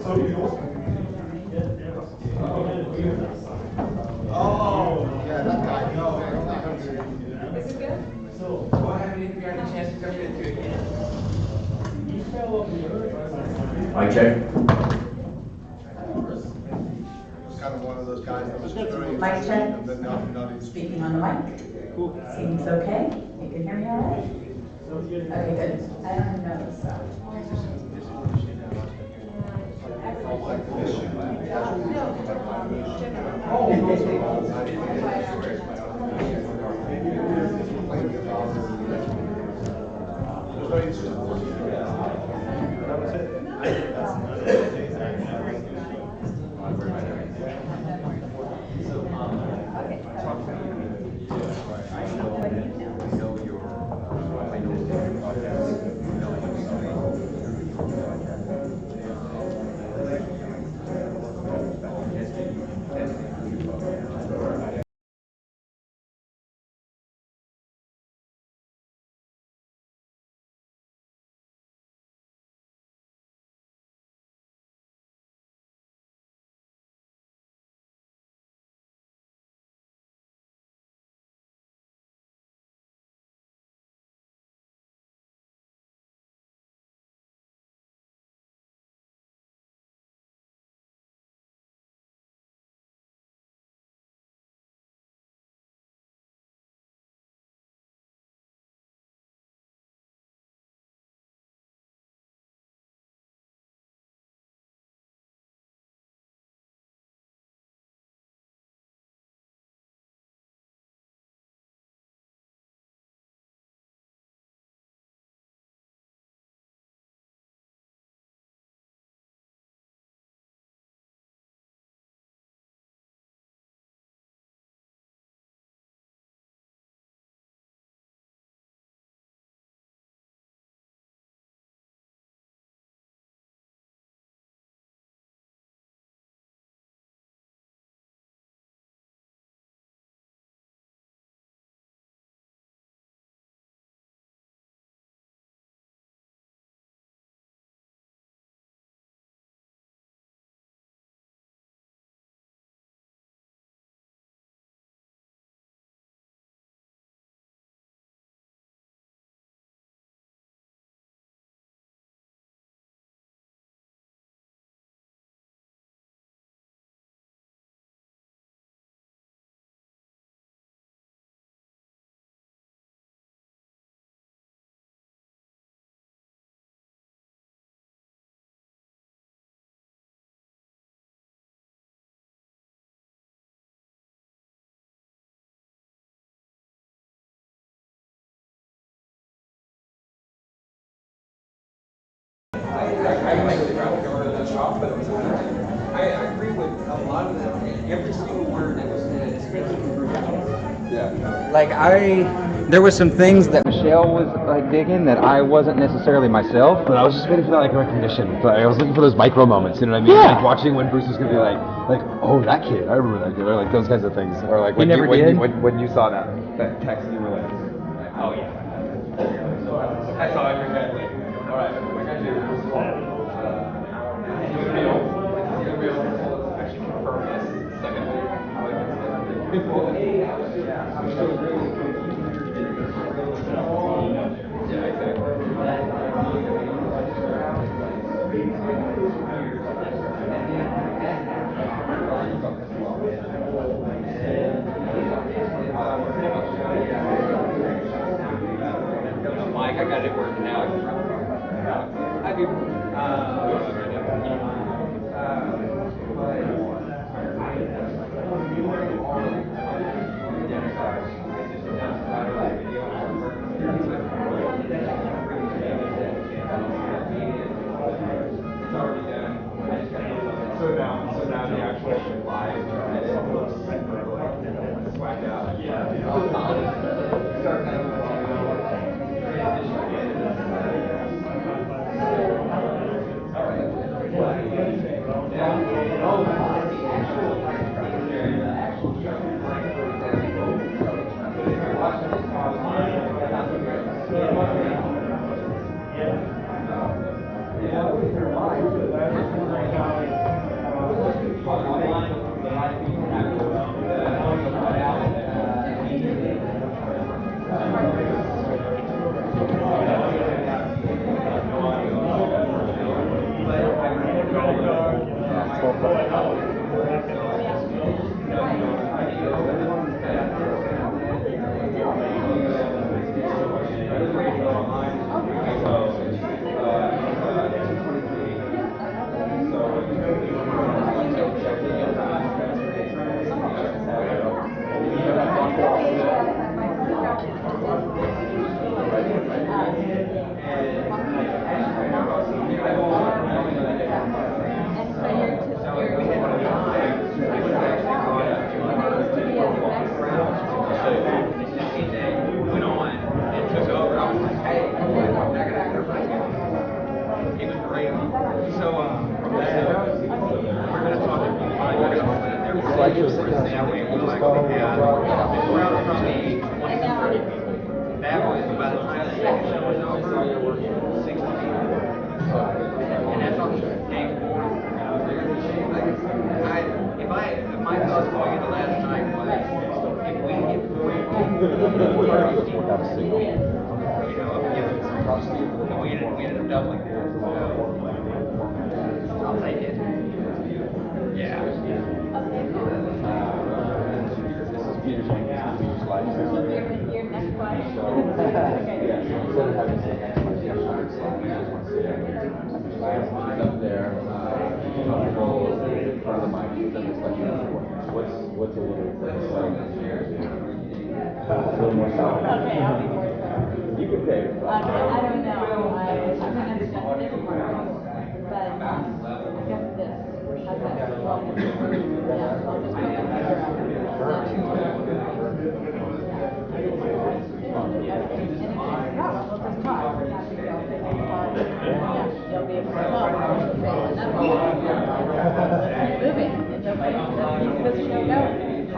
Oh, yeah, that guy. No, Is it good? well, I haven't even gotten a chance to come into it yet. Mic check. It's kind of one of those guys that was just very Mic check. and then not even Speaking on the mic. Seems okay. You can hear me all right? Okay, good. I don't know, so. I like the graphic art of the shop, but it was I agree with a lot of them. Every single word that was said, especially from yeah. Like there was some things that Michelle was like digging that I wasn't necessarily myself. But I was just waiting for that like recognition. But I was looking for those micro moments. You know what I mean? Yeah. Like watching when Bruce was gonna be like, oh that kid, I remember that kid, or like those kinds of things. Or like when you saw that text, you were like, oh yeah. I saw it in your head. Like, all right, we're gonna do first of all. Actually confirm this. Secondly, yeah, exactly. Mike, I got it working now. I do. So now the actual live swag out.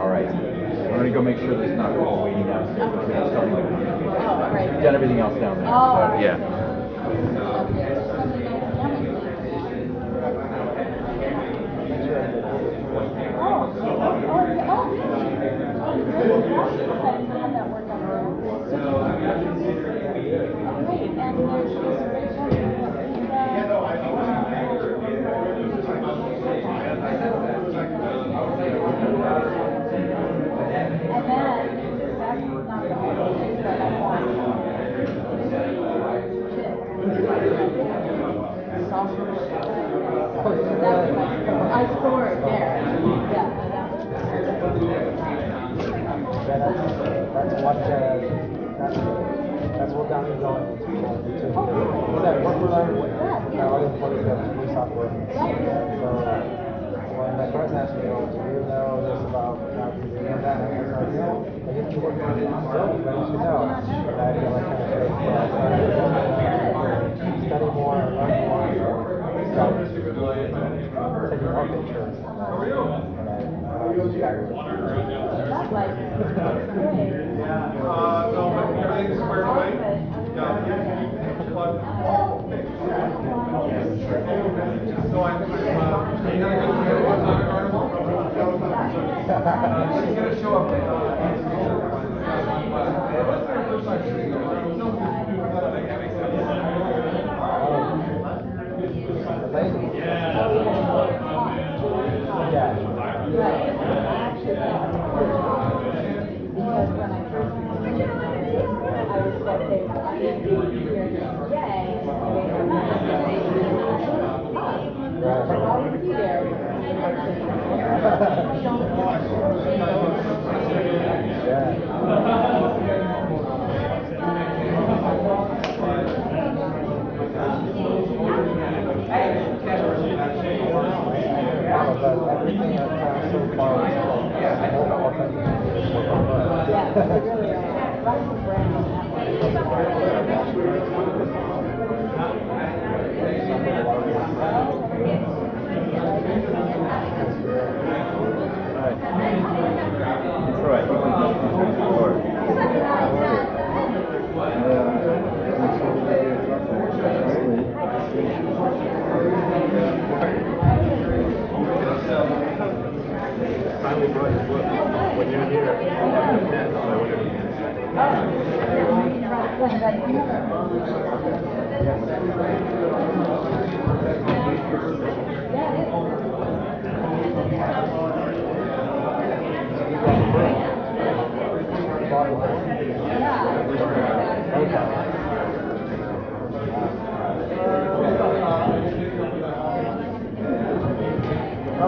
All right. I'm gonna go make sure there's not people waiting downstairs. We've done everything else down there. So, yeah. I store it there. Yeah. That's what down is going to that work related police officer. So when the person asked me, do you know this about that? I get to work on it, but you should know. And I feel like study more, learn more, take more pictures. Everything's squared away. She's going to show up. Yeah. I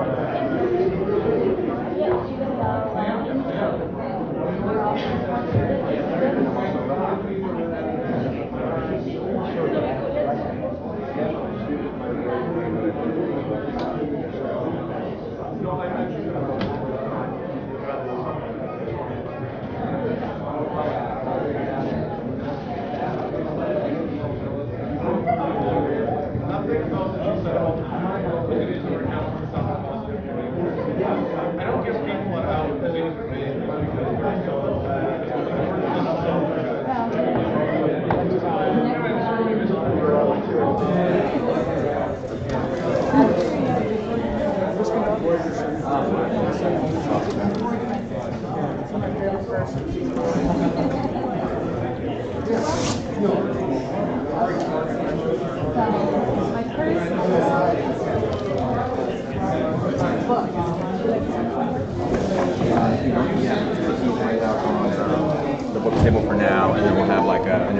don't give people an out because it was the book table for now, and then we'll have like a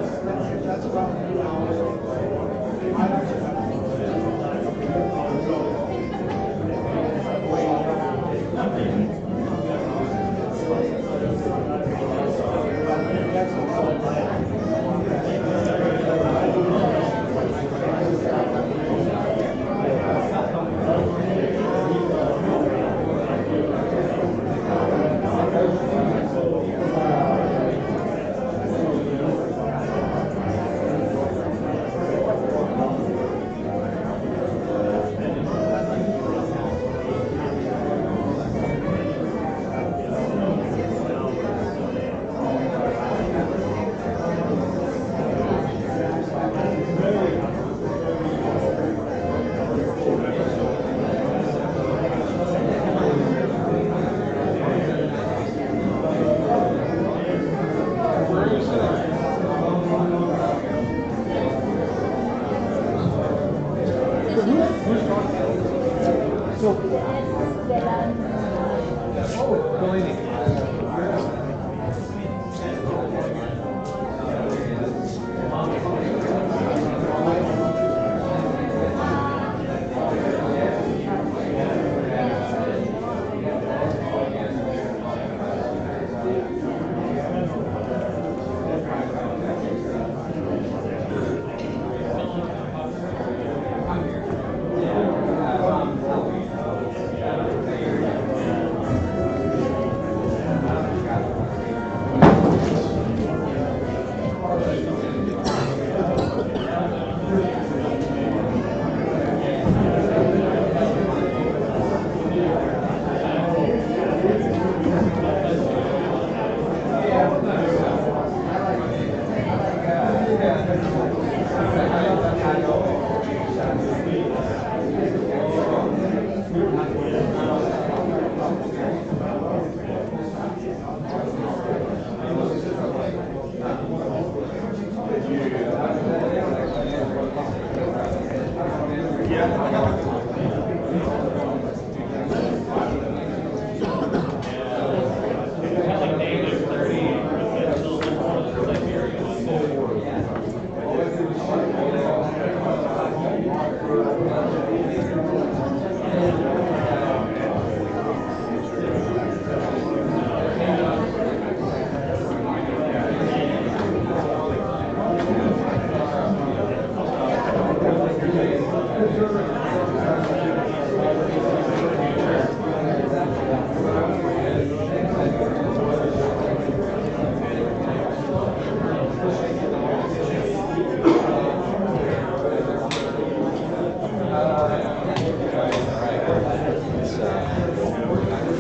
that's about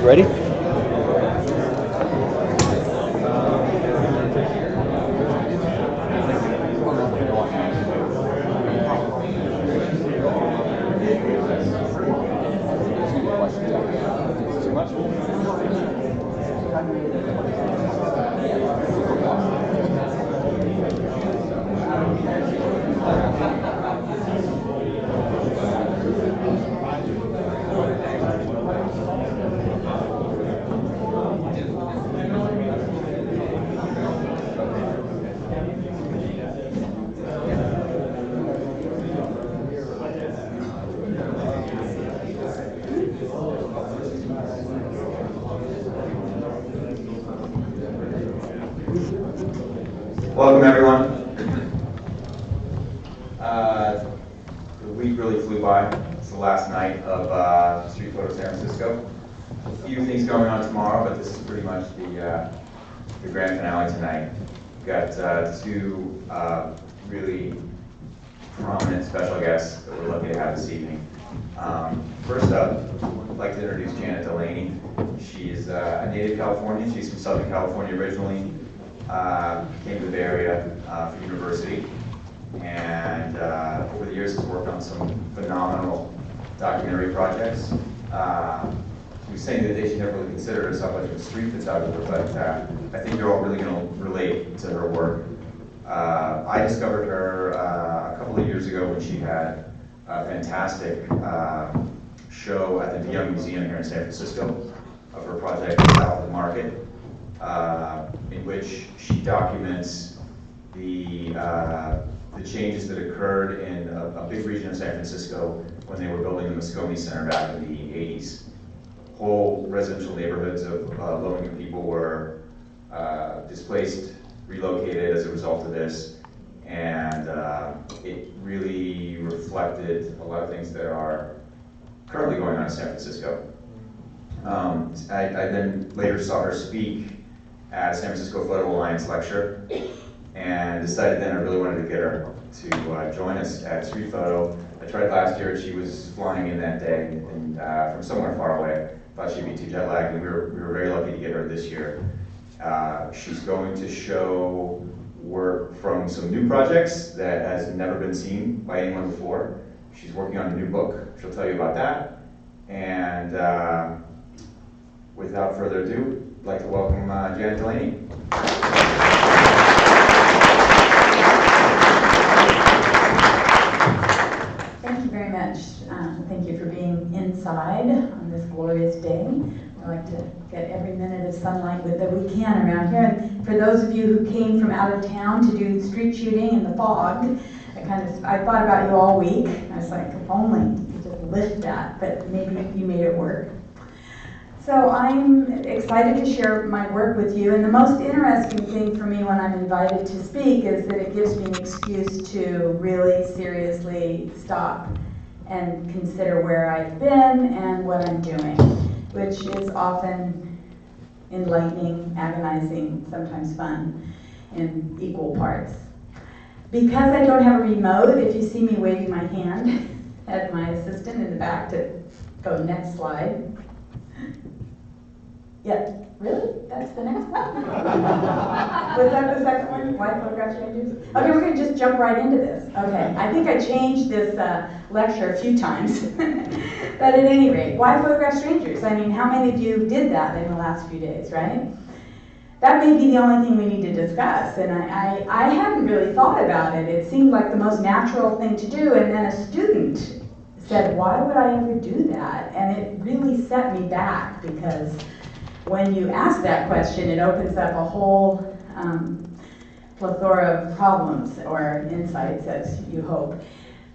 Ready? Welcome, everyone. The week really flew by. It's the last night of Streetfoto San Francisco. A few things going on tomorrow, but this is pretty much the grand finale tonight. We've got two really prominent special guests that we're lucky to have this evening. First up, I'd like to introduce Delaney. She's a native Californian. She's from Southern California originally. Came to the Bay Area for university, and over the years has worked on some phenomenal documentary projects. She was saying that she never really considered herself much of a street photographer, but I think you're all really going to relate to her work. I discovered her a couple of years ago when she had a fantastic show at the Young Museum here in San Francisco of her project South of Market, in which she documents the the changes that occurred in a big region of San Francisco when they were building the Moscone Center back in the 80s. Whole residential neighborhoods of low-income people were displaced, relocated as a result of this, and it really reflected a lot of things that are currently going on in San Francisco. I then later saw her speak at a San Francisco Photo Alliance lecture, and decided then I really wanted to get her to join us at Streetfoto. I tried last year, she was flying in that day and, from somewhere far away. Thought she'd be too jet lagged, and we were very lucky to get her this year. She's going to show work from some new projects that has never been seen by anyone before. She's working on a new book. She'll tell you about that. And without further ado, I'd like to welcome Janet Delaney. Thank you very much. Thank you for being inside on this glorious day. I like to get every minute of sunlight that we can around here. And for those of you who came from out of town to do street shooting in the fog, I thought about you all week. I was like, if only you could just lift that, but maybe you made it work. So I'm excited to share my work with you, and the most interesting thing for me when I'm invited to speak is that it gives me an excuse to really seriously stop and consider where I've been and what I'm doing, which is often enlightening, agonizing, sometimes fun in equal parts. Because I don't have a remote, if you see me waving my hand at my assistant in the back to go next slide. Yeah, really? That's the next one? Was that the second one? Why photograph strangers? Okay, we're going to just jump right into this. Okay, I think I changed this lecture a few times. But at any rate, why photograph strangers? I mean, how many of you did that in the last few days, right? That may be the only thing we need to discuss, and I hadn't really thought about it. It seemed like the most natural thing to do, and then a student said, why would I ever do that? And it really set me back, because when you ask that question, it opens up a whole plethora of problems or insights, as you hope.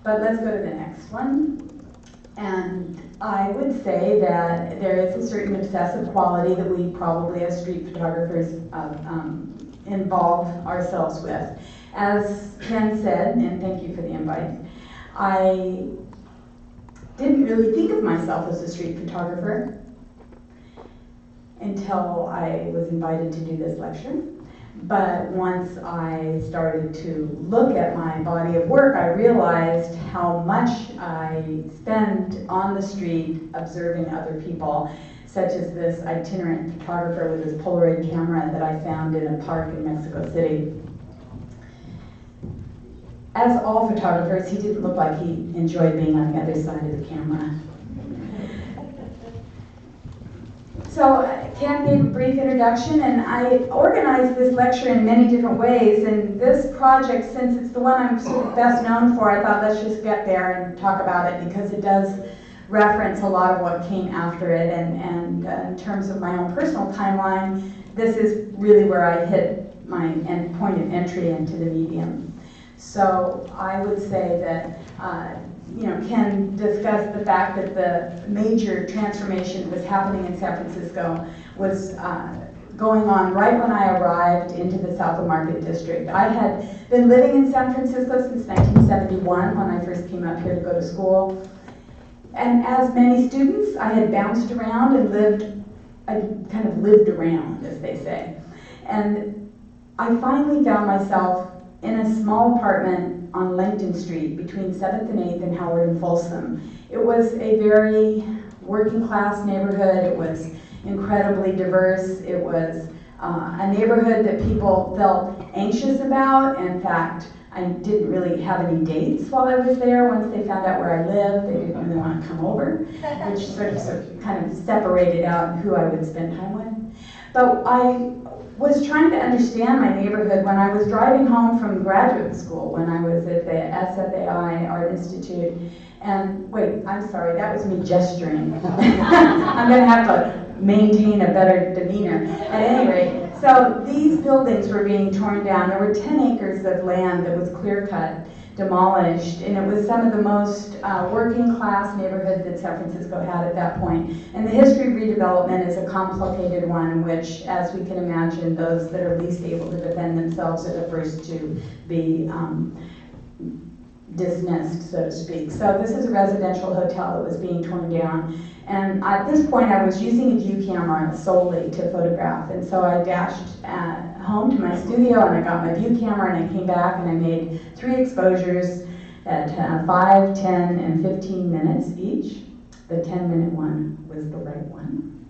But let's go to the next one. And I would say that there is a certain obsessive quality that we probably as street photographers involve ourselves with. As Ken said, and thank you for the invite, I didn't really think of myself as a street photographer until I was invited to do this lecture. But once I started to look at my body of work, I realized how much I spend on the street observing other people, such as this itinerant photographer with his Polaroid camera that I found in a park in Mexico City. As all photographers, he didn't look like he enjoyed being on the other side of the camera. So Ken gave a brief introduction, and I organized this lecture in many different ways, and this project, since it's the one I'm sort of best known for, I thought let's just get there and talk about it, because it does reference a lot of what came after it, and in terms of my own personal timeline, this is really where I hit my point of entry into the medium. So I would say that Ken discussed the fact that the major transformation that was happening in San Francisco was going on right when I arrived into the South of Market District. I had been living in San Francisco since 1971 when I first came up here to go to school. And as many students, I had bounced around and kind of lived around, as they say. And I finally found myself in a small apartment on Langton Street between 7th and 8th and Howard and Folsom. It was a very working class neighborhood. It was incredibly diverse. It was a neighborhood that people felt anxious about. In fact, I didn't really have any dates while I was there. Once they found out where I lived, they didn't really want to come over, which sort of kind of separated out who I would spend time with. But was trying to understand my neighborhood when I was driving home from graduate school, when I was at the SFAI Art Institute. And wait, I'm sorry, that was me gesturing. I'm going to have to maintain a better demeanor. At any rate, so these buildings were being torn down. There were 10 acres of land that was clear-cut, demolished, and it was some of the most working-class neighborhood that San Francisco had at that point. And the history of redevelopment is a complicated one, which, as we can imagine, those that are least able to defend themselves are the first to be dismissed, so to speak. So this is a residential hotel that was being torn down. And at this point, I was using a view camera solely to photograph. And so I dashed home to my studio, and I got my view camera, and I came back, and I made 3 exposures at 5, 10, and 15 minutes each. The 10-minute one was the right one.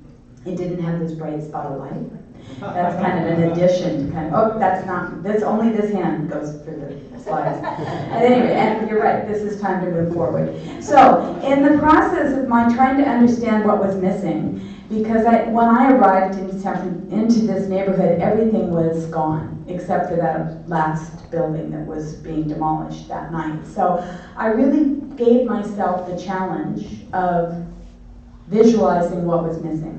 It didn't have this bright spot of light. That's kind of an addition to kind of, oh, that's not, this, only this hand goes for the slides. At any rate, and you're right, this is time to move forward. So, in the process of my trying to understand what was missing, because when I arrived into this neighborhood, everything was gone, except for that last building that was being demolished that night. So, I really gave myself the challenge of visualizing what was missing.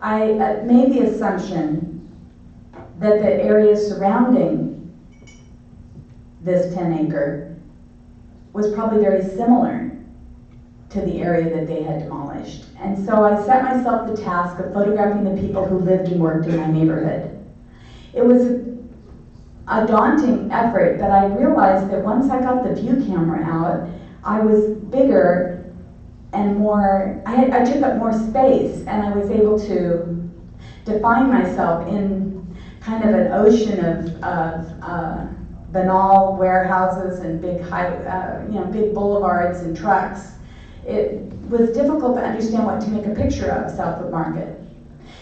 I made the assumption that the area surrounding this 10-acre was probably very similar to the area that they had demolished. And so I set myself the task of photographing the people who lived and worked in my neighborhood. It was a daunting effort, but I realized that once I got the view camera out, I was bigger and more, I took up more space, and I was able to define myself in kind of an ocean of banal warehouses and big big boulevards and trucks. It was difficult to understand what to make a picture of South of Market.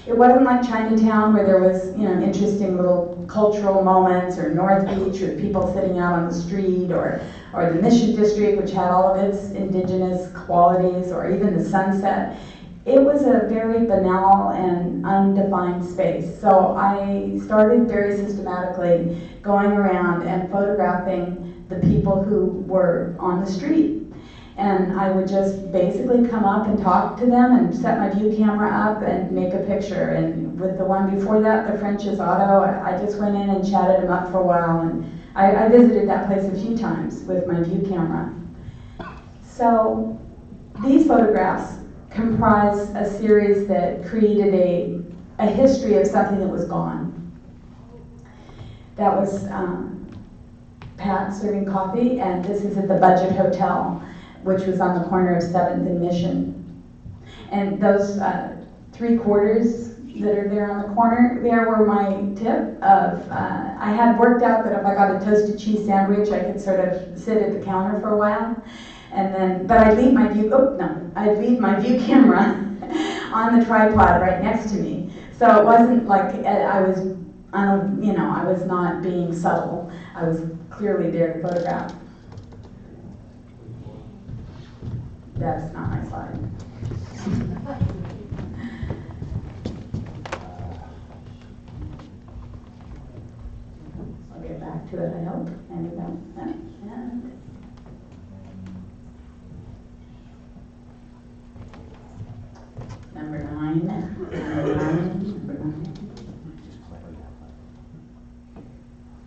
It wasn't like Chinatown, where there was interesting little cultural moments, or North Beach with people sitting out on the street, or the Mission District, which had all of its indigenous qualities, or even the Sunset. It was a very banal and undefined space. So I started very systematically going around and photographing the people who were on the street. And I would just basically come up and talk to them and set my view camera up and make a picture. And with the one before that, the French's Auto, I just went in and chatted them up for a while. And I visited that place a few times with my view camera. So these photographs comprise a series that created a history of something that was gone. That was Pat serving coffee, and this is at the Budget Hotel, which was on the corner of 7th and Mission. And those 3 quarters that are there on the corner, there were my tip of, I had worked out that if I got a toasted cheese sandwich, I could sort of sit at the counter for a while. And then, but I'd leave my I'd leave my view camera on the tripod right next to me. So it wasn't like I was, I was not being subtle. I was clearly there to photograph. That's not my slide. I'll get back to it, I hope. And we go. And number 9. Number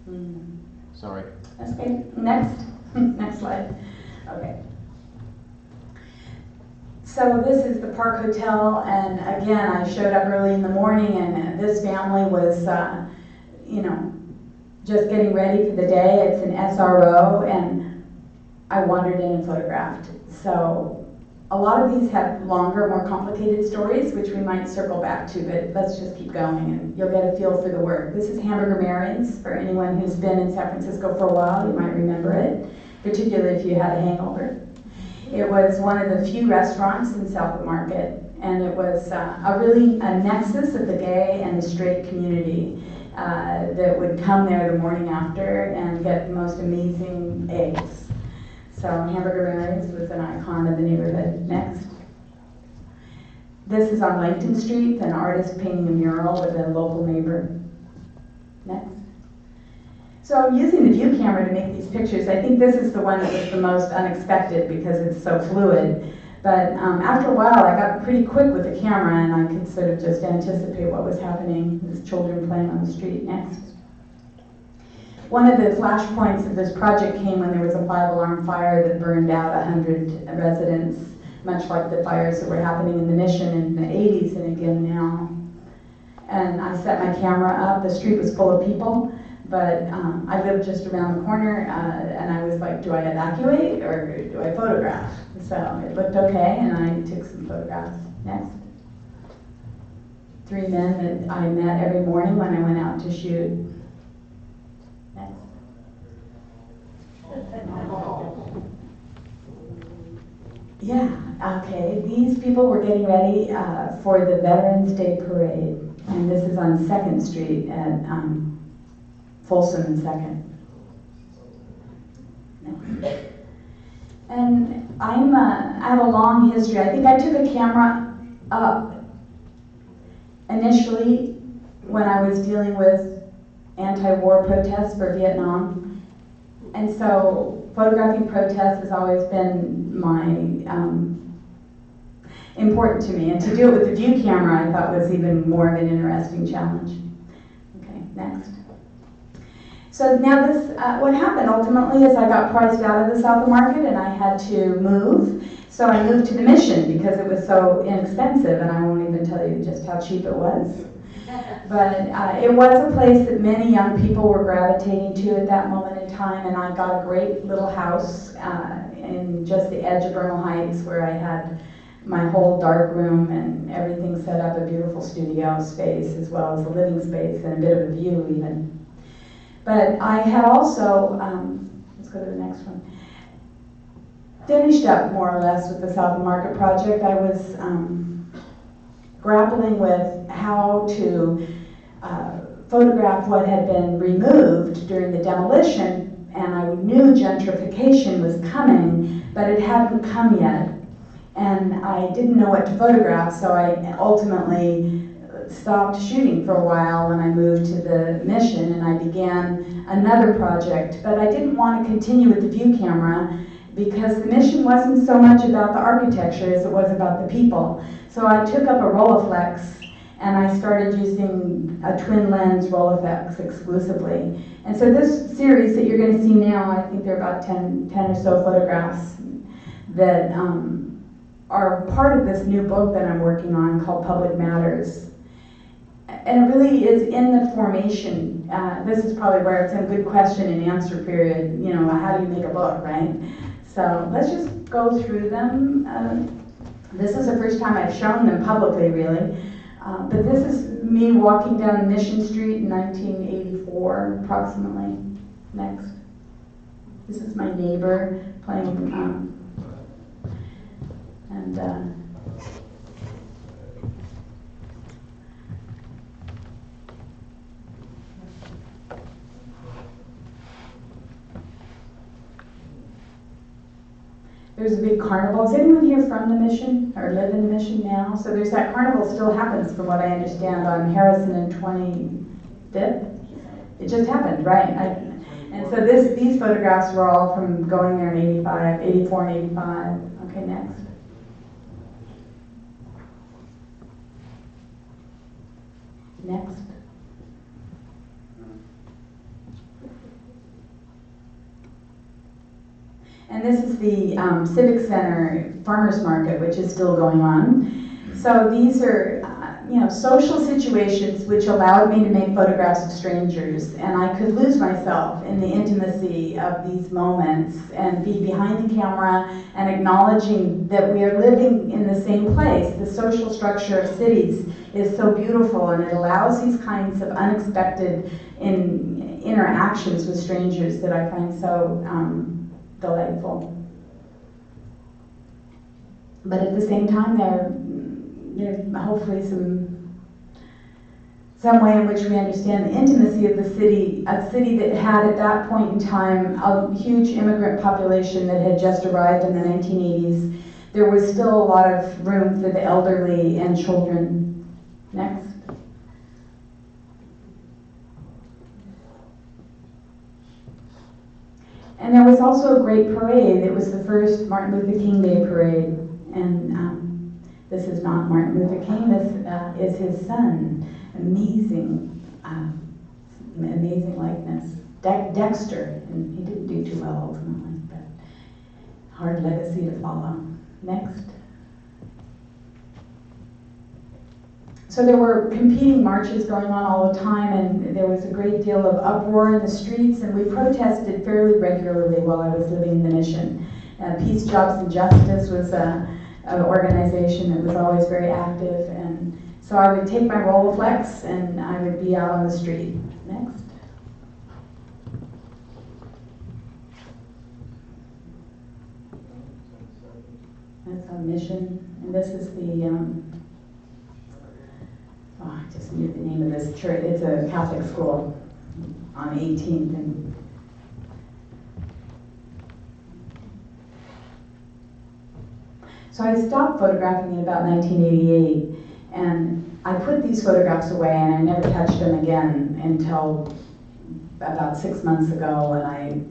9. Sorry. That's okay. Next. Next slide. Okay. So this is the Park Hotel, and again, I showed up early in the morning, and this family was, just getting ready for the day. It's an SRO, and I wandered in and photographed. So a lot of these have longer, more complicated stories, which we might circle back to, but let's just keep going, and you'll get a feel for the work. This is Hamburger Mary's. For anyone who's been in San Francisco for a while, you might remember it, particularly if you had a hangover. It was one of the few restaurants in South Market, and it was a nexus of the gay and the straight community that would come there the morning after and get the most amazing eggs. So Hamburger Mary's was an icon of the neighborhood. Next. This is on Langton Street, an artist painting a mural with a local neighbor. Next. So I'm using the view camera to make these pictures. I think this is the one that was the most unexpected because it's so fluid. But after a while, I got pretty quick with the camera and I could sort of just anticipate what was happening. There's children playing on the street. Next. One of the flashpoints of this project came when there was a 5-alarm fire that burned out 100 residents, much like the fires that were happening in the Mission in the 80s and again now. And I set my camera up. The street was full of people, but I lived just around the corner, and I was like, do I evacuate or do I photograph? So it looked okay, and I took some photographs. Next. 3 men that I met every morning when I went out to shoot. Next. Yeah, okay. These people were getting ready for the Veterans Day Parade, and this is on 2nd Street at Folsom and 2nd. Next. And I have a long history. I think I took a camera up initially when I was dealing with anti-war protests for Vietnam. And so photographing protests has always been important to me. And to do it with the view camera I thought was even more of an interesting challenge. Okay, next. So now this, what happened ultimately is I got priced out of the South Market and I had to move. So I moved to the Mission because it was so inexpensive, and I won't even tell you just how cheap it was. But it was a place that many young people were gravitating to at that moment in time, and I got a great little house in just the edge of Bernal Heights where I had my whole dark room and everything set up, a beautiful studio space as well as a living space and a bit of a view even. But I had also, let's go to the next one, finished up more or less with the South Market project. I was grappling with how to photograph what had been removed during the demolition, and I knew gentrification was coming, but it hadn't come yet. And I didn't know what to photograph, so I ultimately stopped shooting for a while when I moved to the Mission, and I began another project. But I didn't want to continue with the view camera because the Mission wasn't so much about the architecture as it was about the people. So I took up a Rolleiflex and I started using a twin lens Rolleiflex exclusively. And so this series that you're going to see now, I think there are about 10 or so photographs that are part of this new book that I'm working on called Public Matters. And it really is in the formation. This is probably where it's a good question and answer period. You know, how do you make a book, right? So let's just go through them. This is the first time I've shown them publicly, really. But this is me walking down Mission Street in 1984, approximately. Next. This is my neighbor playing, there's a big carnival. Is anyone here from the Mission or live in the Mission now? So there's that carnival still happens, from what I understand, on Harrison and 25th. It just happened, right? And so these photographs were all from going there in 84 and 85. Okay, next. Next. And this is the Civic Center Farmers Market, which is still going on. So these are, social situations which allowed me to make photographs of strangers, and I could lose myself in the intimacy of these moments and be behind the camera and acknowledging that we are living in the same place. The social structure of cities is so beautiful, and it allows these kinds of unexpected interactions with strangers that I find so delightful. But at the same time, there's hopefully some way in which we understand the intimacy of the city, a city that had at that point in time a huge immigrant population that had just arrived in the 1980s, there was still a lot of room for the elderly and children. Next. And there was also a great parade. It was the first Martin Luther King Day parade. And this is not Martin Luther King, this is his son. Amazing, amazing likeness. Dexter, and he didn't do too well ultimately, but hard legacy to follow. Next. So there were competing marches going on all the time, and there was a great deal of uproar in the streets, and we protested fairly regularly while I was living in the mission. Peace, Jobs, and Justice was an organization that was always very active, and so I would take my Rolleiflex and I would be out on the street. Next. That's our mission, and this is the I just knew the name of this church. It's a Catholic school on 18th. And so I stopped photographing in about 1988, and I put these photographs away, and I never touched them again until about 6 months ago when I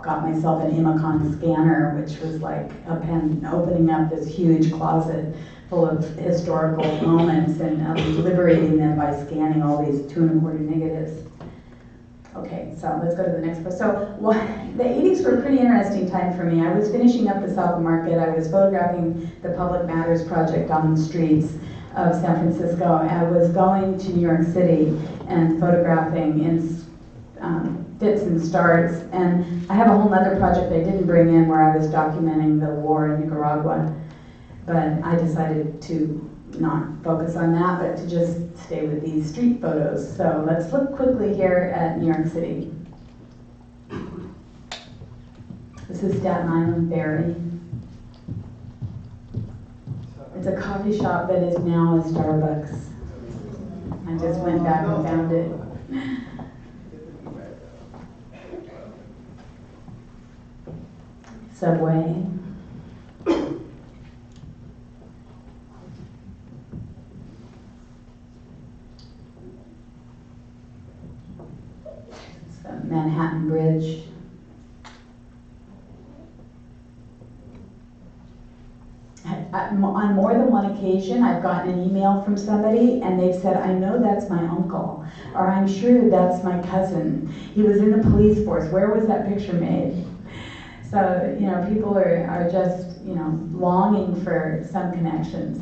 got myself an Imacon scanner, which was like a pen opening up this huge closet full of historical moments, and I was liberating them by scanning all these 2¼ negatives. Okay, so let's go to the next one. So the 80s were a pretty interesting time for me. I was finishing up the South Market. I was photographing the Public Matters project on the streets of San Francisco. I was going to New York City and photographing in fits and starts. And I have a whole other project I didn't bring in where I was documenting the war in Nicaragua. But I decided to not focus on that, but to just stay with these street photos. So let's look quickly here at New York City. This is Staten Island Ferry. It's a coffee shop that is now a Starbucks. I just went back and found it. Subway. Manhattan Bridge. On more than one occasion, I've gotten an email from somebody and they've said, I know that's my uncle, or I'm sure that's my cousin. He was in the police force. Where was that picture made? So, you know, people are just, you know, longing for some connections.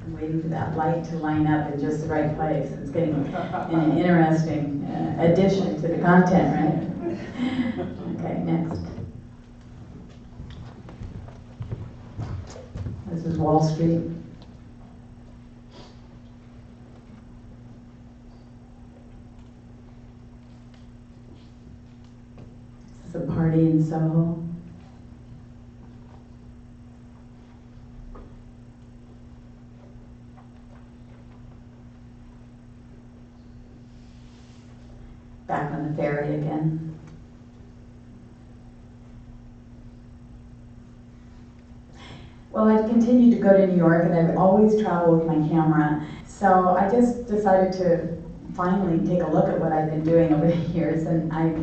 Waiting for that light to line up in just the right place. It's getting an interesting addition to the content, right? Okay, next. This is Wall Street. This is a party in Soho. Back on the ferry again. Well, I've continued to go to New York, and I've always traveled with my camera. So I just decided to finally take a look at what I've been doing over the years, and I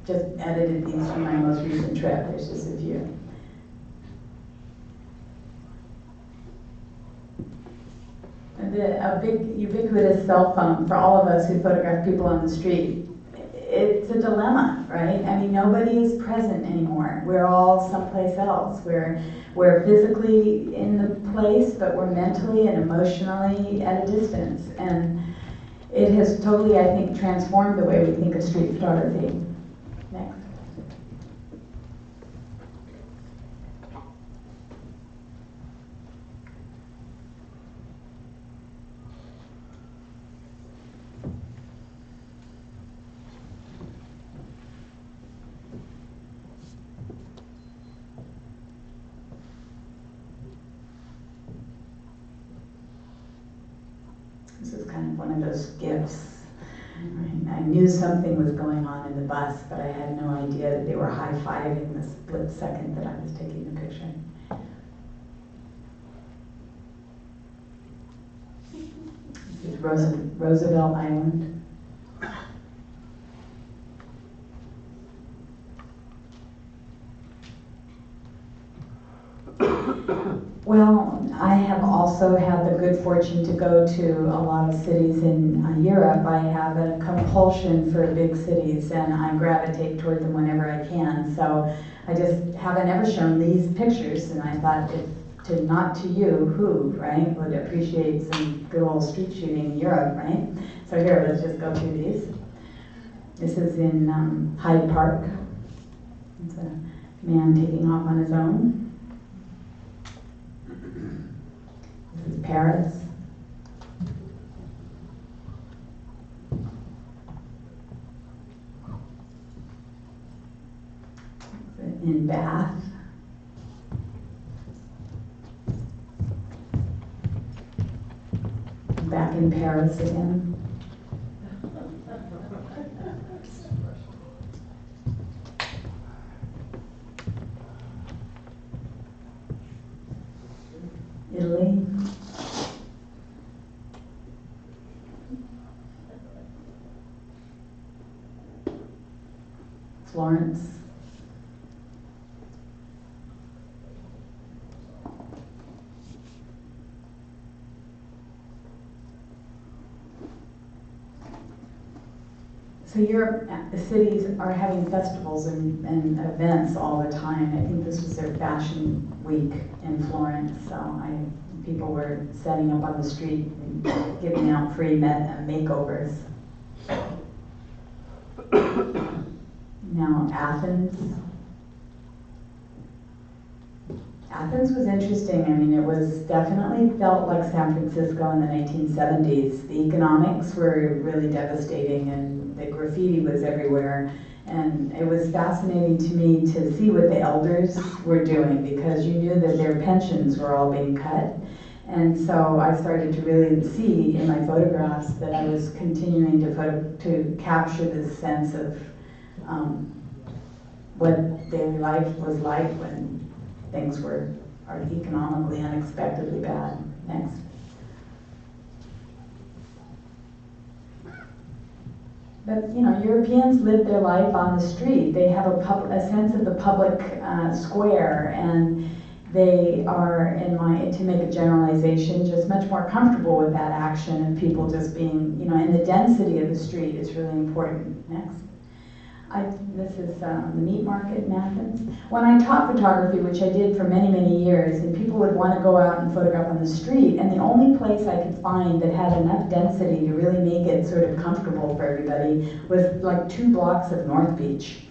just edited these from my most recent trip. There's just a few. A big ubiquitous cell phone for all of us who photograph people on the street. It's a dilemma, right? I mean, nobody is present anymore. We're all someplace else. We're physically in the place, but we're mentally and emotionally at a distance. And it has totally, I think, transformed the way we think of street photography. Next. one of those gifts. Right? I knew something was going on in the bus, but I had no idea that they were high-fiving the split second that I was taking the picture. This is Roosevelt Island. Well, I have also had the good fortune to go to a lot of cities in Europe. I have a compulsion for big cities, and I gravitate toward them whenever I can. So I just haven't ever shown these pictures, and I thought, if to not to you, who, right, would appreciate some good old street shooting in Europe, right? So here, let's just go through these. This is in Hyde Park. It's a man taking off on his own. This is Paris. In Bath. Back in Paris again. Italy. Florence. So Europe, the cities are having festivals and events all the time. I think this was their fashion week in Florence, so people were setting up on the street and giving out free makeovers. Now Athens. Athens was interesting. I mean, it was definitely felt like San Francisco in the 1970s. The economics were really devastating, and the graffiti was everywhere. And it was fascinating to me to see what the elders were doing, because you knew that their pensions were all being cut. And so I started to really see in my photographs that I was continuing to capture this sense of what daily life was like when things are economically unexpectedly bad. Next. But you know, Europeans live their life on the street. They have a sense of the public square, and they are, to make a generalization, just much more comfortable with that action, and people just being, you know, and the density of the street is really important. Next. This is the meat market in Athens. When I taught photography, which I did for many, many years, and people would want to go out and photograph on the street, and the only place I could find that had enough density to really make it sort of comfortable for everybody was like 2 blocks of North Beach.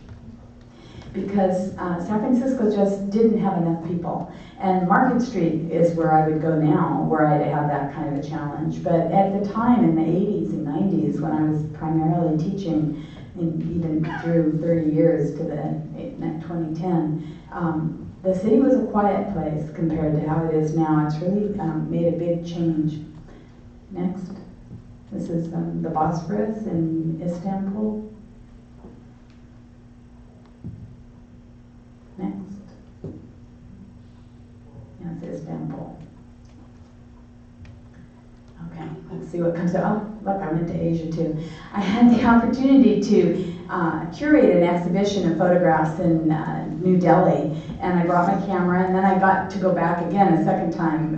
Because San Francisco just didn't have enough people. And Market Street is where I would go now, where I'd have that kind of a challenge. But at the time, in the 80s and 90s, when I was primarily teaching, even through 30 years to the 2010, the city was a quiet place compared to how it is now. It's really made a big change. Next. This is the Bosphorus in Istanbul. Next. That's Istanbul. Okay, let's see what comes out. Oh, look, I went to Asia too. I had the opportunity to curate an exhibition of photographs in New Delhi, and I brought my camera, and then I got to go back again a second time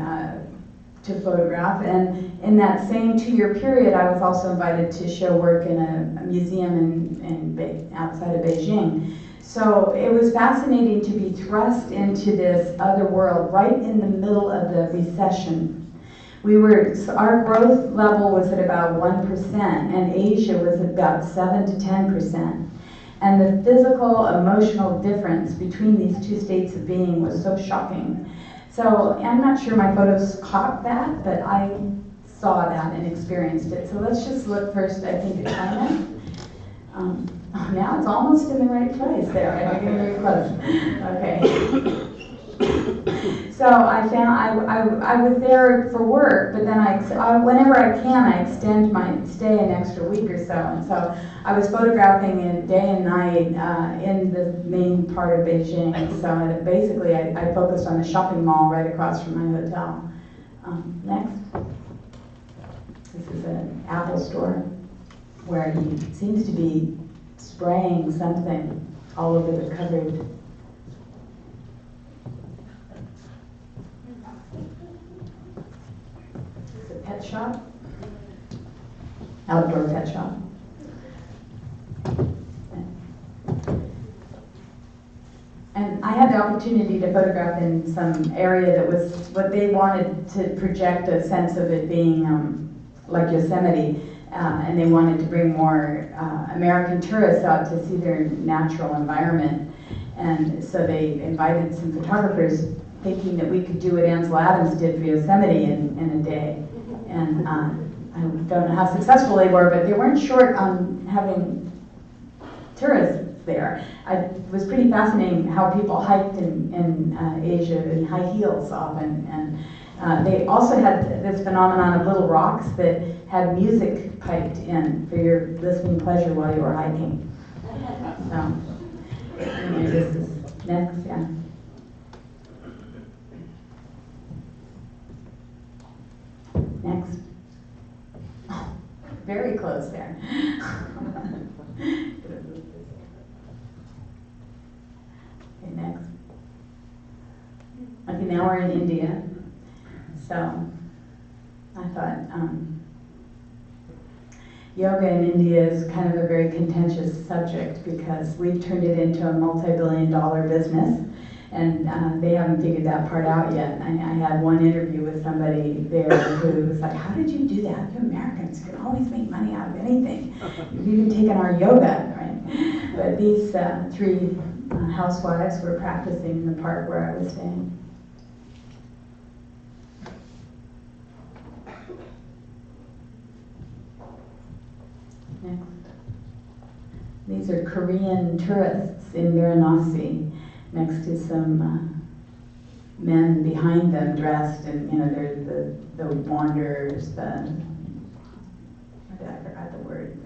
to photograph. And in that same 2-year period, I was also invited to show work in a museum outside of Beijing. So it was fascinating to be thrust into this other world right in the middle of the recession. Our growth level was at about 1%, and Asia was at about 7 to 10%. And the physical, emotional difference between these two states of being was so shocking. So I'm not sure my photos caught that, but I saw that and experienced it. So let's just look first, I think, at China. Now it's almost in the right place there. I'm getting very close. Okay. So I found I was there for work, but then whenever I can, I extend my stay an extra week or so. And so I was photographing it day and night in the main part of Beijing. So basically, I focused on the shopping mall right across from my hotel. Next. This is an Apple store where he seems to be spraying something all over the cupboard. It's a pet shop, outdoor pet shop. And I had the opportunity to photograph in some area that was what they wanted to project a sense of it being like Yosemite, and they wanted to bring more American tourists out to see their natural environment. And so they invited some photographers thinking that we could do what Ansel Adams did for Yosemite in a day. And I don't know how successful they were, but they weren't short on having tourists there. It was pretty fascinating how people hiked in Asia in high heels often. And they also had this phenomenon of little rocks that had music piped in for your listening pleasure while you were hiking. So, anyway, this is next, yeah. Next. Oh, very close there. Okay, next. Okay, now we're in India. So I thought yoga in India is kind of a very contentious subject because we've turned it into a multi-billion-dollar business, and they haven't figured that part out yet. I had one interview with somebody there who was like, "How did you do that? You Americans can always make money out of anything. You've even taken our yoga, right?" But these three housewives were practicing in the park where I was staying. Next. These are Korean tourists in Varanasi, next to some men behind them dressed, and they're the wanderers, I forgot the word.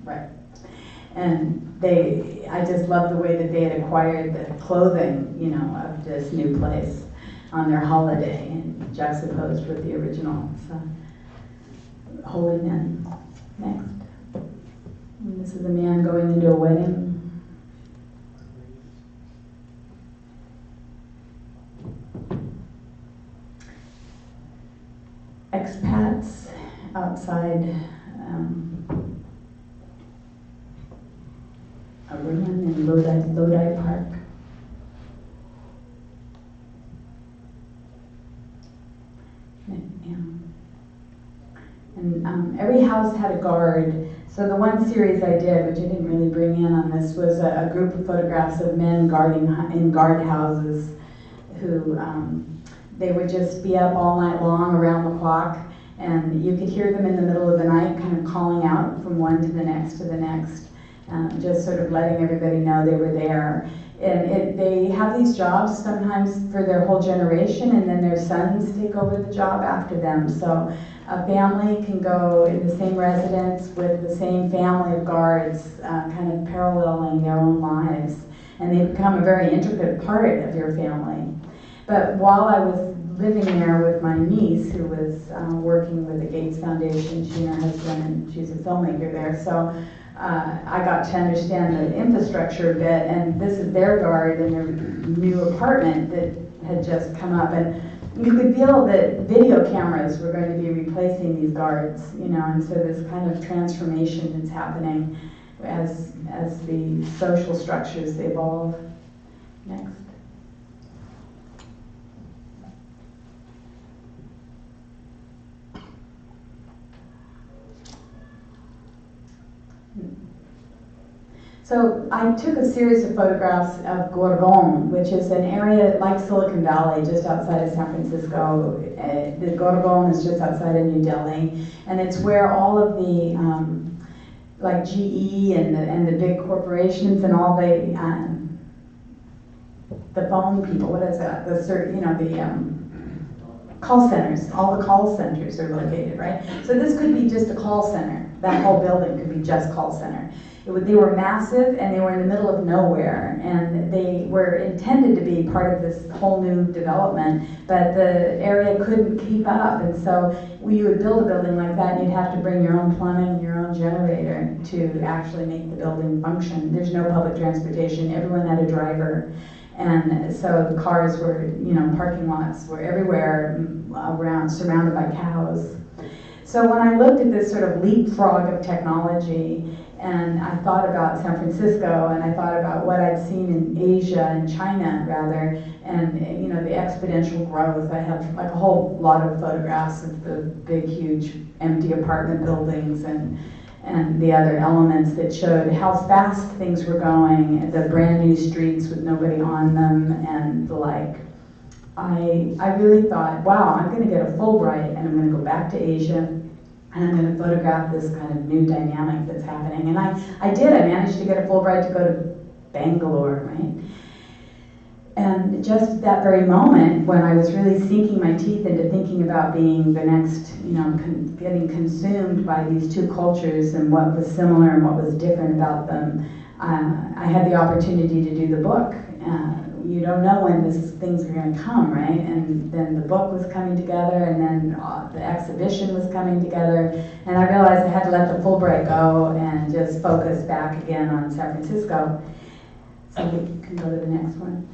Right. And I just love the way that they had acquired the clothing, of this new place on their holiday, and juxtaposed with the original. So, holy men. Next. And this is a man going into a wedding. Expats outside a ruin in Lodi Park. Yeah. And every house had a guard. So the one series I did, which I didn't really bring in on this, was a group of photographs of men guarding in guard houses who they would just be up all night long around the clock, and you could hear them in the middle of the night kind of calling out from one to the next to the next, just sort of letting everybody know they were there. And they have these jobs sometimes for their whole generation, and then their sons take over the job after them. So a family can go in the same residence with the same family of guards, kind of paralleling their own lives. And they become a very intricate part of your family. But while I was living there with my niece, who was working with the Gates Foundation, she and her husband, and she's a filmmaker there, so I got to understand the infrastructure a bit, and this is their guard in their new apartment that had just come up, and you could feel that video cameras were going to be replacing these guards, and so this kind of transformation that's happening as the social structures evolve. Next. So I took a series of photographs of Gurgaon, which is an area like Silicon Valley, just outside of San Francisco. The Gurgaon is just outside of New Delhi, and it's where all of the like GE and the big corporations and all the the phone people, what is that? The call centers. All the call centers are located, right? So this could be just a call center. That whole building could be just call center. They were massive, and they were in the middle of nowhere, and they were intended to be part of this whole new development, but the area couldn't keep up, and so you would build a building like that, and you'd have to bring your own plumbing, your own generator to actually make the building function. There's no public transportation. Everyone had a driver. And so the cars were, parking lots were everywhere around, surrounded by cows. So when I looked at this sort of leapfrog of technology, and I thought about San Francisco, and I thought about what I'd seen in Asia and China, rather, and the exponential growth. I have like a whole lot of photographs of the big, huge, empty apartment buildings and the other elements that showed how fast things were going, the brand new streets with nobody on them, and the like. I really thought, wow, I'm going to get a Fulbright, and I'm going to go back to Asia, and I'm going to photograph this kind of new dynamic that's happening. And I did. I managed to get a Fulbright to go to Bangalore, right? And just that very moment when I was really sinking my teeth into thinking about being the next, getting consumed by these two cultures and what was similar and what was different about them, I had the opportunity to do the book. You don't know when things are going to come, right? And then the book was coming together, and then the exhibition was coming together, and I realized I had to let the Fulbright go and just focus back again on San Francisco. So we can go to the next one.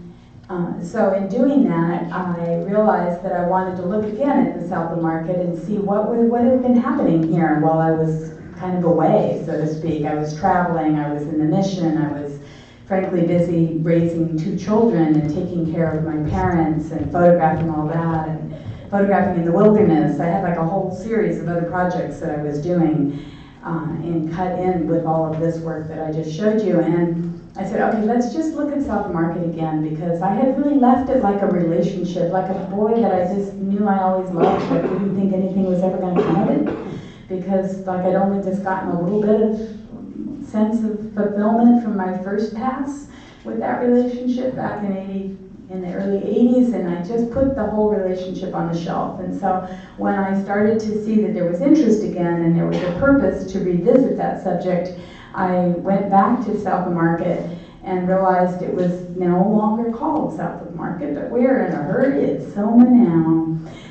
So in doing that, I realized that I wanted to look again at the South of Market and see what had been happening here while I was kind of away, so to speak. I was traveling, I was in the mission, I was frankly busy raising 2 children and taking care of my parents and photographing all that and photographing in the wilderness. I had like a whole series of other projects that I was doing and cut in with all of this work that I just showed you. And I said, okay, let's just look at South Market again, because I had really left it like a relationship, like a boy that I just knew I always loved, but didn't think anything was ever going to come of it, because like I'd only just gotten a little bit of sense of fulfillment from my first pass with that relationship back in the early 80s, and I just put the whole relationship on the shelf. And so when I started to see that there was interest again and there was a purpose to revisit that subject, I went back to South of Market and realized it was no longer called South of Market, but we're in a hurry, it's Soma now.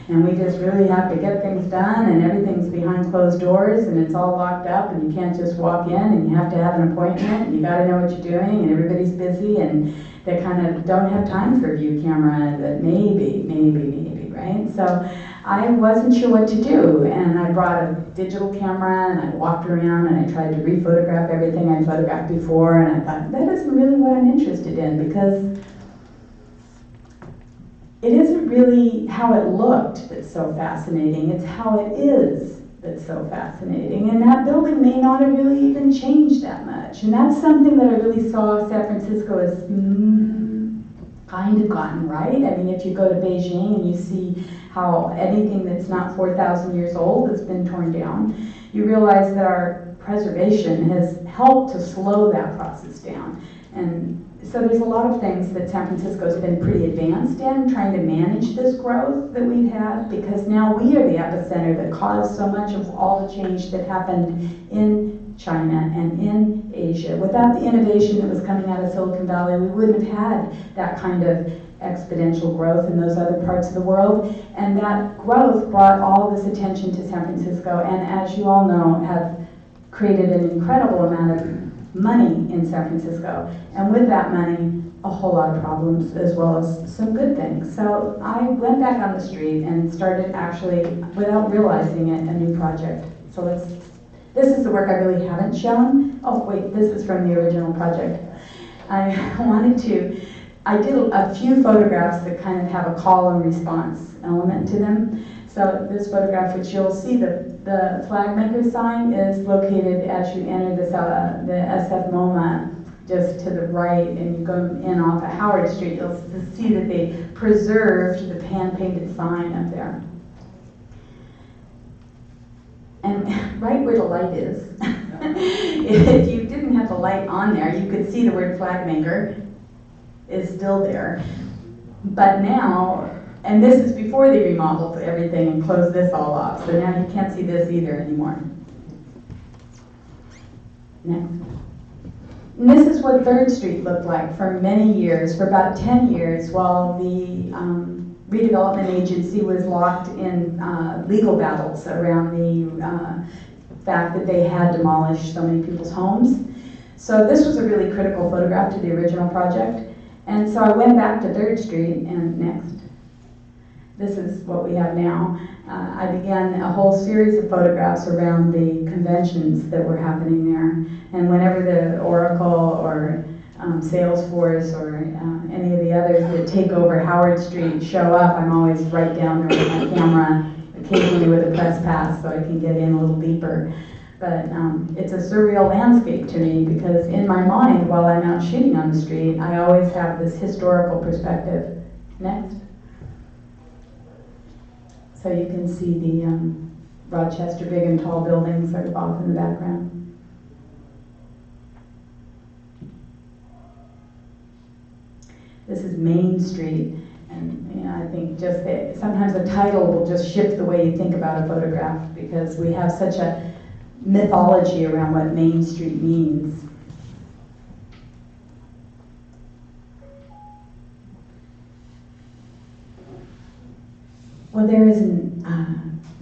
And we just really have to get things done, and everything's behind closed doors, and it's all locked up, and you can't just walk in, and you have to have an appointment, and you gotta know what you're doing, and everybody's busy, and they kind of don't have time for a view camera, that maybe, right? So I wasn't sure what to do, and I brought a digital camera, and I walked around, and I tried to re-photograph everything I photographed before, and I thought, that isn't really what I'm interested in, because it isn't really how it looked that's so fascinating, it's how it is that's so fascinating. And that building may not have really even changed that much. And that's something that I really saw San Francisco as kind of gotten right. I mean, if you go to Beijing and you see how anything that's not 4,000 years old has been torn down, you realize that our preservation has helped to slow that process down. And so there's a lot of things that San Francisco's been pretty advanced in, trying to manage this growth that we've had, because now we are the epicenter that caused so much of all the change that happened in China and in Asia. Without the innovation that was coming out of Silicon Valley, we wouldn't have had that kind of exponential growth in those other parts of the world. And that growth brought all this attention to San Francisco, and as you all know, have created an incredible amount of money in San Francisco, and with that money, a whole lot of problems as well as some good things. So I went back on the street and started actually, without realizing it, a new project. So this is the work I really haven't shown. Oh wait, this is from the original project. I did a few photographs that kind of have a call and response element to them. So this photograph, which you'll see, the flag maker sign is located as you enter the SF MoMA, just to the right, and you go in off of Howard Street. You'll see that they preserved the pan-painted sign up there. And right where the light is, if you didn't have the light on there, you could see the word flag maker. is still there. But now, and this is before they remodeled everything and closed this all off, so now you can't see this either anymore. Next. And this is what 3rd Street looked like for many years, for about 10 years, while the redevelopment agency was locked in legal battles around the fact that they had demolished so many people's homes. So this was a really critical photograph to the original project. And so I went back to 3rd Street, and next. This is what we have now. I began a whole series of photographs around the conventions that were happening there. And whenever the Oracle or Salesforce or any of the others that take over Howard Street show up, I'm always right down there with my camera, occasionally with a press pass so I can get in a little deeper. But it's a surreal landscape to me because in my mind, while I'm out shooting on the street, I always have this historical perspective. Next. So you can see the Rochester big and tall buildings sort of off in the background. This is Main Street, and you know, I think just that sometimes the title will just shift the way you think about a photograph because we have such a mythology around what Main Street means. Well,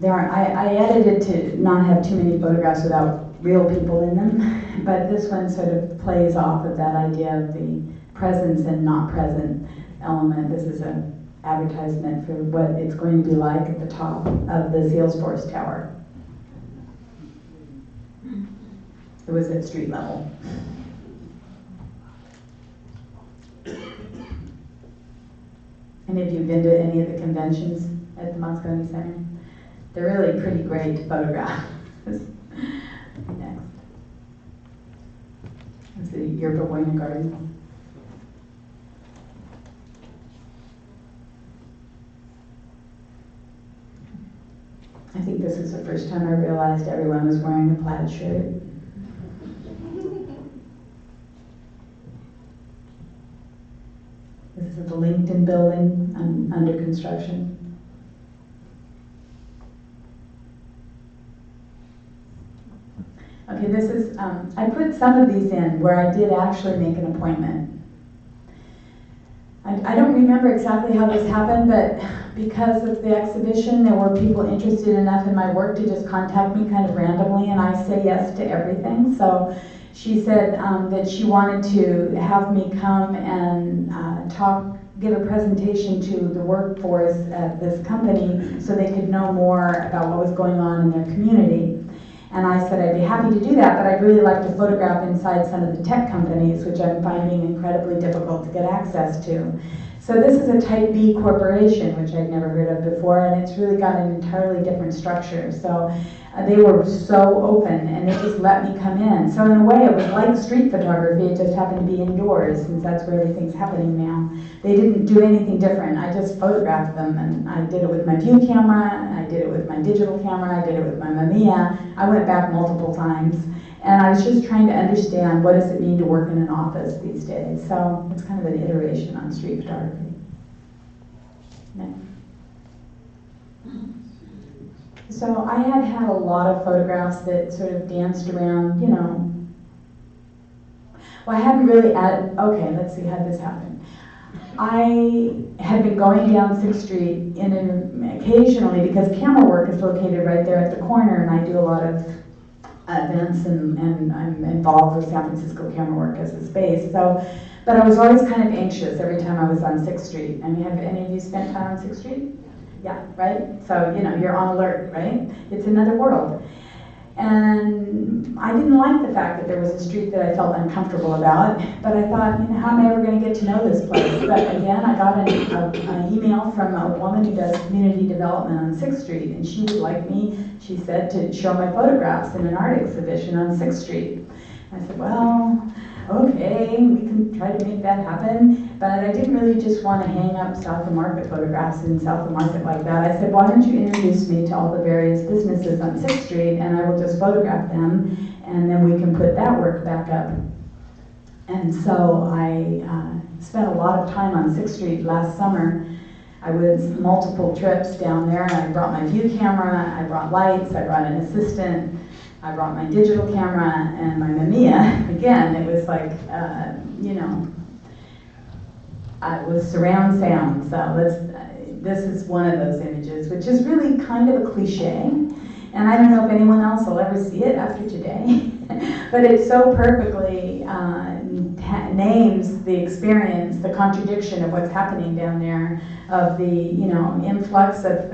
I edited to not have too many photographs without real people in them, but this one sort of plays off of that idea of the presence and not present element. This is an advertisement for what it's going to be like at the top of the Salesforce Tower. It was at street level. Any of you been to any of the conventions at the Moscone Center? They're really pretty great to photograph. Next. That's the Yerba Buena Gardens. I think this is the first time I realized everyone was wearing a plaid shirt. This is the LinkedIn building under construction. Okay, this is, I put some of these in where I did actually make an appointment. I don't remember exactly how this happened, but because of the exhibition, there were people interested enough in my work to just contact me kind of randomly, and I say yes to everything. So she said that she wanted to have me come and give a presentation to the workforce at this company so they could know more about what was going on in their community. And I said I'd be happy to do that, but I'd really like to photograph inside some of the tech companies, which I'm finding incredibly difficult to get access to. So this is a Type B corporation, which I'd never heard of before, and it's really got an entirely different structure. So they were so open, and they just let me come in. So in a way, it was like street photography. It just happened to be indoors, since that's where everything's happening now. They didn't do anything different. I just photographed them, and I did it with my view camera, I did it with my digital camera, I did it with my Mamiya. I went back multiple times, and I was just trying to understand what does it mean to work in an office these days. So it's kind of an iteration on street photography. Next. So I had a lot of photographs that sort of danced around, you know. Well, I hadn't really okay, let's see how this happened. I had been going down 6th Street occasionally because camera work is located right there at the corner, and I do a lot of events, and I'm involved with San Francisco Camera Work as a space. So, but I was always kind of anxious every time I was on 6th Street. I mean, have any of you spent time on 6th Street? Yeah, right? So, you know, you're on alert, right? It's another world. And I didn't like the fact that there was a street that I felt uncomfortable about, but I thought, you know, how am I ever going to get to know this place? But again, I got an email from a woman who does community development on 6th Street, and she would like me, she said, to show my photographs in an art exhibition on 6th Street. I said, well, okay, we can try to make that happen, but I didn't really just want to hang up South of Market photographs in South of Market like that. I said, why don't you introduce me to all the various businesses on 6th Street, and I will just photograph them, and then we can put that work back up. And so I spent a lot of time on 6th Street last summer. I was multiple trips down there, and I brought my view camera, I brought lights, I brought an assistant, I brought my digital camera, and my Mamiya. Again, it was like, you know, it was surround sound. So this is one of those images, which is really kind of a cliche. And I don't know if anyone else will ever see it after today, but it so perfectly names the experience, the contradiction of what's happening down there, of the, you know, influx of,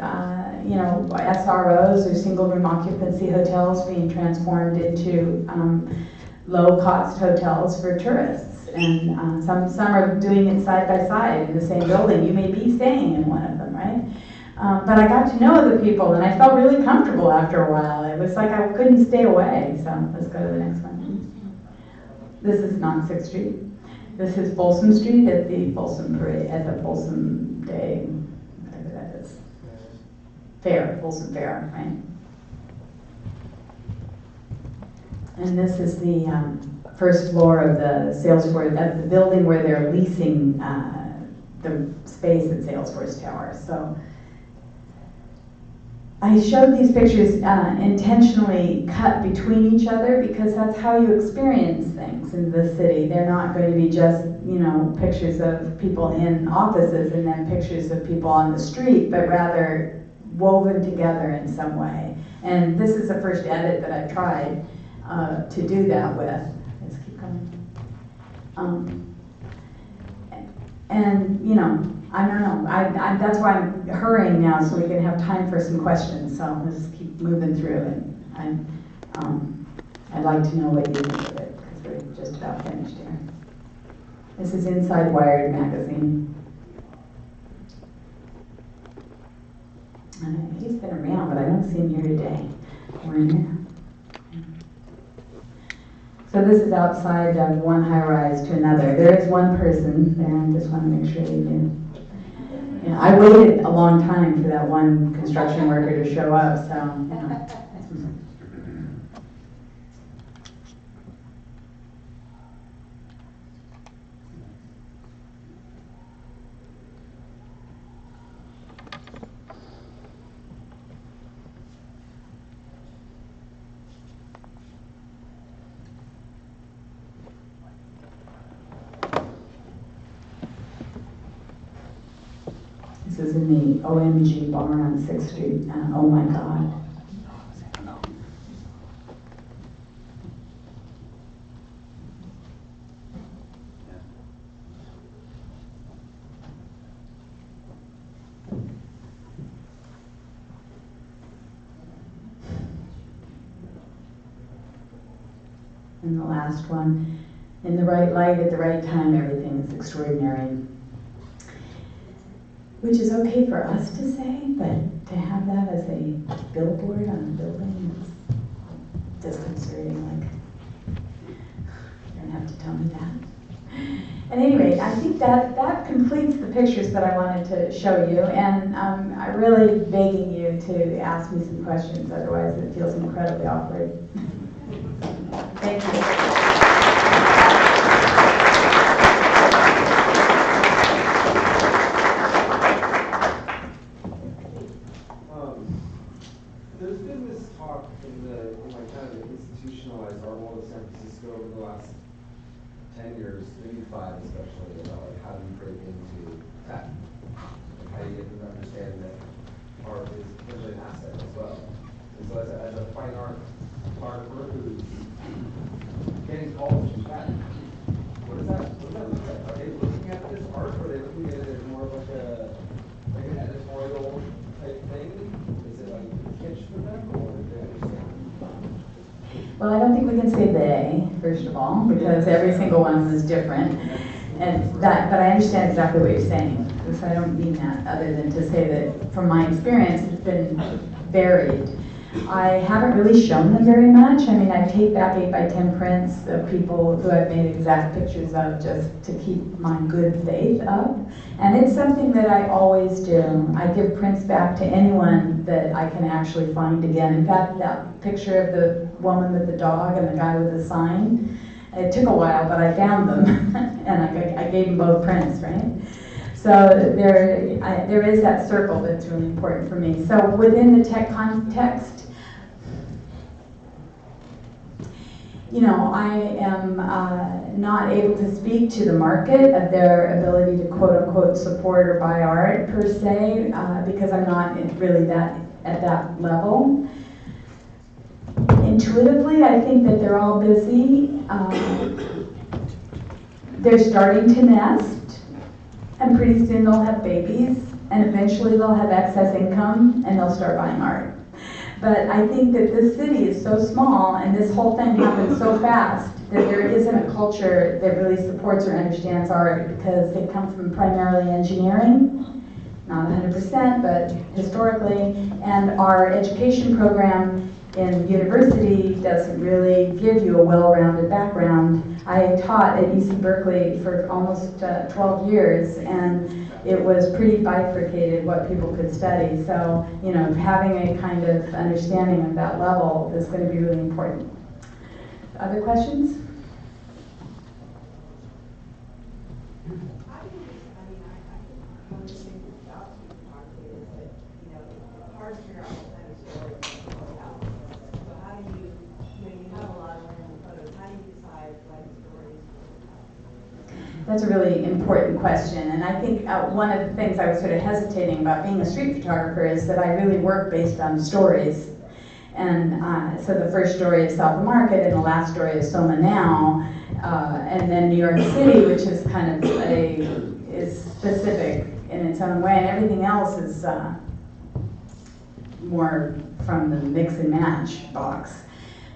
you know, SROs or single room occupancy hotels being transformed into low-cost hotels for tourists. And some are doing it side by side in the same building. You may be staying in one of them, right? But I got to know the people, and I felt really comfortable after a while. It was like I couldn't stay away. So let's go to the next one. This is not 6th Street. This is Folsom Street at the Folsom Parade, at the Folsom Day, whatever that is. Fair, Folsom Fair, right? And this is the first floor of the Salesforce, of the building where they're leasing the space at Salesforce Tower. So I showed these pictures intentionally cut between each other because that's how you experience things in the city. They're not going to be just, you know, pictures of people in offices and then pictures of people on the street, but rather woven together in some way. And this is the first edit that I've tried to do that with. Let's keep going. And, you know, I don't know. That's why I'm hurrying now, so we can have time for some questions. So let's keep moving through. And I'd like to know what you think of it, because we're just about finished here. This is Inside Wired magazine. And he's been around, but I don't see him here today. We're in here. So this is outside of one high-rise to another. There is one person there. I just want to make sure you do. Yeah, I waited a long time for that one construction worker to show up, so, you know. This is in the OMG bar on 6th Street. Oh my God. And the last one, in the right light at the right time, everything is extraordinary. Which is okay for us to say, but to have that as a billboard on a building is disconcerting. Like, you don't have to tell me that. At any rate, I think that completes the pictures that I wanted to show you, and I'm really begging you to ask me some questions, otherwise it feels incredibly awkward. Thank you. There's been this talk in like kind of the institutionalized art world of San Francisco over the last 10 years, maybe 5 especially, about like how do you break into tech, and how you get them to understand that art is potentially an asset as well. And so as a fine art photographer who's getting calls from tech, what does that look like? Are they looking at this art, or are they looking at it as more of like an editorial type thing? Is it like pitch for them, or do they understand? Well, I don't think we can say they, first of all, because every single one was different. And that, but I understand exactly what you're saying. So I don't mean that other than to say that from my experience, it's been varied. I haven't really shown them very much. I mean, I take back 8x10 prints of people who I've made exact pictures of just to keep my good faith up. And it's something that I always do. I give prints back to anyone that I can actually find again. In fact, that picture of the woman with the dog and the guy with the sign, It took a while, but I found them, and I gave them both prints, right? So there is that circle that's really important for me. So within the tech context, you know, I am not able to speak to the market of their ability to quote unquote support or buy art per se, because I'm not really at that level. Intuitively, I think that they're all busy. They're starting to nest, and pretty soon they'll have babies, and eventually they'll have excess income, and they'll start buying art. But I think that this city is so small, and this whole thing happens so fast, that there isn't a culture that really supports or understands art, because they come from primarily engineering, not 100%, but historically, and our education program in university doesn't really give you a well-rounded background. I taught at UC Berkeley for almost 12 years, and it was pretty bifurcated what people could study. So, you know, having a kind of understanding of that level is going to be really important. Other questions? One of the things about street photography is that, you know, it's hard to figure out what kind of story to tell. So how do you, when you have a lot of random photos, how do you decide what stories to tell? That's a really important question, and I think one of the things I was sort of hesitating about being a street photographer is that I really work based on stories. And so the first story is South Market, and the last story is Soma Now, and then New York City, which is kind of is specific in its own way, and everything else is more from the mix and match box.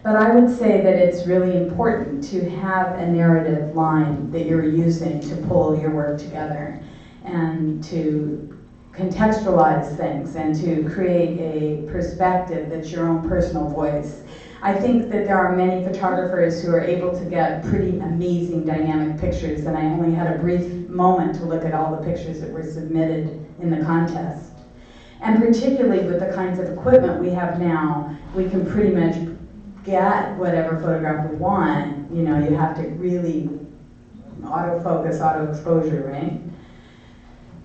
But I would say that it's really important to have a narrative line that you're using to pull your work together and to contextualize things and to create a perspective that's your own personal voice. I think that there are many photographers who are able to get pretty amazing dynamic pictures, and I only had a brief moment to look at all the pictures that were submitted in the contest. And particularly with the kinds of equipment we have now, we can pretty much get whatever photograph we want. You know, you have to really autofocus, auto exposure, right?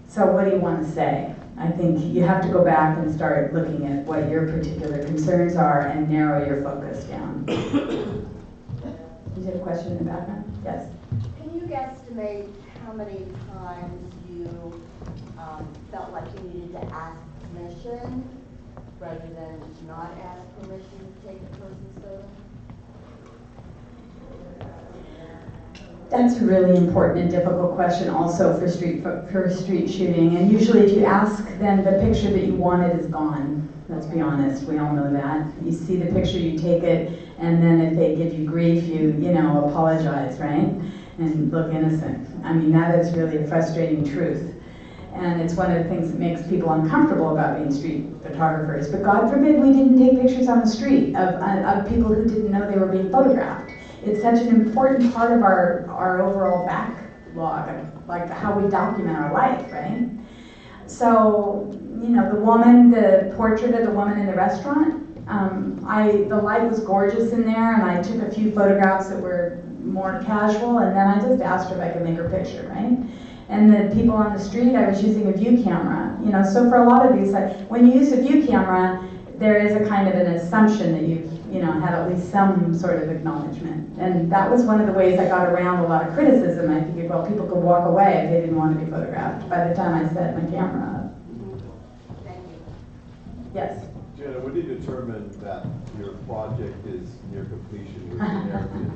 So what do you want to say? I think you have to go back and start looking at what your particular concerns are and narrow your focus down. You had a question in the background? Yes? Can you guesstimate how many times you felt like you needed to ask permission rather than not ask permission to take a person's photo? That's a really important and difficult question also for street shooting. And usually if you ask, then the picture that you wanted is gone. Let's be honest, we all know that. You see the picture, you take it, and then if they give you grief, you know, apologize, right? And look innocent. I mean, that is really a frustrating truth. And it's one of the things that makes people uncomfortable about being street photographers. But God forbid we didn't take pictures on the street of people who didn't know they were being photographed. It's such an important part of our overall backlog, like how we document our life, right? So, you know, the portrait of the woman in the restaurant, the light was gorgeous in there, and I took a few photographs that were more casual, and then I just asked her if I could make her picture, right? And the people on the street, I was using a view camera, you know, so for a lot of these, when you use a view camera, there is a kind of an assumption that you've, you know, had at least some sort of acknowledgement. And that was one of the ways I got around a lot of criticism. I figured, well, people could walk away if they didn't want to be photographed by the time I set my camera up. Thank you. Yes? Jenna, when do you determine that your project is near completion with the narrative?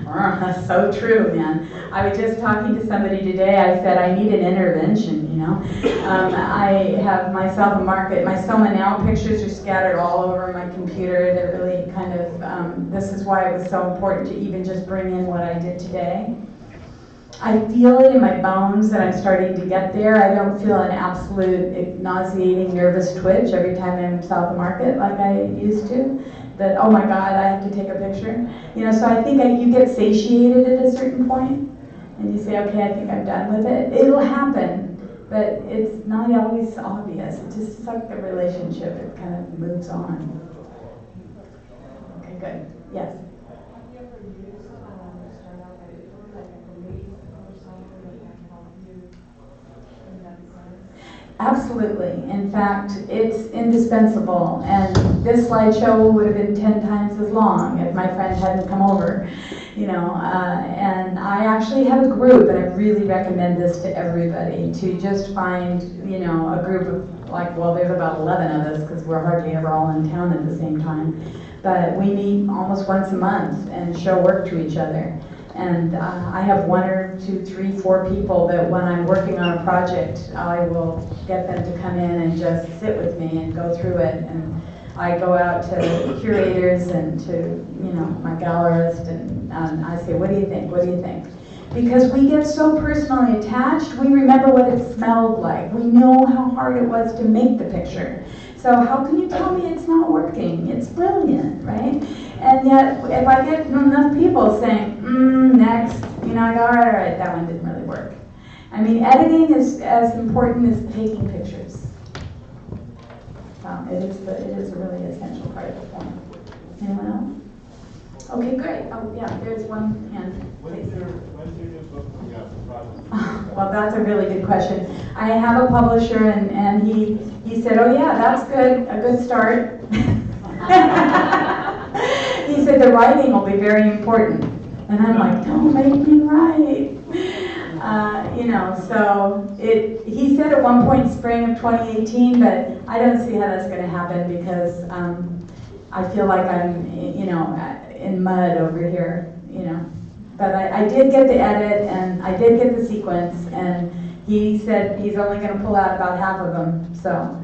That's so true, man. I was just talking to somebody today. I said I need an intervention, you know. I have myself a market. My Soma Now pictures are scattered all over my computer. They're really kind of, this is why it was so important to even just bring in what I did today. I feel it in my bones that I'm starting to get there. I don't feel an absolute nauseating nervous twitch every time I'm south of Market like I used to. That, oh my God, I have to take a picture. You know, so I think you get satiated at a certain point, and you say, okay, I think I'm done with it. It'll happen, but it's not always obvious. It's just like the relationship, it kind of moves on. Okay, good. Yes? Have you ever used Absolutely. In fact, it's indispensable. And this slideshow would have been 10 times as long if my friend hadn't come over, you know. And I actually have a group, and I really recommend this to everybody, to just find, you know, a group of, like, well, there's about 11 of us because we're hardly ever all in town at the same time. But we meet almost once a month and show work to each other. And I have 1 or 2, 3, 4 people that when I'm working on a project, I will get them to come in and just sit with me and go through it. And I go out to curators and to, you know, my gallerist, and I say, what do you think? What do you think? Because we get so personally attached, we remember what it smelled like. We know how hard it was to make the picture. So how can you tell me it's not working? It's brilliant, right? And yet, if I get enough people saying, next, you know, I go, all right, that one didn't really work. I mean, editing is as important as taking pictures. It is a really essential part of the form. Anyone else? Okay, great. Oh, yeah, there's one hand. When's your new book coming out for project? Well, that's a really good question. I have a publisher, and he said, oh yeah, that's good, a good start. He said the writing will be very important. And I'm like, don't make me write. You know, so he said at one point spring of 2018, but I don't see how that's going to happen because I feel like I'm, you know, in mud over here, you know. But I did get the edit, and I did get the sequence, and he said he's only going to pull out about half of them, so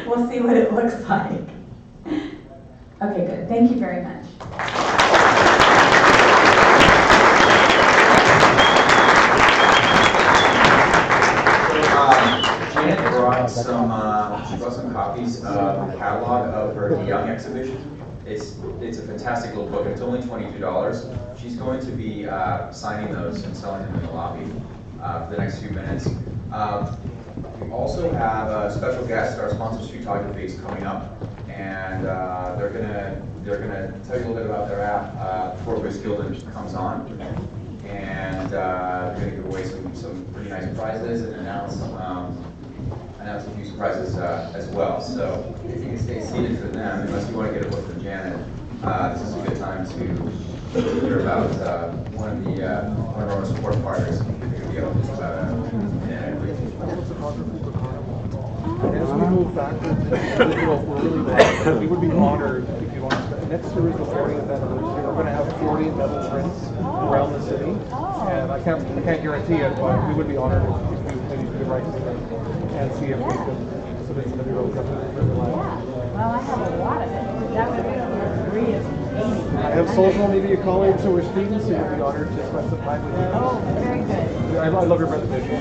we'll see what it looks like. Okay, good. Thank you very much. Janet brought some copies of the catalog of her Young exhibition. It's a fantastic little book. It's only $22. She's going to be signing those and selling them in the lobby for the next few minutes. We also have a special guest. Our sponsor, Streetfoto, is coming up, and they're gonna tell you a little bit about their app before Gilden comes on, and they're gonna give away some pretty nice prizes and announce a few surprises as well. So if you can stay seated for them, unless you want to get a book from Janet, this is a good time to hear about one of our support partners. It could be up just about a minute. As we move backwards into digital, we're really glad. We would be honored if you want to. Next year is the 40th anniversary. We're going to have 40 metal prints around the city, and I can't guarantee it, but we would be honored if you could write to them and see if we could submit some of your own stuff. Well, I have a lot of it. That would be 3 of 80. I have social media colleagues who are students who would be honored to spend some time with you. Oh, very good. I love your presentation.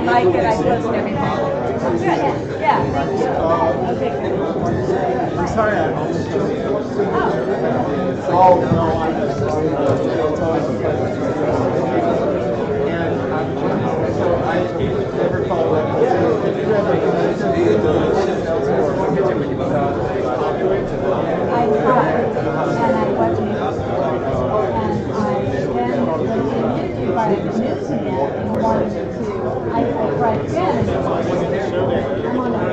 Like it, I post everything. Good, yeah. Okay, good. I'm sorry, I almost Oh, no, I just, it's always a pleasure to meet you. And so I never followed that. Did you ever I tried, and I wasn't able to. And I then was convinced by the news again and wanted to. I tried again. I'm on a.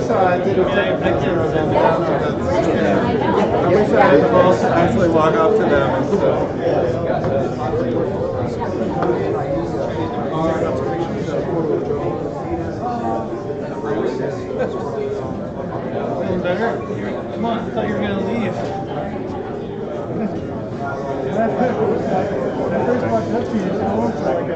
So I did a picture of them. I know. I wish I had the balls to actually walk up to them and stuff. Feeling better? Come on, I thought you were gonna leave. When I first walked up to you, I looked like a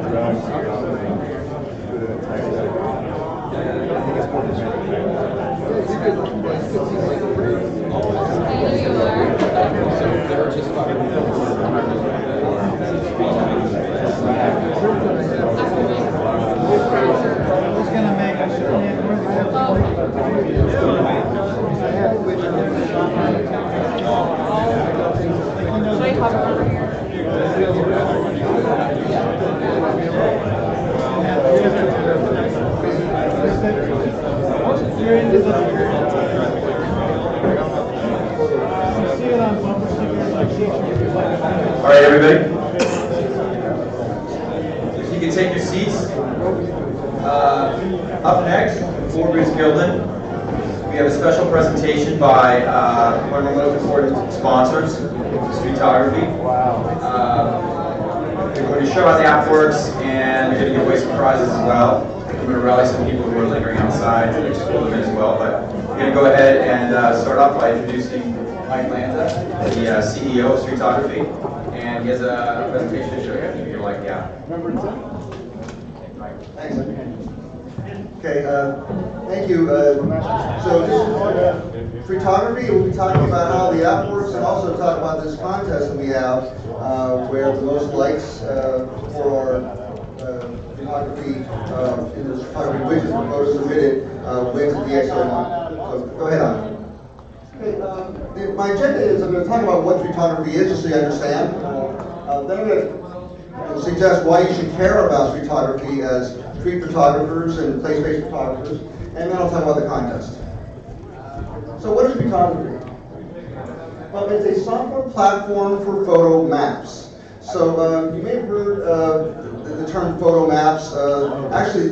All right, everybody. If you can take your seats. Up next, before Ms. Gilden, we have a special presentation by one of our most important sponsors, Streetphotography. We're going to show how the app works, and we're going to give away some prizes as well. I'm going to rally some people who are lingering outside to explore them as well. But we're going to go ahead and start off by introducing Mike Lanza, the CEO of Streetphotography, and he has a presentation to show you if you like the app. Thanks. Okay, thank you. So this is photography. We'll be talking about how the app works and also talk about this contest that we have where the most likes for our photography in this photography widget, photos submitted, wins the DXO1. So go ahead on. Okay, my agenda is I'm going to talk about what photography is just so you understand. Then I'm going to suggest why you should care about photography as street photographers and place-based photographers, and then I'll talk about the contest. So what is photography? Well, it's a software platform for photo maps. So you may have heard the term photo maps. Actually,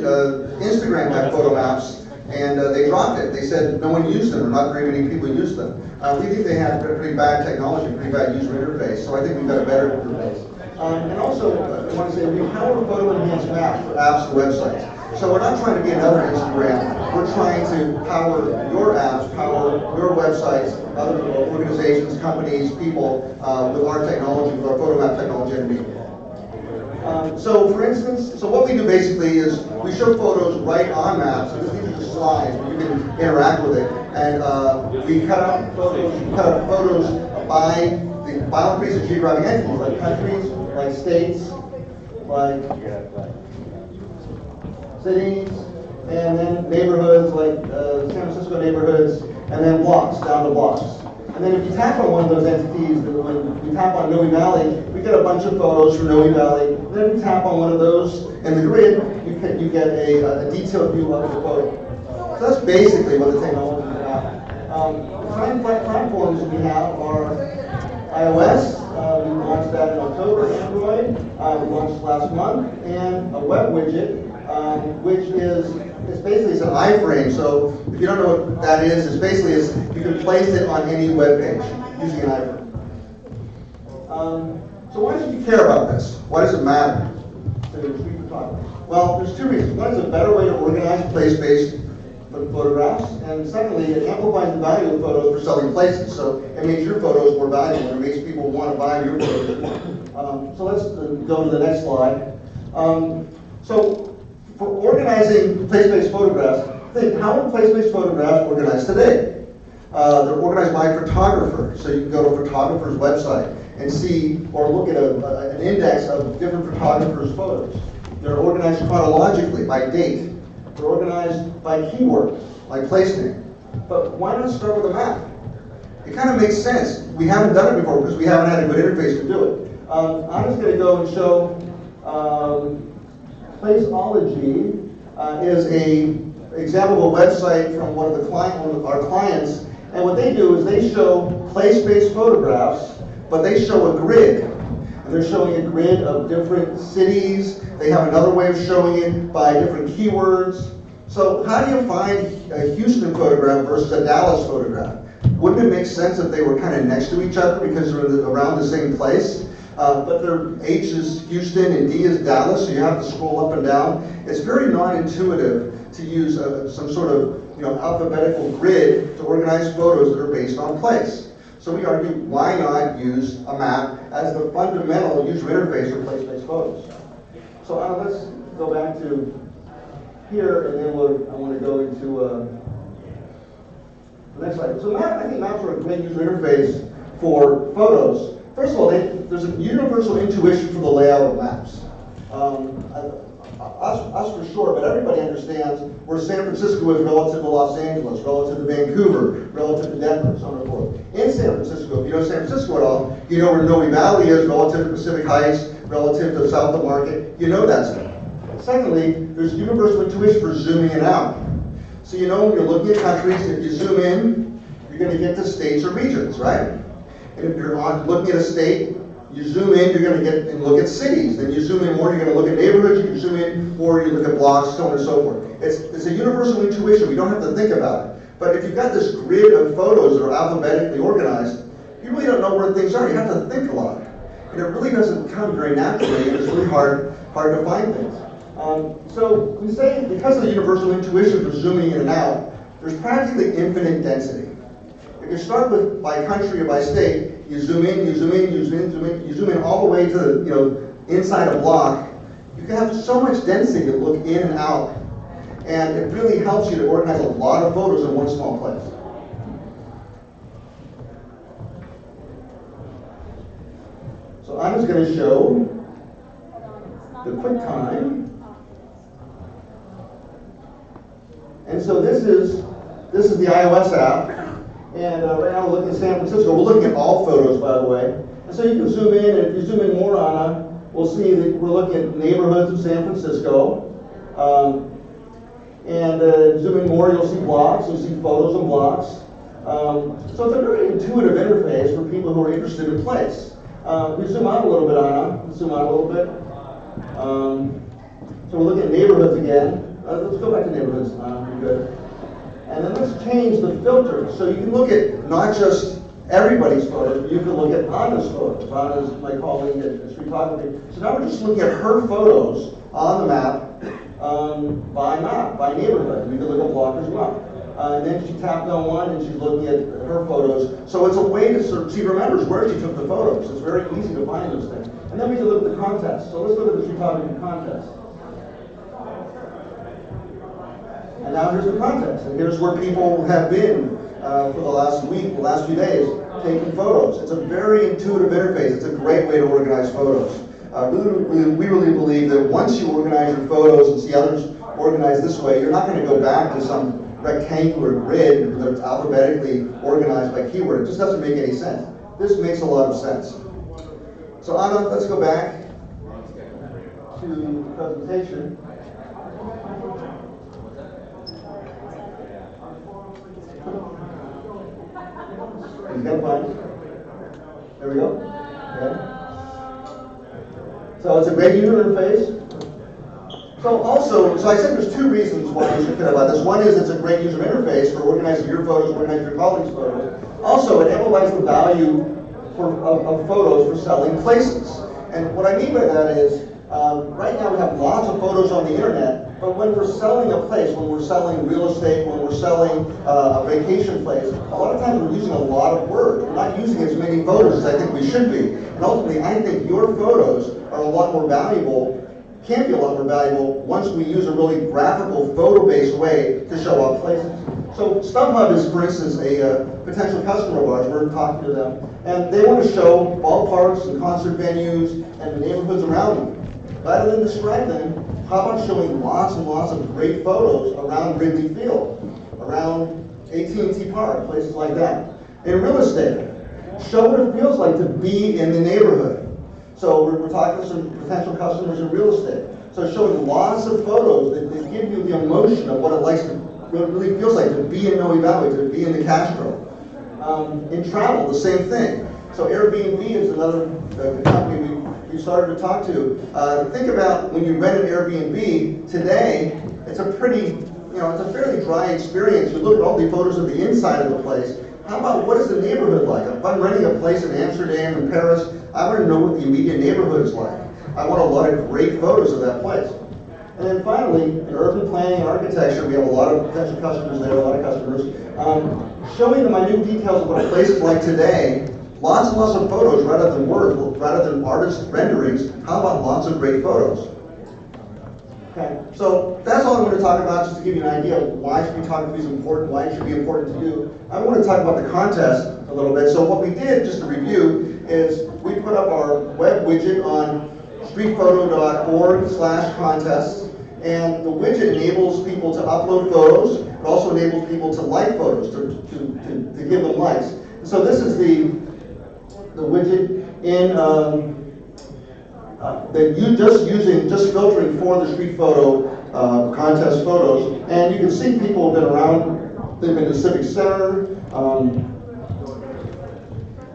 Instagram had photo maps, and they dropped it. They said no one used them, or not very many people used them. We think they had pretty bad technology, pretty bad user interface, so I think we've got a better interface. And also, I want to say, we power photo enhanced maps for apps and websites. So we're not trying to be another Instagram. We're trying to power your apps, power your websites, other organizations, companies, people with our technology, with our photo map technology underneath. So for instance, so what we do basically is we show photos right on maps. So these are just slides where you can interact with it. And we cut out photos by the boundaries of geographic entities, like countries, like states, like cities, and then neighborhoods, like San Francisco neighborhoods, and then blocks, down to blocks. And then if you tap on one of those entities, when we tap on Noe Valley, we get a bunch of photos from Noe Valley. And then if you tap on one of those in the grid, you get a detailed view of the photo. So that's basically what the technology is about. The platforms we have are iOS, we launched that in October, Android, we launched last month, and a web widget, which is, it's basically it's an iframe. So if you don't know what that is, it's basically you can place it on any web page using an iframe. So why should you care about this? Why does it matter to street photography? Well, there's two reasons. One is a better way to organize place-based photographs, and secondly, it amplifies the value of photos for selling places. So it makes your photos more valuable, and it makes people want to buy your photos more. So let's go to the next slide. So for organizing place-based photographs, think, how are place-based photographs organized today? They're organized by a photographer, so you can go to a photographer's website and see or look at an index of different photographers' photos. They're organized chronologically by date. They're organized by keyword, like place name. But why not start with a map? It kind of makes sense. We haven't done it before because we haven't had a good interface to do it. I'm just going to go and show Placeology is an example of a website from one of our clients. And what they do is they show place-based photographs, but they show a grid. And they're showing a grid of different cities. They have another way of showing it by different keywords. So how do you find a Houston photograph versus a Dallas photograph? Wouldn't it make sense if they were kind of next to each other because they're around the same place? But their H is Houston and D is Dallas, so you have to scroll up and down. It's very non-intuitive to use some sort of alphabetical grid to organize photos that are based on place. So we argue, why not use a map as the fundamental user interface for place-based photos? So let's go back to here, and then I want to go into the next slide. So I think maps are a great user interface for photos. First of all, there's a universal intuition for the layout of maps. Us for sure, but everybody understands where San Francisco is relative to Los Angeles, relative to Vancouver, relative to Denver, so on and so forth. In San Francisco, if you know San Francisco at all, you know where Noe Valley is relative to Pacific Heights, relative to South of Market. You know that stuff. Secondly, there's universal intuition for zooming in out. So you know when you're looking at countries, if you zoom in, you're going to get to states or regions, right? And if you're looking at a state, you zoom in, you're going to get and look at cities. Then you zoom in more, you're going to look at neighborhoods. You zoom in more, you look at blocks, so on and so forth. It's a universal intuition. We don't have to think about it. But if you've got this grid of photos that are alphabetically organized, you really don't know where things are. You have to think a lot. And it really doesn't come very naturally, and it's really hard to find things. So we say, because of the universal intuition for zooming in and out, there's practically infinite density. If you start with by country or by state, you zoom in, you zoom in, you zoom in, zoom in, you zoom in all the way to the, inside a block, you can have so much density to look in and out. And it really helps you to organize a lot of photos in one small place. So I'm just going to show the QuickTime. And so this is the iOS app. And right now we're looking at San Francisco. We're looking at all photos, by the way. And so you can zoom in, and if you zoom in more, Anna, we'll see that we're looking at neighborhoods of San Francisco. Zoom in more, you'll see blocks, you'll see photos of blocks. So it's a very intuitive interface for people who are interested in place. We zoom out a little bit, Anna. Zoom out a little bit. So we're looking at neighborhoods again. Let's go back to neighborhoods, Anna. Pretty good. And then let's change the filter. So you can look at not just everybody's photos, but you can look at Anna's photos. Anna's my colleague at Streetfoto. So now we're just looking at her photos on the map, by neighborhood. You can look at block as well. And then she tapped on one and she's looking at her photos. So it's a way to sort of, she remembers where she took the photos. It's very easy to find those things. And then we can look at the contest. So let's look at the Streetfoto contest. And now here's the contest, and here's where people have been for the last week, the last few days, taking photos. It's a very intuitive interface. It's a great way to organize photos. We really believe that once you organize your photos and see others organized this way, you're not going to go back to some rectangular grid that's alphabetically organized by keyword. It just doesn't make any sense. This makes a lot of sense. So Anna, let's go back to the presentation. You got to find it. There we go. Okay. So it's a great user interface. So I said there's two reasons why you should care about this. One is it's a great user interface for organizing your photos, organizing your colleagues' photos. Also, it amplifies the value of photos for selling places. And what I mean by that is, right now we have lots of photos on the internet, but when we're selling a place, when we're selling real estate, when we're selling a vacation place, a lot of times we're using a lot of words. We're not using as many photos as I think we should be. And ultimately, I think your photos are a lot more valuable can be a lot more valuable once we use a really graphical, photo-based way to show off places. So StubHub is, for instance, a potential customer of ours. We're talking to them, and they want to show ballparks and concert venues and the neighborhoods around them. Rather than describe them, how about showing lots and lots of great photos around Wrigley Field, around AT&T Park, places like that. In real estate, show what it feels like to be in the neighborhood. So we're talking to some potential customers in real estate. So showing lots of photos that give you the emotion of what it likes to, what it really feels like to be in Noe Valley, to be in the Castro. In travel, the same thing. So Airbnb is another company we started to talk to. Think about when you rent an Airbnb today. It's a pretty, it's a fairly dry experience. You look at all the photos of the inside of the place. How about what is the neighborhood like? If I'm renting a place in Amsterdam and Paris, I want to know what the immediate neighborhood is like. I want a lot of great photos of that place. And then finally, in urban planning and architecture, we have a lot of potential customers there, a lot of customers. Showing the minute details of what a place is like today, lots and lots of photos rather than words, rather than artist renderings. How about lots of great photos? Okay, so that's all I'm going to talk about, just to give you an idea of why photography is important, why it should be important to you. I want to talk about the contest a little bit. So what we did, just to review, is we put up our web widget on streetfoto.org/contests, and the widget enables people to upload photos. It also enables people to like photos, to give them likes. So this is the widget in that you just filtering for the Streetfoto contest photos, and you can see people have been around. They've been to Civic Center,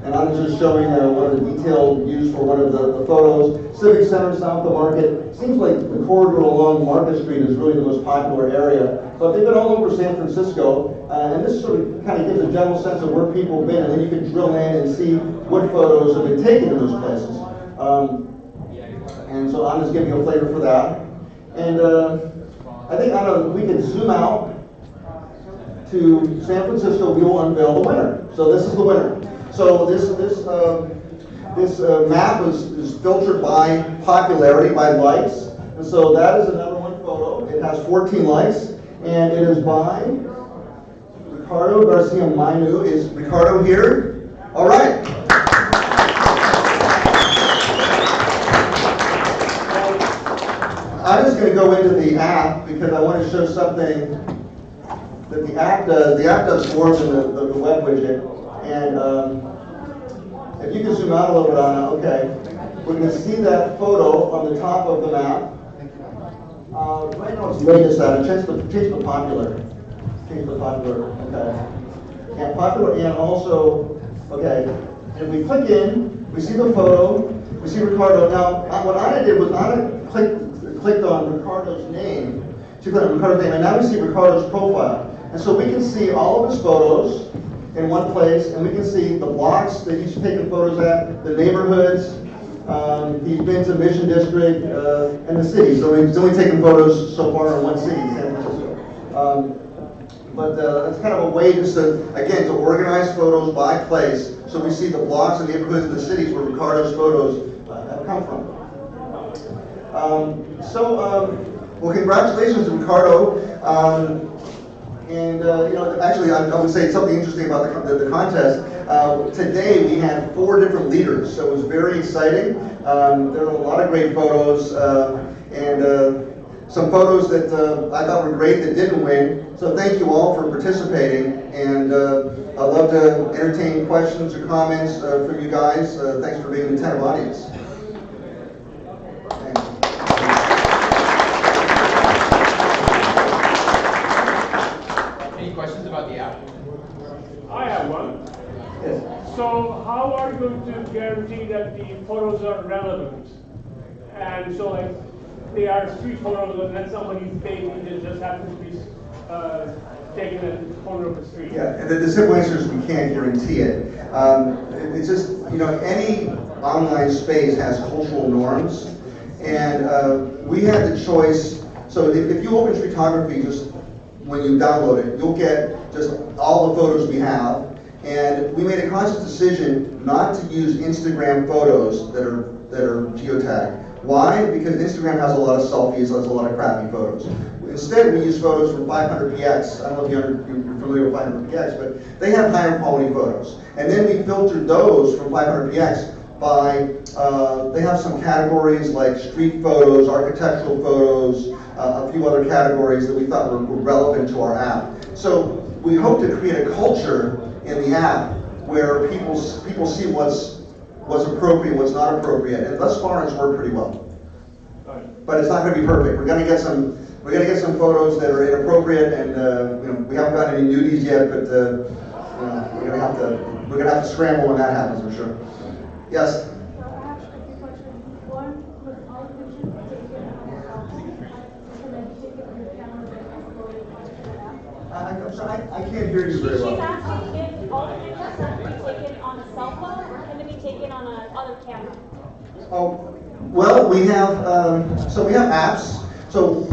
and I'm just showing one of the detailed views for one of the photos. Civic Center, South of Market. Seems like the corridor along Market Street is really the most popular area. But they've been all over San Francisco, and this sort of kind of gives a general sense of where people have been, and then you can drill in and see what photos have been taken in those places. And so I'm just giving you a flavor for that. And I think we can zoom out to San Francisco. We will unveil the winner. So this is the winner. So this map is filtered by popularity, by likes. And so that is the #1 photo. It has 14 likes, and it is by Ricardo Garcia Mainu. Is Ricardo here? All right. I'm just going to go into the app because I want to show something that the app does. The app does more than the web widget. And if you can zoom out a little bit on it, okay. We're going to see that photo on the top of the map. Right now it's latest out. Change the popular. Change the popular. Okay. And popular, and also, okay. If we click in, we see the photo. We see Ricardo. Now, what Anna did was Anna clicked on Ricardo's name. She clicked on Ricardo's name, and now we see Ricardo's profile. And so we can see all of his photos in one place, and we can see the blocks that he's taken photos at, the neighborhoods. He's been to Mission District and the city, so he's only taken photos so far in one city, San Francisco. But it's kind of a way just to, again, to organize photos by place, so we see the blocks and neighborhoods of the cities where Ricardo's photos have come from. Well, congratulations to Ricardo. Actually, I would say something interesting about the contest. Today we had 4 different leaders, so it was very exciting. There were a lot of great photos, and some photos that I thought were great that didn't win. So thank you all for participating, and I'd love to entertain questions or comments from you guys. Thanks for being an attentive audience. Thanks. Any questions about the app? I have one. Yes. So how are you going to guarantee that the photos are relevant? And so like they are street photos and then somebody's baby that just happens to be taken at the corner of the street? Yeah, and the simple answer is we can't guarantee it. It's just, any online space has cultural norms, and we had the choice. So if you open Streetography, just when you download it, you'll get just all the photos we have. And we made a conscious decision not to use Instagram photos that are geotagged. Why? Because Instagram has a lot of selfies, has a lot of crappy photos. Instead, we use photos from 500px. I don't know if you're familiar with 500px, but they have higher quality photos. And then we filtered those from 500px by, they have some categories like street photos, architectural photos, a few other categories that we thought were relevant to our app. So we hope to create a culture in the app where people see what's appropriate, what's not appropriate, and thus far it's worked pretty well. But it's not going to be perfect. We're going to get some photos that are inappropriate, and you know, we haven't got any nudies yet, but we're going to have to scramble when that happens, I'm sure. Yes. I can't hear you very well. She's asking if all the pictures have to be taken on a cell phone or can they be taken on another camera? Oh, well, we have apps. So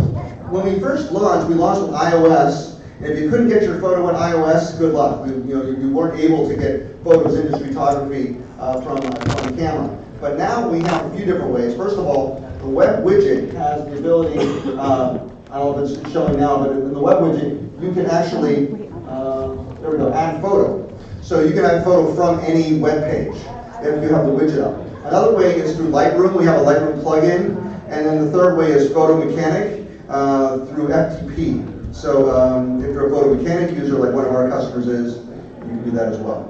when we first launched, we launched with iOS. And if you couldn't get your photo on iOS, good luck. You weren't able to get photos into Streetography from the camera. But now we have a few different ways. First of all, the web widget has the ability, I don't know if it's showing now, but in the web widget, you can actually, there we go, add photo. So you can add photo from any web page if you have the widget up. Another way is through Lightroom. We have a Lightroom plugin. And then the third way is Photo Mechanic through FTP. So if you're a Photo Mechanic user like one of our customers is, you can do that as well.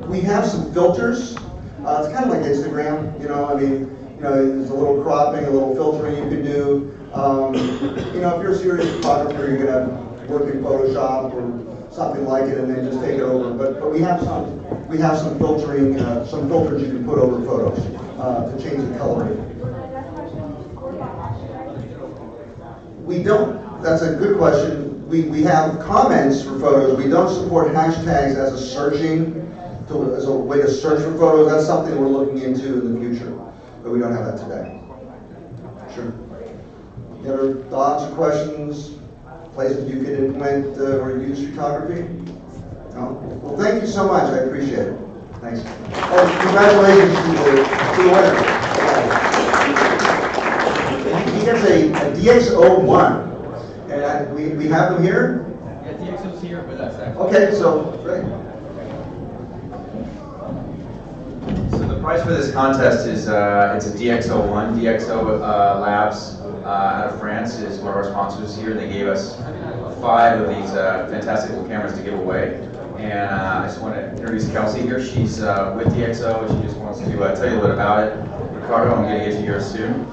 We have some filters. It's kind of like Instagram, there's a little cropping, a little filtering you can do. If you're a serious photographer, you're gonna work in Photoshop or something like it, and then just take it over. But we have some filtering, some filters you can put over photos to change the coloring. We don't. That's a good question. We have comments for photos. We don't support hashtags as a way to search for photos. That's something we're looking into in the future, but we don't have that today. Sure. Any other thoughts or questions? Places you could implement or use photography? No? Well, thank you so much. I appreciate it. Thanks. Oh, congratulations to the winner. He gets a DX01, and we have them here. Yeah, DXO's here with us. Actually. Okay, so great. So the price for this contest is it's a DXO1. DXO Labs out of France is one of our sponsors here. They gave us 5 of these fantastic little cameras to give away. And I just want to introduce Kelsey here. She's with DXO, and she just wants to tell you a little bit about it. Ricardo, I'm going to get to yours soon.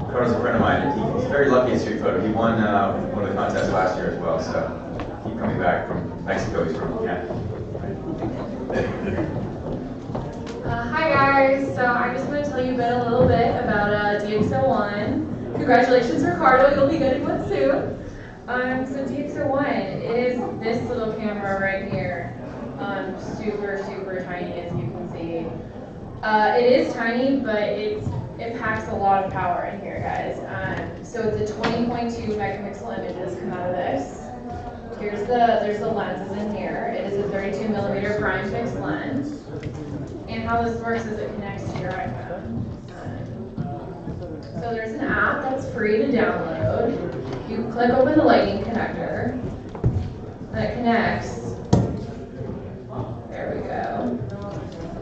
Ricardo's a friend of mine. He's very lucky at Streetfoto. He won one of the contests last year as well. So keep coming back from Mexico. He's from Canada. Hi guys, so I'm just going to tell you a little bit about DXO1. Congratulations Ricardo, you'll be getting one soon. So DXO1 is this little camera right here. Super, super tiny as you can see. It is tiny, but it packs a lot of power in here guys. So it's a 20.2 megapixel images come out of this. There's the lenses in here. It is a 32mm prime fixed lens. And how this works is it connects to your iPhone. So there's an app that's free to download. You click open the lightning connector, and it connects. There we go.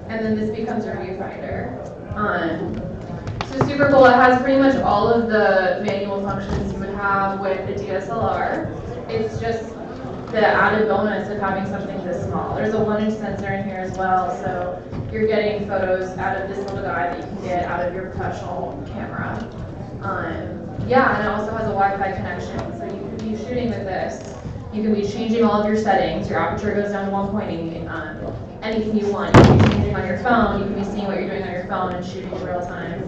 And then this becomes your viewfinder. So super cool. It has pretty much all of the manual functions you would have with a DSLR. It's just the added bonus of having something this small. There's a 1-inch sensor in here as well, so you're getting photos out of this little guy that you can get out of your professional camera. Yeah, and it also has a Wi-Fi connection, so you could be shooting with this. You can be changing all of your settings. Your aperture goes down to 1.8. Anything you want. You can be changing on your phone. You can be seeing what you're doing on your phone and shooting in real time.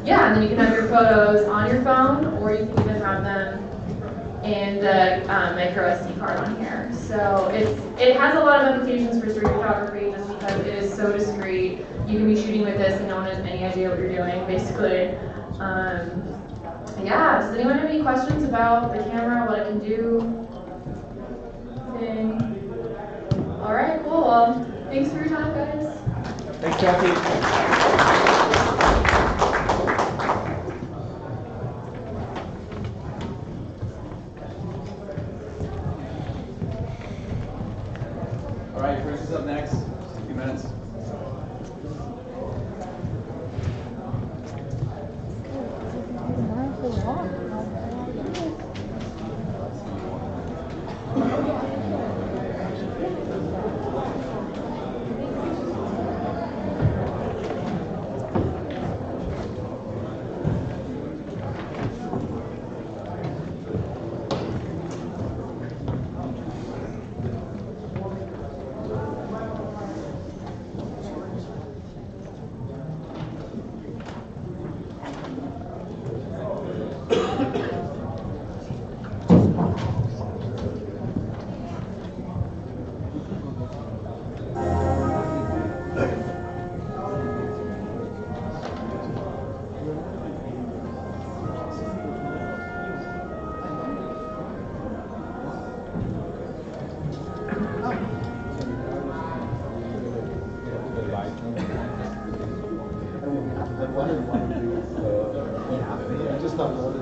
Yeah, and then you can have your photos on your phone, or you can even have them in the micro SD card on here. So it has a lot of applications for street photography just because it is so discreet. You can be shooting with this and no one has any idea what you're doing, basically. Yeah, does anyone have any questions about the camera, what it can do? Anything? Cool. Thanks for your time, guys. Thanks, Jackie. All right, Chris is up next. Just a few minutes. Just uploaded.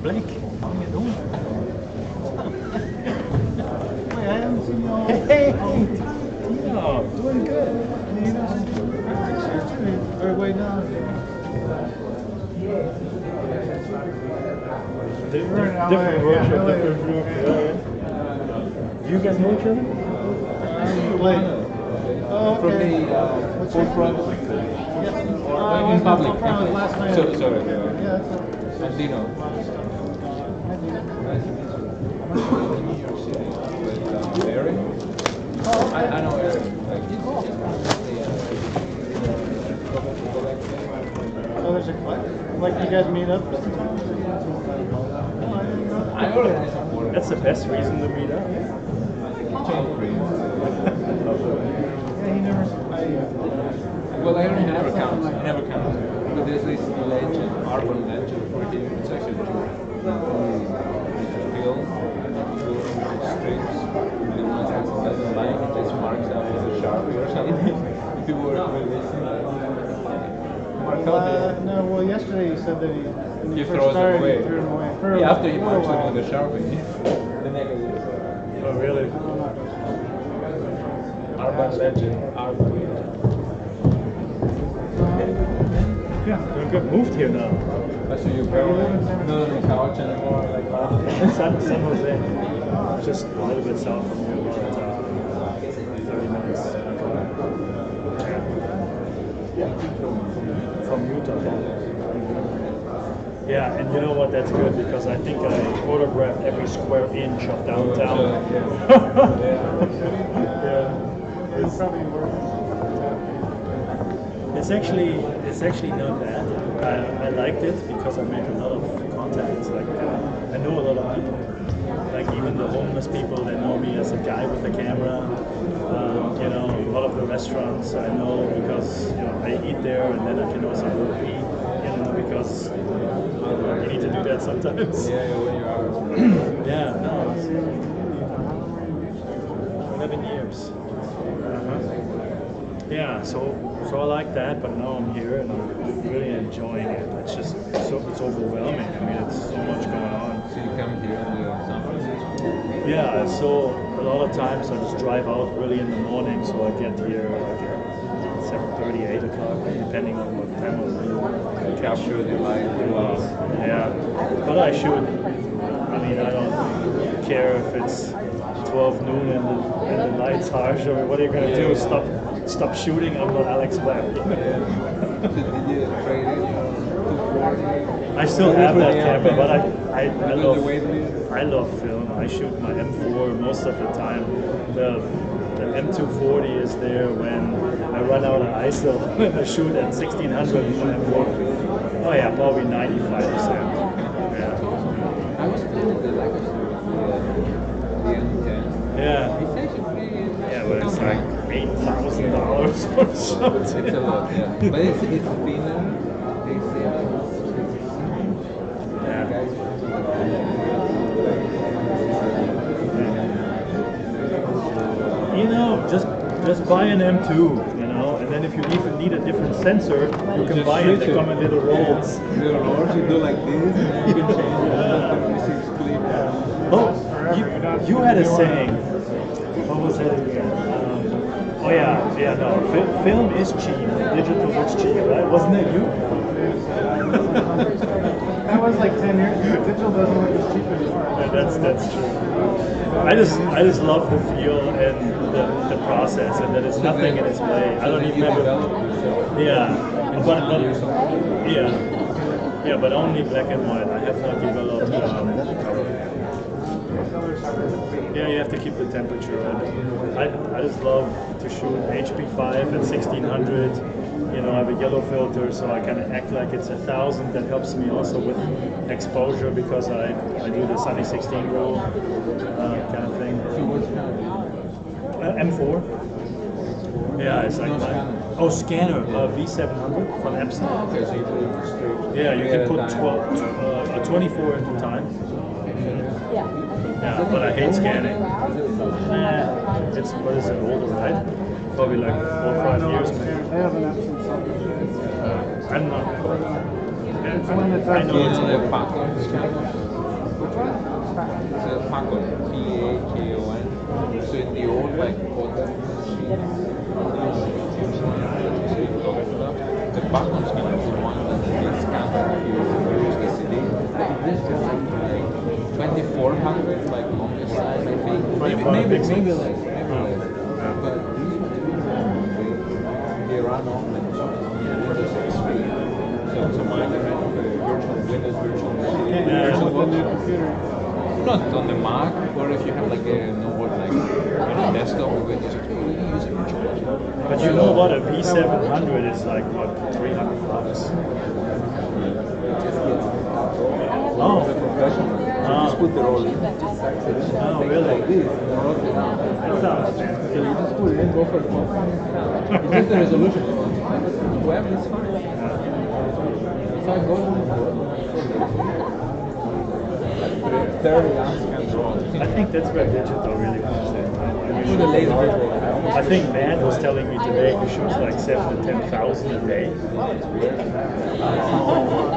Blake, how you doing? Wait, I haven't seen you all. Hey, doing good. You know, or wait, no. Different workshop, different group. Yeah. You guys know each other? Blake. Oh, okay. From the forefront? Yeah. In public. Last night. Sorry. Yeah, that's all. And Dino. Nice to meet you. I'm actually in New York City with Eric. Oh, okay. I know Eric. Oh, there's a like you guys meet up sometimes? I organize it. That's the best reason to meet up. Yeah, he never. Well, I only have accounts. I have accounts. But there's this legend, urban legend, where it's People were releasing no, well, yesterday you said that when you first started, you threw them away. Yeah, after he marks them with the Sharpie. The negative. Oh, really? Urban legend. Urban. Yeah, you've moved here now. So you go not on the couch anymore, like San Jose. Just a little bit south from here, about 30 minutes. From Utah. Yeah, and you know what? That's good because I think I photographed every square inch of downtown. Yeah. It's actually not bad. I liked it because I made a lot of contacts. Like I know a lot of people. Like even the homeless people, they know me as a guy with a camera. You know, a lot of the restaurants I know because I eat there, and then I can also eat. Because you need to do that sometimes. Yeah, when you are. Yeah, no. 11 years. Yeah, so I like that, but now I'm here and I'm really enjoying it. It's just it's overwhelming. I mean, it's so much going on. So you come here in the summer? Yeah, so a lot of times I just drive out really in the morning, so I get here like at 7:30, 8 o'clock, depending on what time of the capture the light. Yeah, but I shoot. I mean, I don't care if it's 12 noon and the light's harsh. Or what are you gonna do? Stop shooting? I'm not Alex Black. I still have that camera, but I love film. I shoot my M4 most of the time. The M240 is there when I run out of ISO and I shoot at 1600 with my M4. Oh yeah, probably 95%. Yeah. I was planning the Lego store, the M10. Yeah. It's actually pretty. Yeah, but it's like $8,000 or something. It's a lot, yeah. But it's thinner. They say. Yeah. You know, just buy an M2, you know, and then if you even need a different sensor, you can buy it. They come in little rolls. Little rolls, you do like this, and then you can change it. Oh, you had a saying. What was it again? Oh yeah, no. Film is cheap. Digital looks cheap, right? Wasn't it you? That was like 10 years ago. Digital doesn't look as cheap anymore. Yeah, that's true. I just love the feel and the process, and that it's nothing in its way. I don't even have but only black and white. I have not developed color. Yeah, you have to keep the temperature. I just love to shoot HP5 at 1600. You know, I have a yellow filter, so I kind of act like it's 1000. That helps me also with exposure because I do the Sunny 16 rule kind of thing. M4. Yeah, it's like scanner V700 from Epson. Okay, so you put it straight. Yeah, you can put 24 into time. Yeah, but I hate scanning. It's what is it, older, right? Probably like 4 or 5 years. They have an Epson I'm not. I know it's a Pacon. Which one? It's a Pacon. P-A-K-O-N. So in the old like photo machine, the Pacon scanner is the one that can scan you use the CD. This is like 2400, like longest size, I think. Maybe less. But they run on like Windows XP. So mine ran on the Windows virtual machine. Not on the Mac, or if you have like a notebook, like a desktop with Windows XP, you use a virtual machine. But you know what? A V700 is like what, $300. Oh, professional. Just put the roll in. Oh, really? Like this. That's how you just put it in, go for the phone. It's just the resolution. Web is fine. It's how it goes. 30 ounces. I think that's where digital really comes in. I think Van was telling me today he shoots like 7,000 to 10,000 a day.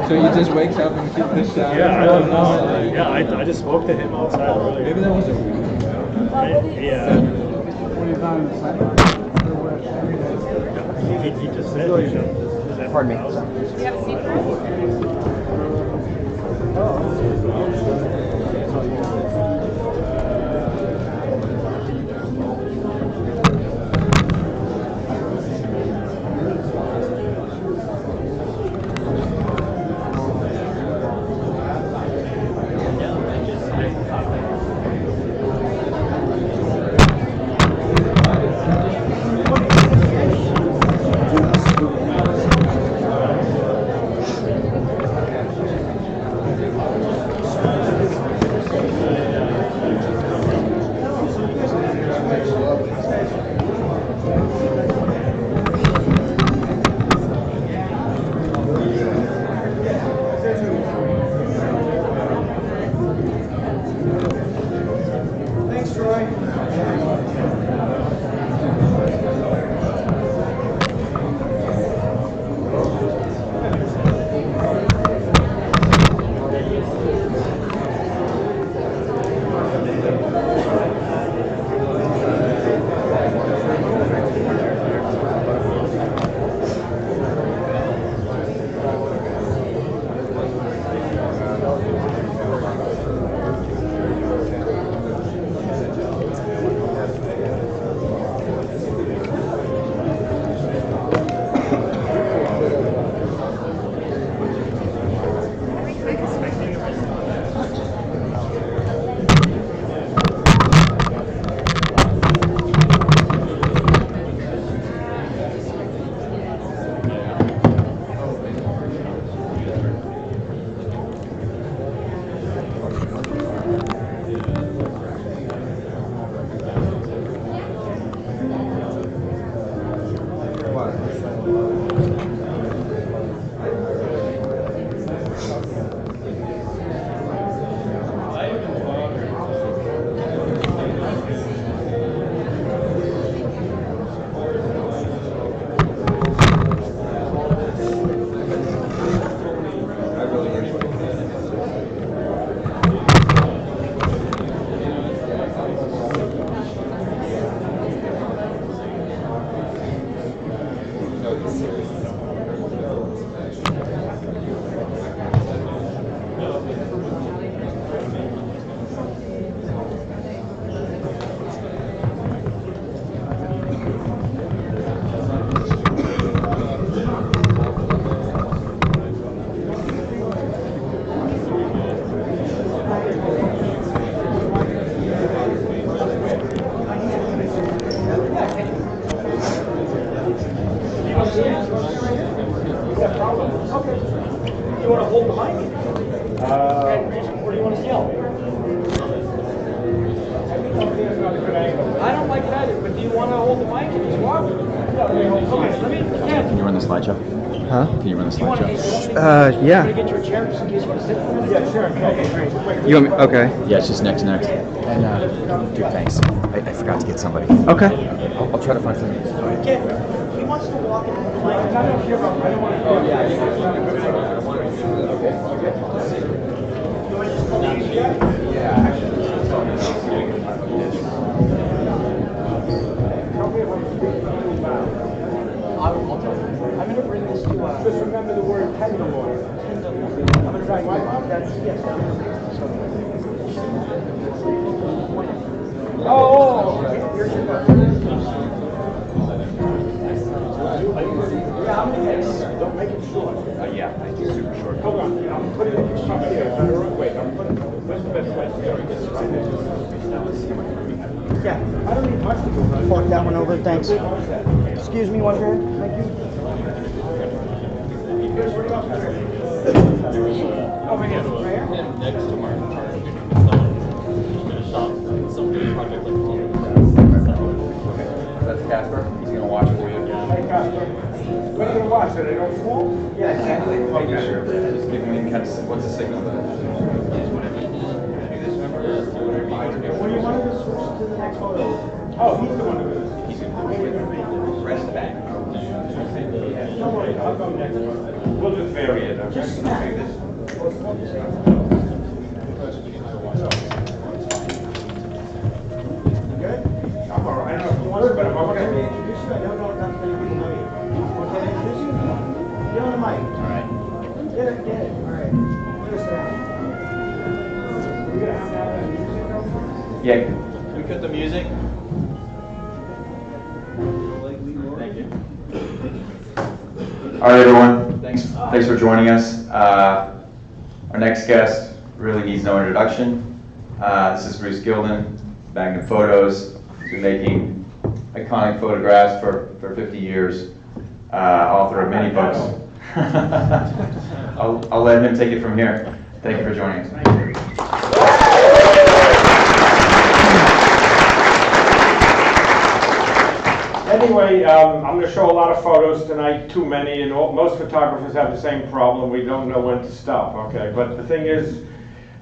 So he just wakes up and keeps this shot? Yeah, I don't know. Yeah, I just spoke to him outside earlier. Maybe that was a yeah. When he's on the side? He just said, Pardon me. Do you have a seat for You want to hold the mic? Or do you want to yell? I don't like that, but do you want to hold the mic and just walk? Okay, let me. Can you run the slideshow? Huh? Can you run the slideshow? Yeah. Get your chair just in case you want to sit. Yeah, sure. Okay, great. You want me? Okay. Yeah, it's just next. And, dude, thanks. I forgot to get somebody. Okay. I'll try to find somebody. He wants to walk in the mic. I don't care about. I don't want to. Oh, yeah. Yeah, actually. I'm going to bring this to just remember the word tenderloin. I'm going to write that's yes. Oh, here's your book. Yeah, how many minutes? Don't make it short. Yeah, thank you. Super short. Hold on, I'm putting it here. Wait, I'm putting it. Where's the best way? Yeah, I don't need much to go. Fork that one over, thanks. Excuse me, one here. Thank you. Over here. Right here? Next to Martin Carter. That's Casper. He's gonna watch for you. Hey, Casper. What are you gonna watch? Are they don't small? Yeah, exactly. Making sure. Just giving me kind of what's the signal that. next photo? Oh, he's the one who is. Right in the back. Don't worry, I'll go next one. We'll just vary it, okay? Just take this. Good? I'm all right. I don't know if you want to, but I'm okay. Let me introduce you. I don't know enough many people know you. Okay, introduce you? Get on the mic. All right. Get it. All right. We're gonna sit down. We're gonna have that music over. Yeah. Can we cut the music? Thank you. All right, everyone. Thanks for joining us. Our next guest really needs no introduction. This is Bruce Gilden, Magnum Photos. He's been making iconic photographs for 50 years. Author of many books. I'll let him take it from here. Thank you for joining us. Anyway, I'm going to show a lot of photos tonight, too many, and most photographers have the same problem. We don't know when to stop, okay? But the thing is,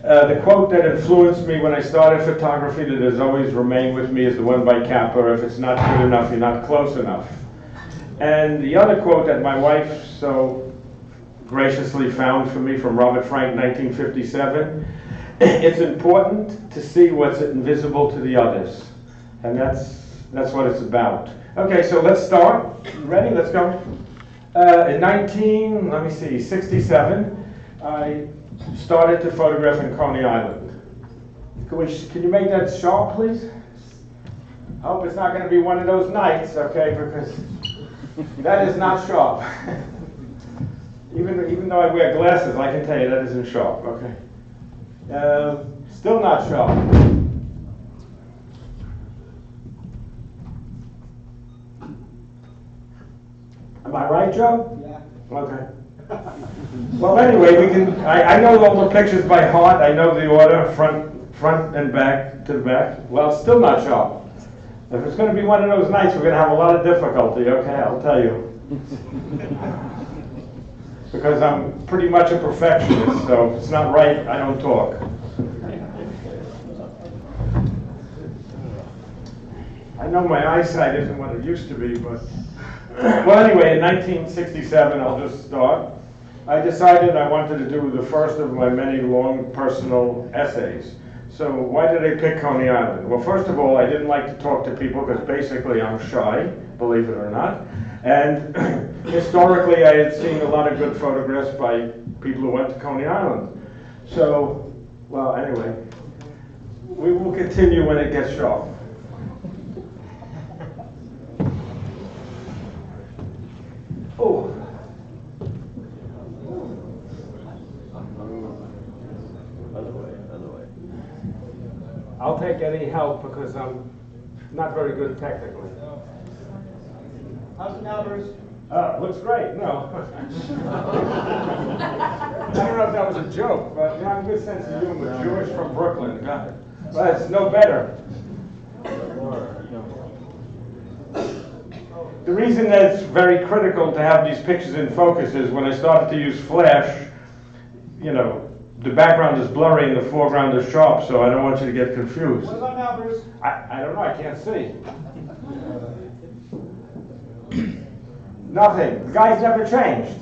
the quote that influenced me when I started photography that has always remained with me is the one by Kappa: if it's not good enough, you're not close enough. And the other quote that my wife so graciously found for me from Robert Frank, 1957, it's important to see what's invisible to the others. And that's what it's about. Okay, so let's start. Ready? Let's go. In 67, I started to photograph in Coney Island. Can you make that sharp, please? I hope it's not going to be one of those nights, okay, because that is not sharp. Even though I wear glasses, I can tell you that isn't sharp, okay? Still not sharp. Am I right, Joe? Yeah. Okay. Well, anyway, I know all the pictures by heart. I know the order, front and back to the back. Well, it's still not sharp. If it's going to be one of those nights, we're going to have a lot of difficulty, okay? I'll tell you. Because I'm pretty much a perfectionist, so if it's not right, I don't talk. I know my eyesight isn't what it used to be, but... Well, anyway, in 1967, I'll just start. I decided I wanted to do the first of my many long personal essays. So why did I pick Coney Island? Well, first of all, I didn't like to talk to people because basically I'm shy, believe it or not. And historically, I had seen a lot of good photographs by people who went to Coney Island. So, well, anyway, we will continue when it gets sharp. Oh. Other way. I'll take any help because I'm not very good technically. How's it now, Bruce? Looks great. No. I don't know if that was a joke, but you have a good sense of humor. Jewish from Brooklyn. But it's no better. The reason that it's very critical to have these pictures in focus is when I started to use flash, you know, the background is blurry and the foreground is sharp, so I don't want you to get confused. What about now, Bruce? I don't know, I can't see. Nothing. The guy's never changed.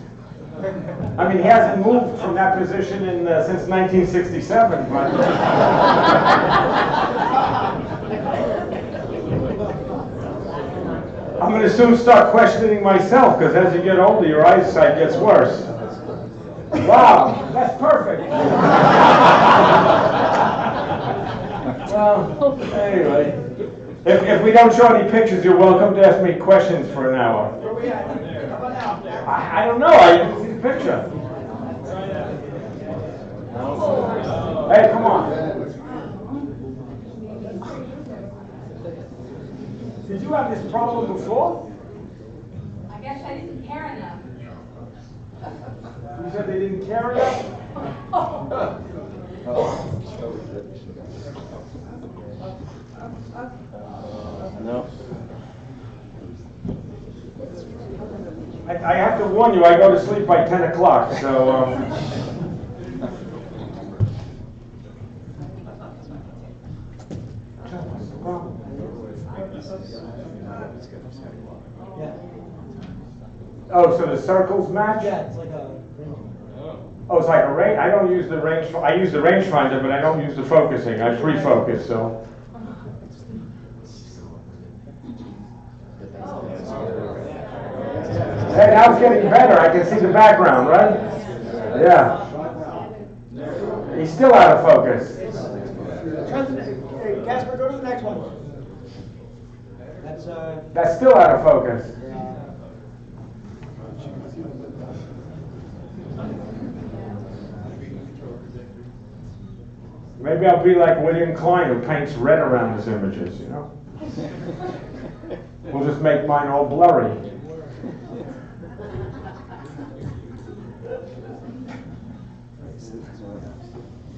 I mean, he hasn't moved from that position since 1967, but... I'm going to soon start questioning myself, because as you get older, your eyesight gets worse. Wow, that's perfect. Well, anyway, if we don't show any pictures, you're welcome to ask me questions for an hour. Where are we at? How about now? I don't know. I didn't see the picture. Hey, come on. Did you have this problem before? I guess I didn't care enough. You said they didn't care enough? No. I have to warn you, I go to sleep by 10 o'clock, so... Yeah. Oh, so the circles match? Yeah, it's like a. Oh, it's like a range. I don't use the range. I use the rangefinder, but I don't use the focusing. I pre-focus, so. Hey, now it's getting better. I can see the background, right? Yeah. He's still out of focus. Hey, Casper, go to the next one. That's still out of focus. Maybe I'll be like William Klein, who paints red around his images, you know? We'll just make mine all blurry.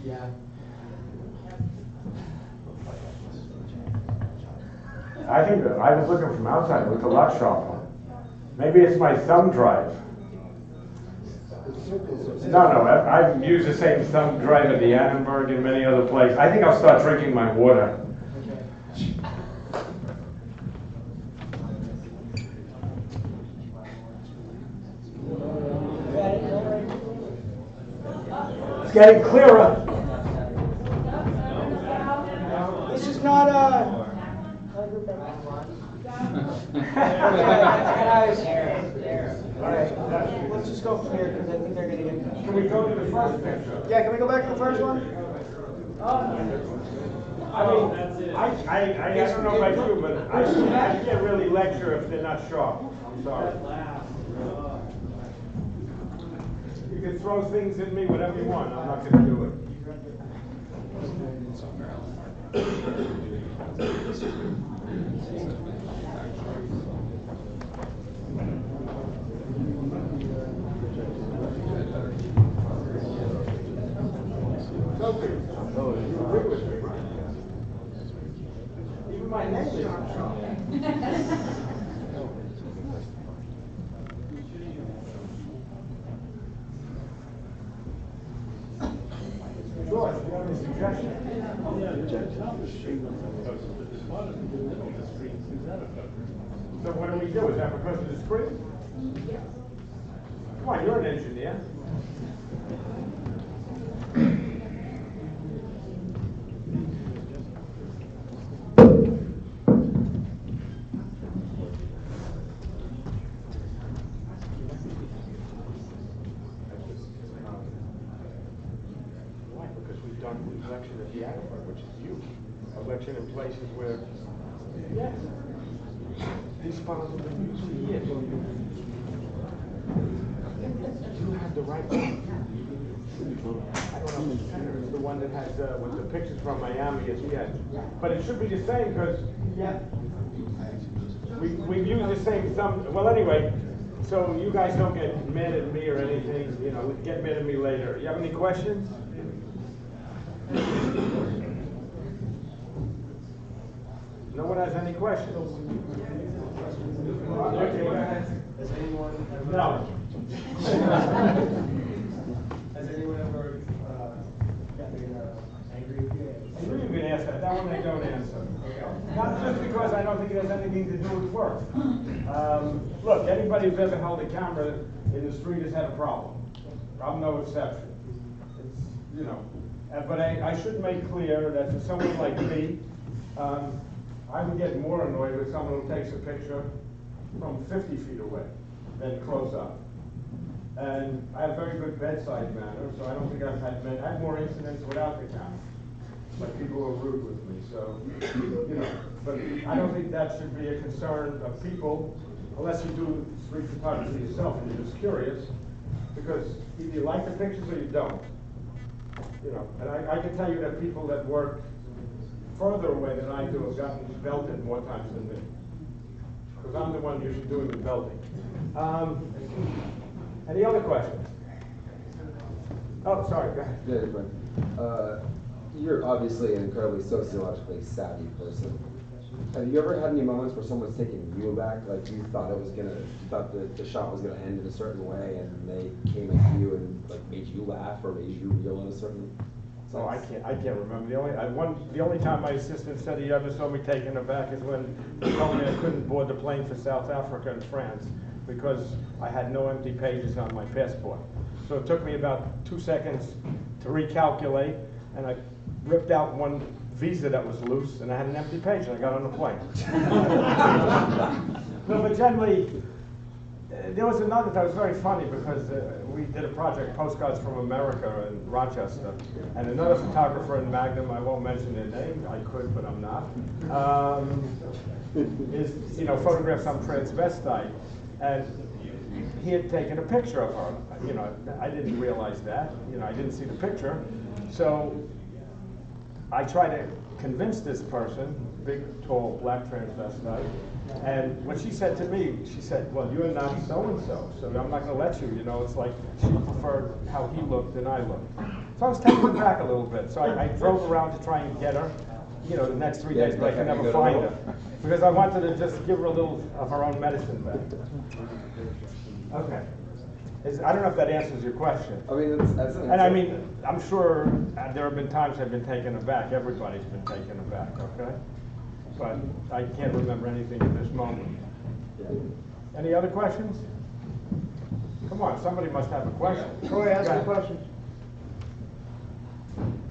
Yeah. I think that I was looking from outside, it looked a lot sharper. Maybe it's my thumb drive. No, I've used the same thumb drive at the Annenberg and many other places. I think I'll start drinking my water. It's getting clearer. This is not Alright, let's just go from here because I think they're going to get. Can we go to the first picture? Yeah, can we go back to the first one? I mean, I don't know about you, but I can't really lecture if they're not sharp. I'm sorry. You can throw things at me, whatever you want. I'm not going to do it. Even my neck is sharp. George, do you have any suggestions? So what do we do? Is that because of the screen? Come on, you're an engineer. Election at the Annenberg, which is you. Election in places where, yes, these files have been used for years. You have the right one. I don't know if it's the one that has with the pictures from Miami at the end. But it should be the same because we use the same thumb. Well, anyway, so you guys don't get mad at me or anything. You know, get mad at me later. You have any questions? No one has any questions? Has anyone ever? No. Has anyone ever gotten angry with you? I knew you were going to ask that. That one I don't answer. Not just because I don't think it has anything to do with work. Look, anybody who's ever held a camera in the street has had a problem. I'm no exception. It's, you know. But I should make clear that for someone like me, I would get more annoyed with someone who takes a picture from 50 feet away than close up. And I have very good bedside manner, so I don't think I've had more incidents without the camera. Like people who are rude with me, so, you know. But I don't think that should be a concern of people, unless you do street photography yourself and you're just curious, because either you like the pictures or you don't. You know, and I can tell you that people that work further away than I do have gotten belted more times than me. Because I'm the one usually doing the belting. Any other questions? Oh, sorry, go ahead. Yeah, you're obviously an incredibly sociologically savvy person. Have you ever had any moments where someone's taken you aback, like you thought the shot was gonna end in a certain way, and they came at you and like made you laugh or made you reel in a certain Oh, I can't remember. The only time my assistant said he ever saw me taken aback is when he told me I couldn't board the plane for South Africa and France because I had no empty pages on my passport. So it took me about 2 seconds to recalculate, and I ripped out one visa that was loose, and I had an empty page, and I got on the plane. No, but generally, there was another that was very funny because we did a project, Postcards from America in Rochester, and another photographer in Magnum, I won't mention their name, I could, but I'm not, is, photographed some transvestite, and he had taken a picture of her. I didn't realize that, I didn't see the picture, so I tried to convince this person, big, tall, black transvestite, and what she said to me, she said, well, you're not so-and-so, so I'm not going to let you, it's like she preferred how he looked than I looked. So I was taken aback a little bit, so I drove around to try and get her, the next 3 days, but I could never find her, because I wanted to just give her a little of her own medicine back. Okay. I don't know if that answers your question. I mean, and I mean, I'm sure there have been times I've been taken aback. Everybody's been taken aback, okay? But I can't remember anything at this moment. Any other questions? Come on, somebody must have a question. Troy, ask a question.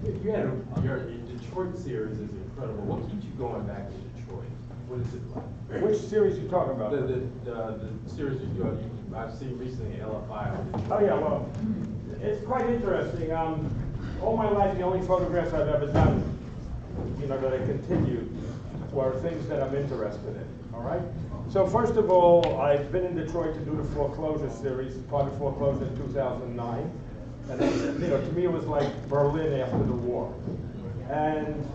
You had your Detroit series is incredible. What keeps you going back to Detroit? What is it like? Which series are you talking about? The series I've seen recently, LFI. Oh yeah, well, it's quite interesting. All my life, the only photographs I've ever done, that I continued, were things that I'm interested in. All right. So first of all, I've been in Detroit to do the foreclosure series, part of foreclosure in 2009, and to me it was like Berlin after the war, and.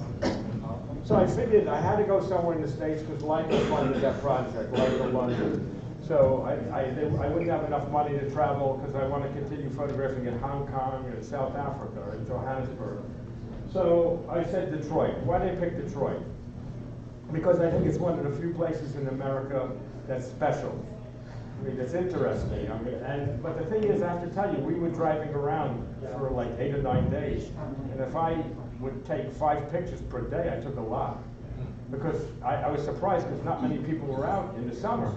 So I figured I had to go somewhere in the States because Leica funded that project, Leica London. So I wouldn't have enough money to travel because I want to continue photographing in Hong Kong and South Africa and Johannesburg. So I said Detroit. Why did I pick Detroit? Because I think it's one of the few places in America that's special. I mean, it's interesting. But the thing is, I have to tell you, we were driving around for like 8 or 9 days, and if I would take 5 pictures per day, I took a lot. Because I was surprised because not many people were out in the summer.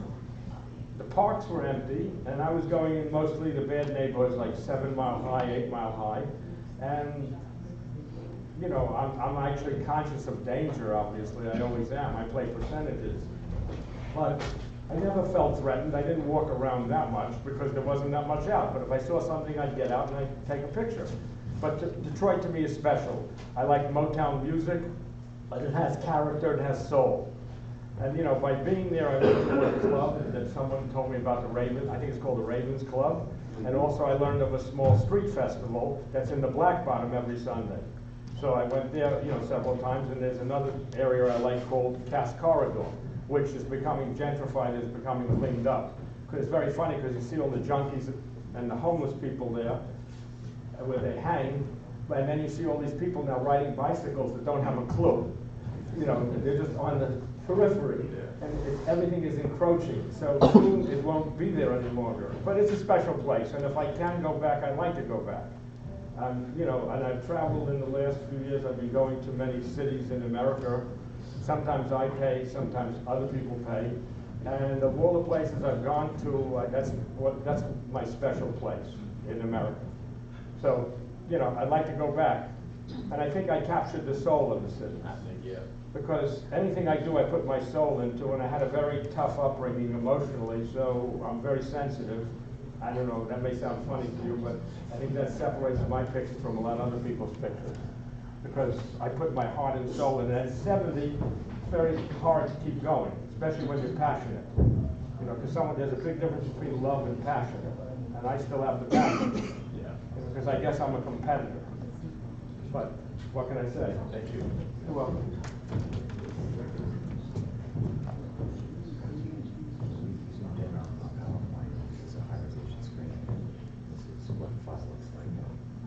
The parks were empty, and I was going in mostly the bad neighborhoods, like 7 Mile High, 8 Mile High. And, I'm actually conscious of danger, obviously. I always am. I play percentages. But I never felt threatened. I didn't walk around that much because there wasn't that much out. But if I saw something, I'd get out and I'd take a picture. But Detroit to me is special. I like Motown music, but it has character, it has soul. And by being there, I went to a club that someone told me about, the Ravens, I think it's called the Ravens Club. And also I learned of a small street festival that's in the Black Bottom every Sunday. So I went there, several times, and there's another area I like called Cass Corridor, which is becoming gentrified, is becoming cleaned up. It's very funny because you see all the junkies and the homeless people there, where they hang, and then you see all these people now riding bicycles that don't have a clue. They're just on the periphery, and everything is encroaching. So soon it won't be there anymore. But it's a special place, and if I can go back, I'd like to go back. And I've traveled in the last few years. I've been going to many cities in America. Sometimes I pay, sometimes other people pay. And of all the places I've gone to, that's my special place in America. So, I'd like to go back. And I think I captured the soul of the city. I think, yeah. Because anything I do, I put my soul into, and I had a very tough upbringing emotionally, so I'm very sensitive. I don't know, that may sound funny to you, but I think that separates my pictures from a lot of other people's pictures. Because I put my heart and soul in it. At 70, it's very hard to keep going, especially when you're passionate. Because there's a big difference between love and passion. And I still have the passion. Because I guess I'm a competitor. But what can I say? Thank you. You're welcome.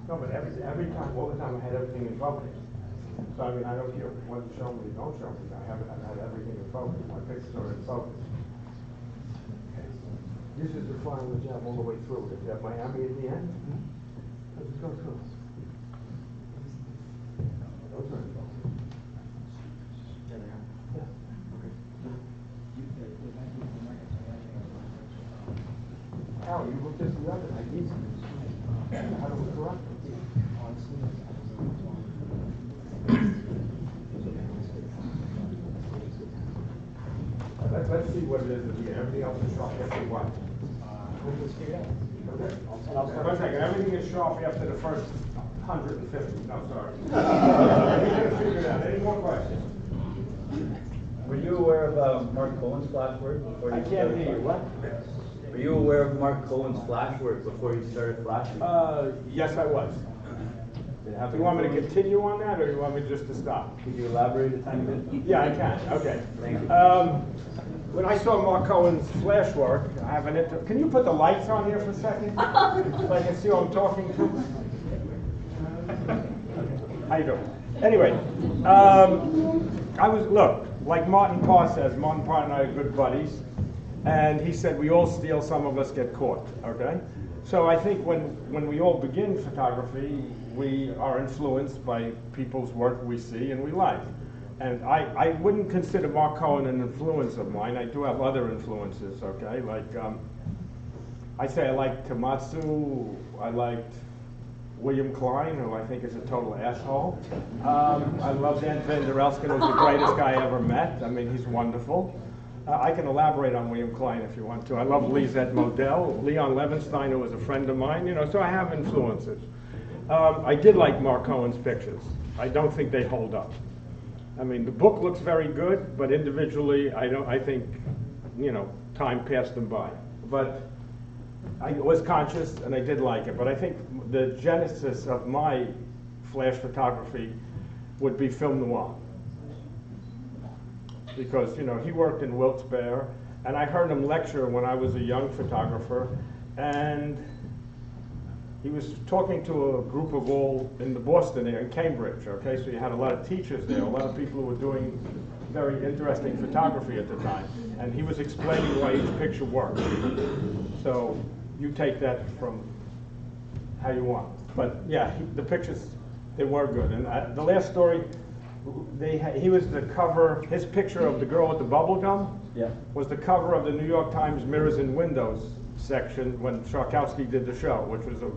No, but every time, all the time, I had everything in focus. So I don't care what you show me, you don't show me. I had everything in focus. My pictures are in focus. Okay. This is the final that you have all the way through. If you have Miami at the end, let's go through. just the other. I need some. How do we correct it? Let's see what it is that we get. Everything else is sharp after what? Okay. One second. Everything is sharp after the first 150. No, sorry. We're going to figure it out. Any more questions? Were you aware of Mark Cohen's flash work before you I can't hear you. What? Were you aware of Mark Cohen's flash work before you started flashing? Yes, I was. Did it have Do you want me to continue on that, or do you want me just to stop? Could you elaborate a tiny bit? Yeah, I can. Okay. Thank you. When I saw Mark Cohen's flash work, I have an can you put the lights on here for a second? So I can see who I'm talking to? How you doing? Anyway, look, like Martin Parr says, Martin Parr and I are good buddies, and he said we all steal, some of us get caught, okay? So I think when we all begin photography, we are influenced by people's work we see and we like. And I wouldn't consider Mark Cohen an influence of mine. I do have other influences, okay? Like, I say I liked Komatsu, I liked William Klein, who I think is a total asshole. I love Dan Van Der Elsken, who's the greatest guy I ever met. I mean, he's wonderful. I can elaborate on William Klein if you want to. I love Lisette Modell, Leon Levinstein, who was a friend of mine, you know, so I have influences. I did like Mark Cohen's pictures. I don't think they hold up. I mean, the book looks very good, but individually, I think, you know, time passed them by. But I was conscious, and I did like it. But I think the genesis of my flash photography would be film noir. Because, you know, he worked in Wilkes-Barre, and I heard him lecture when I was a young photographer, and he was talking to a group of all in the Boston area, in Cambridge, okay? So you had a lot of teachers there, a lot of people who were doing very interesting photography at the time. And he was explaining why each picture worked. So you take that from how you want. But yeah, the pictures, they were good. And the last story, he was the cover, his picture of the girl with the bubble gum was the cover of the New York Times Mirrors and Windows section when Sharkowski did the show, which was a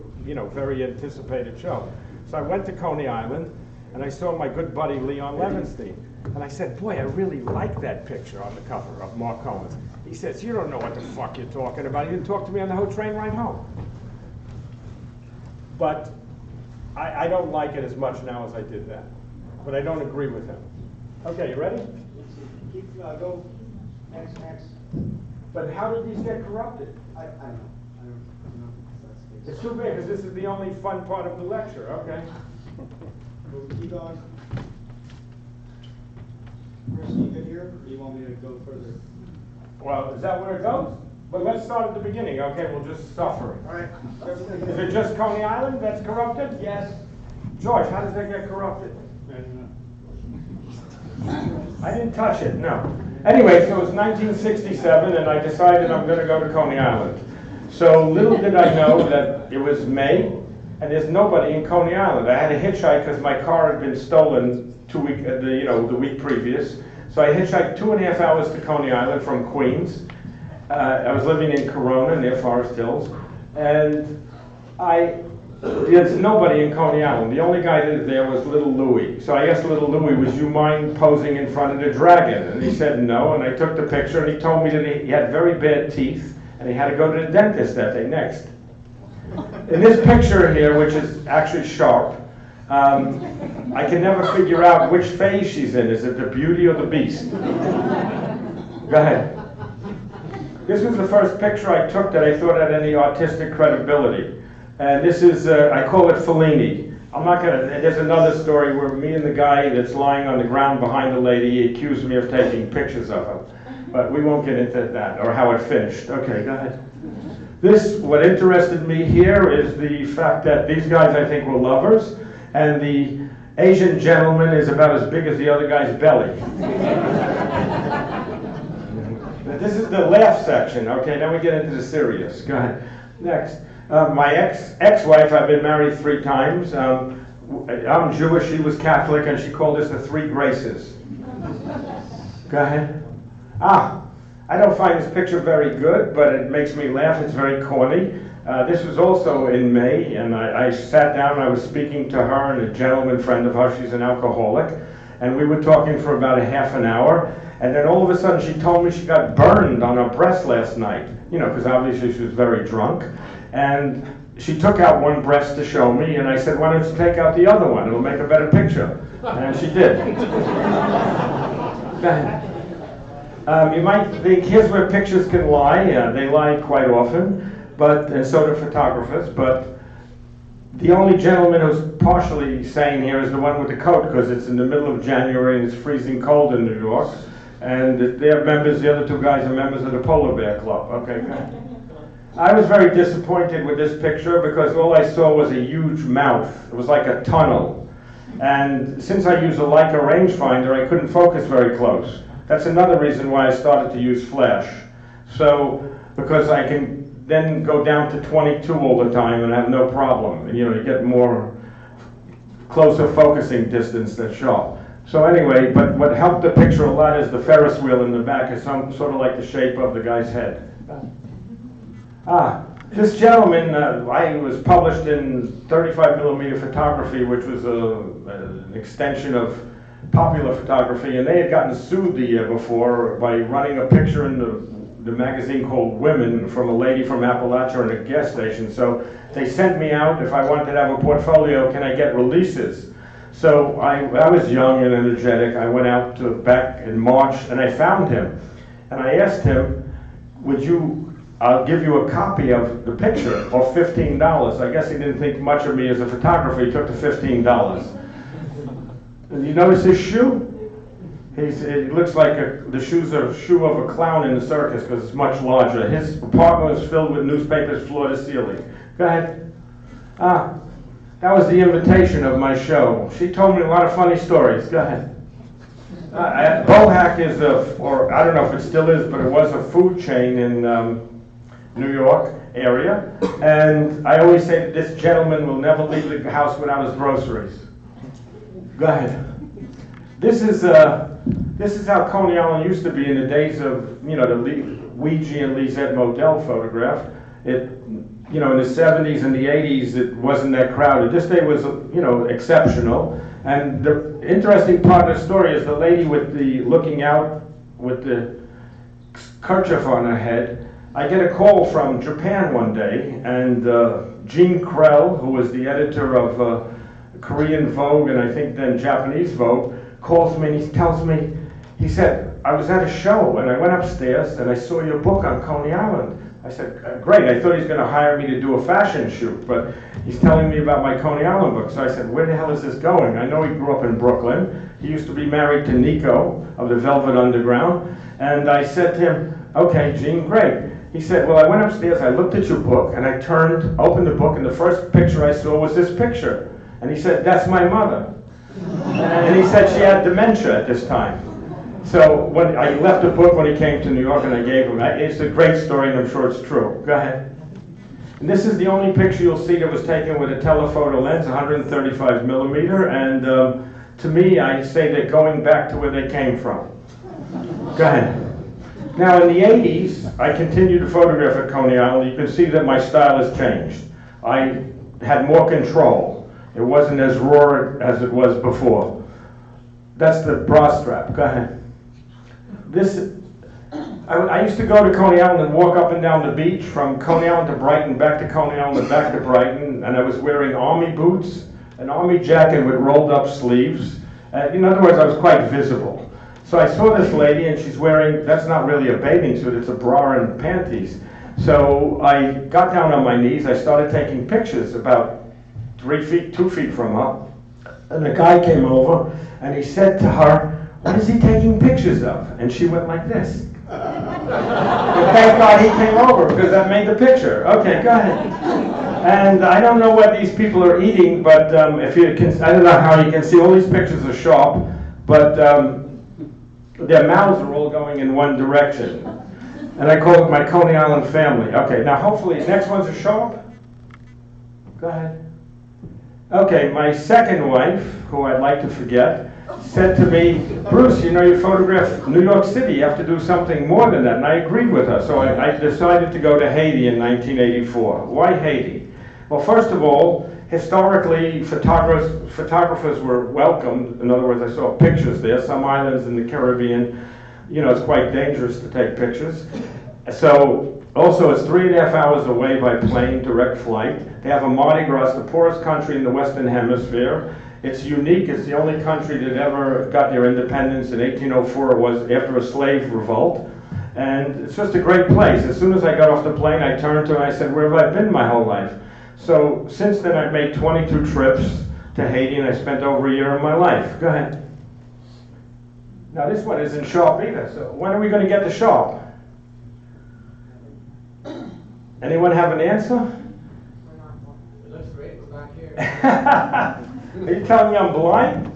very anticipated show. So I went to Coney Island and I saw my good buddy Leon Levinstein. And I said, boy, I really like that picture on the cover of Mark Cohen's. He says, you don't know what the fuck you're talking about. You didn't talk to me on the whole train ride home. But I don't like it as much now as I did then. But I don't agree with him. Okay, you ready? Go. Next. But how did these get corrupted? I don't know. It's too big, because this is the only fun part of the lecture. Okay. We'll keep going. First, you good here, or do you want me to go further? Well, is that where it goes? But let's start at the beginning. Okay, we'll just suffer. All right. Is it just Coney Island that's corrupted? Yes. George, how does that get corrupted? I didn't touch it, no. Anyway, so it was 1967, and I decided I'm going to go to Coney Island. So little did I know that it was May, and there's nobody in Coney Island. I had to hitchhike because my car had been stolen the week previous. So I hitchhiked 2.5 hours to Coney Island from Queens. I was living in Corona near Forest Hills, and there's nobody in Coney Island. The only guy that was there was Little Louie. So I asked Little Louie, would you mind posing in front of the dragon? And he said no, and I took the picture, and he told me that he had very bad teeth, and he had to go to the dentist that day next. In this picture here, which is actually sharp, I can never figure out which phase she's in. Is it the beauty or the beast? Go ahead. This was the first picture I took that I thought had any artistic credibility. And this is, I call it Fellini. I'm not gonna, there's another story where me and the guy that's lying on the ground behind the lady, he accused me of taking pictures of her. But we won't get into that, or how it finished. Okay, go ahead. What interested me here is the fact that these guys, I think, were lovers, and the Asian gentleman is about as big as the other guy's belly. This is the laugh section. Okay, now we get into the serious. Go ahead. Next. My ex-wife, I've been married 3 times. I'm Jewish, she was Catholic, and she called us the 3 graces. Go ahead. I don't find this picture very good, but it makes me laugh. It's very corny. This was also in May, and I sat down and I was speaking to her and a gentleman friend of hers. She's an alcoholic, and we were talking for about a half an hour, and then all of a sudden she told me she got burned on her breast last night, you know, because obviously she was very drunk, and she took out one breast to show me, and I said, why don't you take out the other one? It'll make a better picture. And she did. You might think, here's where pictures can lie. They lie quite often, and so do photographers. But the only gentleman who's partially sane here is the one with the coat, because it's in the middle of January and it's freezing cold in New York. And they're members, the other two guys are members of the Polar Bear Club. Okay, good. I was very disappointed with this picture because all I saw was a huge mouth. It was like a tunnel. And since I use a Leica rangefinder, I couldn't focus very close. That's another reason why I started to use flash. So, because I can then go down to 22 all the time and have no problem. You know, you get more closer focusing distance that's sharp. So anyway, but what helped the picture a lot is the Ferris wheel in the back is sort of like the shape of the guy's head. This gentleman, I was published in 35mm photography, which was an extension of popular photography, and they had gotten sued the year before by running a picture in the magazine called Women from a lady from Appalachia in a gas station. So they sent me out, if I wanted to have a portfolio, can I get releases? So I was young and energetic. I went out back in March and I found him. And I asked him, I'll give you a copy of the picture for $15. I guess he didn't think much of me as a photographer. He took the $15. And you notice his shoe? It looks like the shoes are a shoe of a clown in the circus because it's much larger. His apartment was filled with newspapers floor to ceiling. Go ahead. That was the invitation of my show. She told me a lot of funny stories. Go ahead. Bohack is or I don't know if it still is, but it was a food chain in New York area. And I always say that this gentleman will never leave the house without his groceries. Go ahead. This is how Coney Island used to be in the days of, you know, the Ouija and Lisette Modell photograph. You know, in the 70s and the 80s, it wasn't that crowded. This day was, you know, exceptional. And the interesting part of the story is the lady with the looking out with the kerchief on her head. I get a call from Japan one day, and Gene Krell, who was the editor of Korean Vogue and I think then Japanese Vogue, calls me and he tells me, he said, I was at a show and I went upstairs and I saw your book on Coney Island. I said, great, I thought he was going to hire me to do a fashion shoot, but he's telling me about my Coney Island book. So I said, where the hell is this going? I know he grew up in Brooklyn. He used to be married to Nico of the Velvet Underground. And I said to him, okay, Gene, great. He said, well, I went upstairs, I looked at your book, and I opened the book, and the first picture I saw was this picture. And he said, that's my mother. And he said she had dementia at this time. So when I left the book when he came to New York and I gave him, it's a great story and I'm sure it's true. Go ahead. And this is the only picture you'll see that was taken with a telephoto lens, 135mm, and to me I say they're going back to where they came from. Go ahead. Now in the 80s, I continued to photograph at Coney Island. You can see that my style has changed. I had more control. It wasn't as raw as it was before. That's the bra strap. Go ahead. I used to go to Coney Island and walk up and down the beach from Coney Island to Brighton, back to Coney Island and back to Brighton, and I was wearing army boots, an army jacket with rolled up sleeves. In other words, I was quite visible. So I saw this lady and she's wearing, that's not really a bathing suit, it's a bra and panties. So I got down on my knees, I started taking pictures about 2 feet from her, and a guy came over and he said to her, what is he taking pictures of? And she went like this. But thank God he came over because that made the picture. Okay, go ahead. And I don't know what these people are eating, but if you can, I don't know how you can see, all these pictures are sharp, but their mouths are all going in one direction. And I call it my Coney Island family. Okay, now hopefully, next ones are sharp. Go ahead. Okay, my second wife, who I'd like to forget, said to me, Bruce, you know, you photograph New York City, you have to do something more than that. And I agreed with her, so I decided to go to Haiti in 1984. Why Haiti? Well, first of all, historically, photographers were welcomed. In other words, I saw pictures there. Some islands in the Caribbean, you know, it's quite dangerous to take pictures. So, also, it's 3.5 hours away by plane, direct flight. They have a Mardi Gras, the poorest country in the Western Hemisphere. It's unique. It's the only country that ever got their independence in 1804. It was after a slave revolt. And it's just a great place. As soon as I got off the plane, I turned to her and I said, where have I been my whole life? So since then, I've made 22 trips to Haiti, and I spent over a year of my life. Go ahead. Now, this one isn't sharp either. So when are we going to get the sharp? Anyone have an answer? It looks great, we're back here. Are you telling me I'm blind?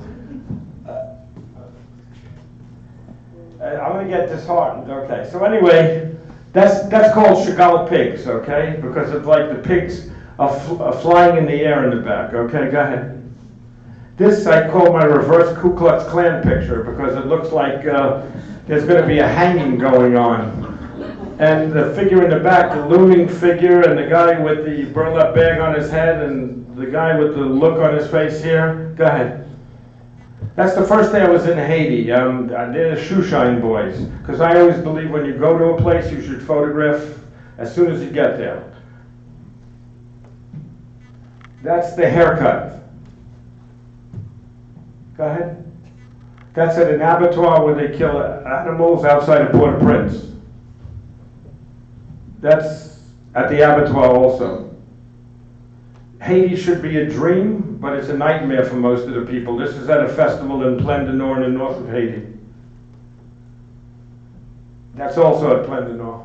I'm going to get disheartened. Okay, so anyway, that's called Chagall pigs, okay? Because it's like the pigs are flying in the air in the back. Okay, go ahead. This I call my reverse Ku Klux Klan picture because it looks like there's going to be a hanging going on. And the figure in the back, the looming figure, and the guy with the burlap bag on his head, and the guy with the look on his face here. Go ahead. That's the first day I was in Haiti. They're the shoeshine boys. Because I always believe when you go to a place, you should photograph as soon as you get there. That's the haircut. Go ahead. That's at an abattoir where they kill animals outside of Port-au-Prince. That's at the abattoir also. Haiti should be a dream, but it's a nightmare for most of the people. This is at a festival in Plaine du Nord in the north of Haiti. That's also at Plaine du Nord.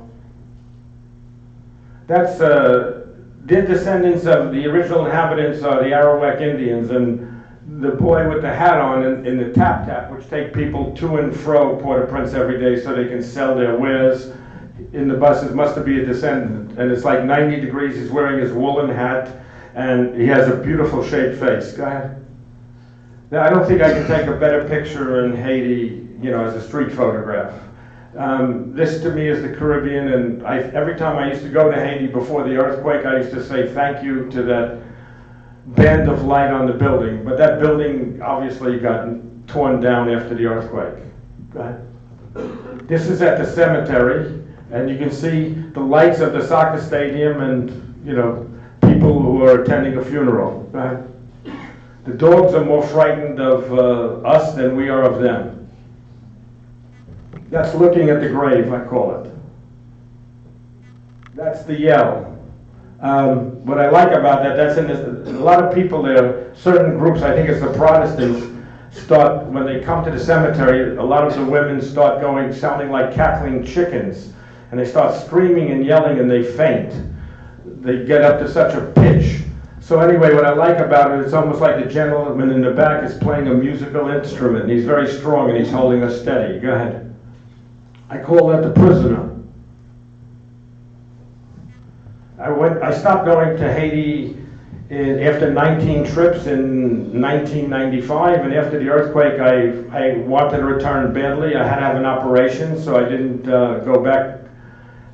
That's the descendants of the original inhabitants are the Arawak Indians, and the boy with the hat on in the tap-tap, which take people to and fro Port-au-Prince every day so they can sell their wares in the buses, must be a descendant. And it's like 90 degrees, he's wearing his woolen hat, and he has a beautiful shaped face. Go ahead. Now, I don't think I can take a better picture in Haiti, you know, as a street photograph. This to me is the Caribbean, and every time I used to go to Haiti before the earthquake, I used to say thank you to that band of light on the building. But that building obviously got torn down after the earthquake. Go ahead. This is at the cemetery, and you can see the lights of the soccer stadium and, you know, people who are attending a funeral. Go ahead. The dogs are more frightened of us than we are of them. That's looking at the grave, I call it. That's the yell. What I like about that, that's in this, a lot of people there, certain groups, I think it's the Protestants, start, when they come to the cemetery, a lot of the women start going, sounding like cackling chickens, and they start screaming and yelling and they faint. They get up to such a pitch. So anyway, what I like about it, it's almost like the gentleman in the back is playing a musical instrument. He's very strong and he's holding us steady. Go ahead. I call that the prisoner. I stopped going to Haiti after 19 trips in 1995, and after the earthquake, I wanted to return badly. I had to have an operation, so I didn't go back,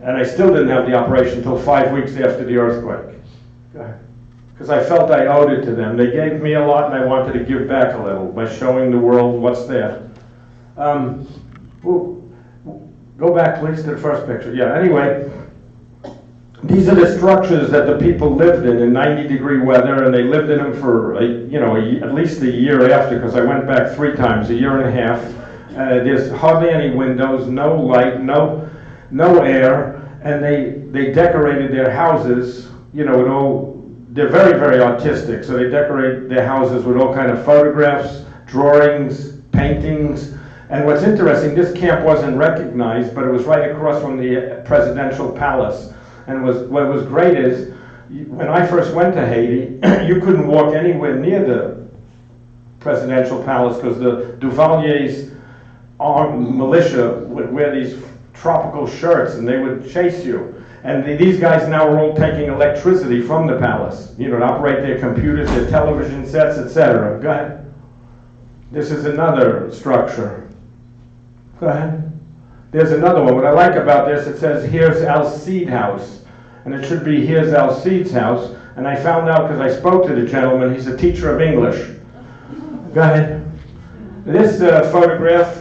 and I still didn't have the operation until 5 weeks after the earthquake. Because I felt I owed it to them. They gave me a lot, and I wanted to give back a little by showing the world what's there. Go back, please, to the first picture. Yeah, anyway. These are the structures that the people lived in 90-degree weather, and they lived in them for, at least a year after, because I went back 3 times, a year and a half. There's hardly any windows, no light, no air, and they decorated their houses, with all, they're very, very artistic, so they decorate their houses with all kind of photographs, drawings, paintings. And what's interesting, this camp wasn't recognized, but it was right across from the presidential palace. And what was great is, when I first went to Haiti, you couldn't walk anywhere near the presidential palace because the Duvalier's armed militia would wear these tropical shirts and they would chase you. And these guys now are all taking electricity from the palace, you know, to operate their computers, their television sets, etc. Go ahead. This is another structure. Go ahead. There's another one. What I like about this, it says, here's Alcide House. And it should be, here's Alcide's house. And I found out because I spoke to the gentleman, he's a teacher of English. Go ahead. This photograph,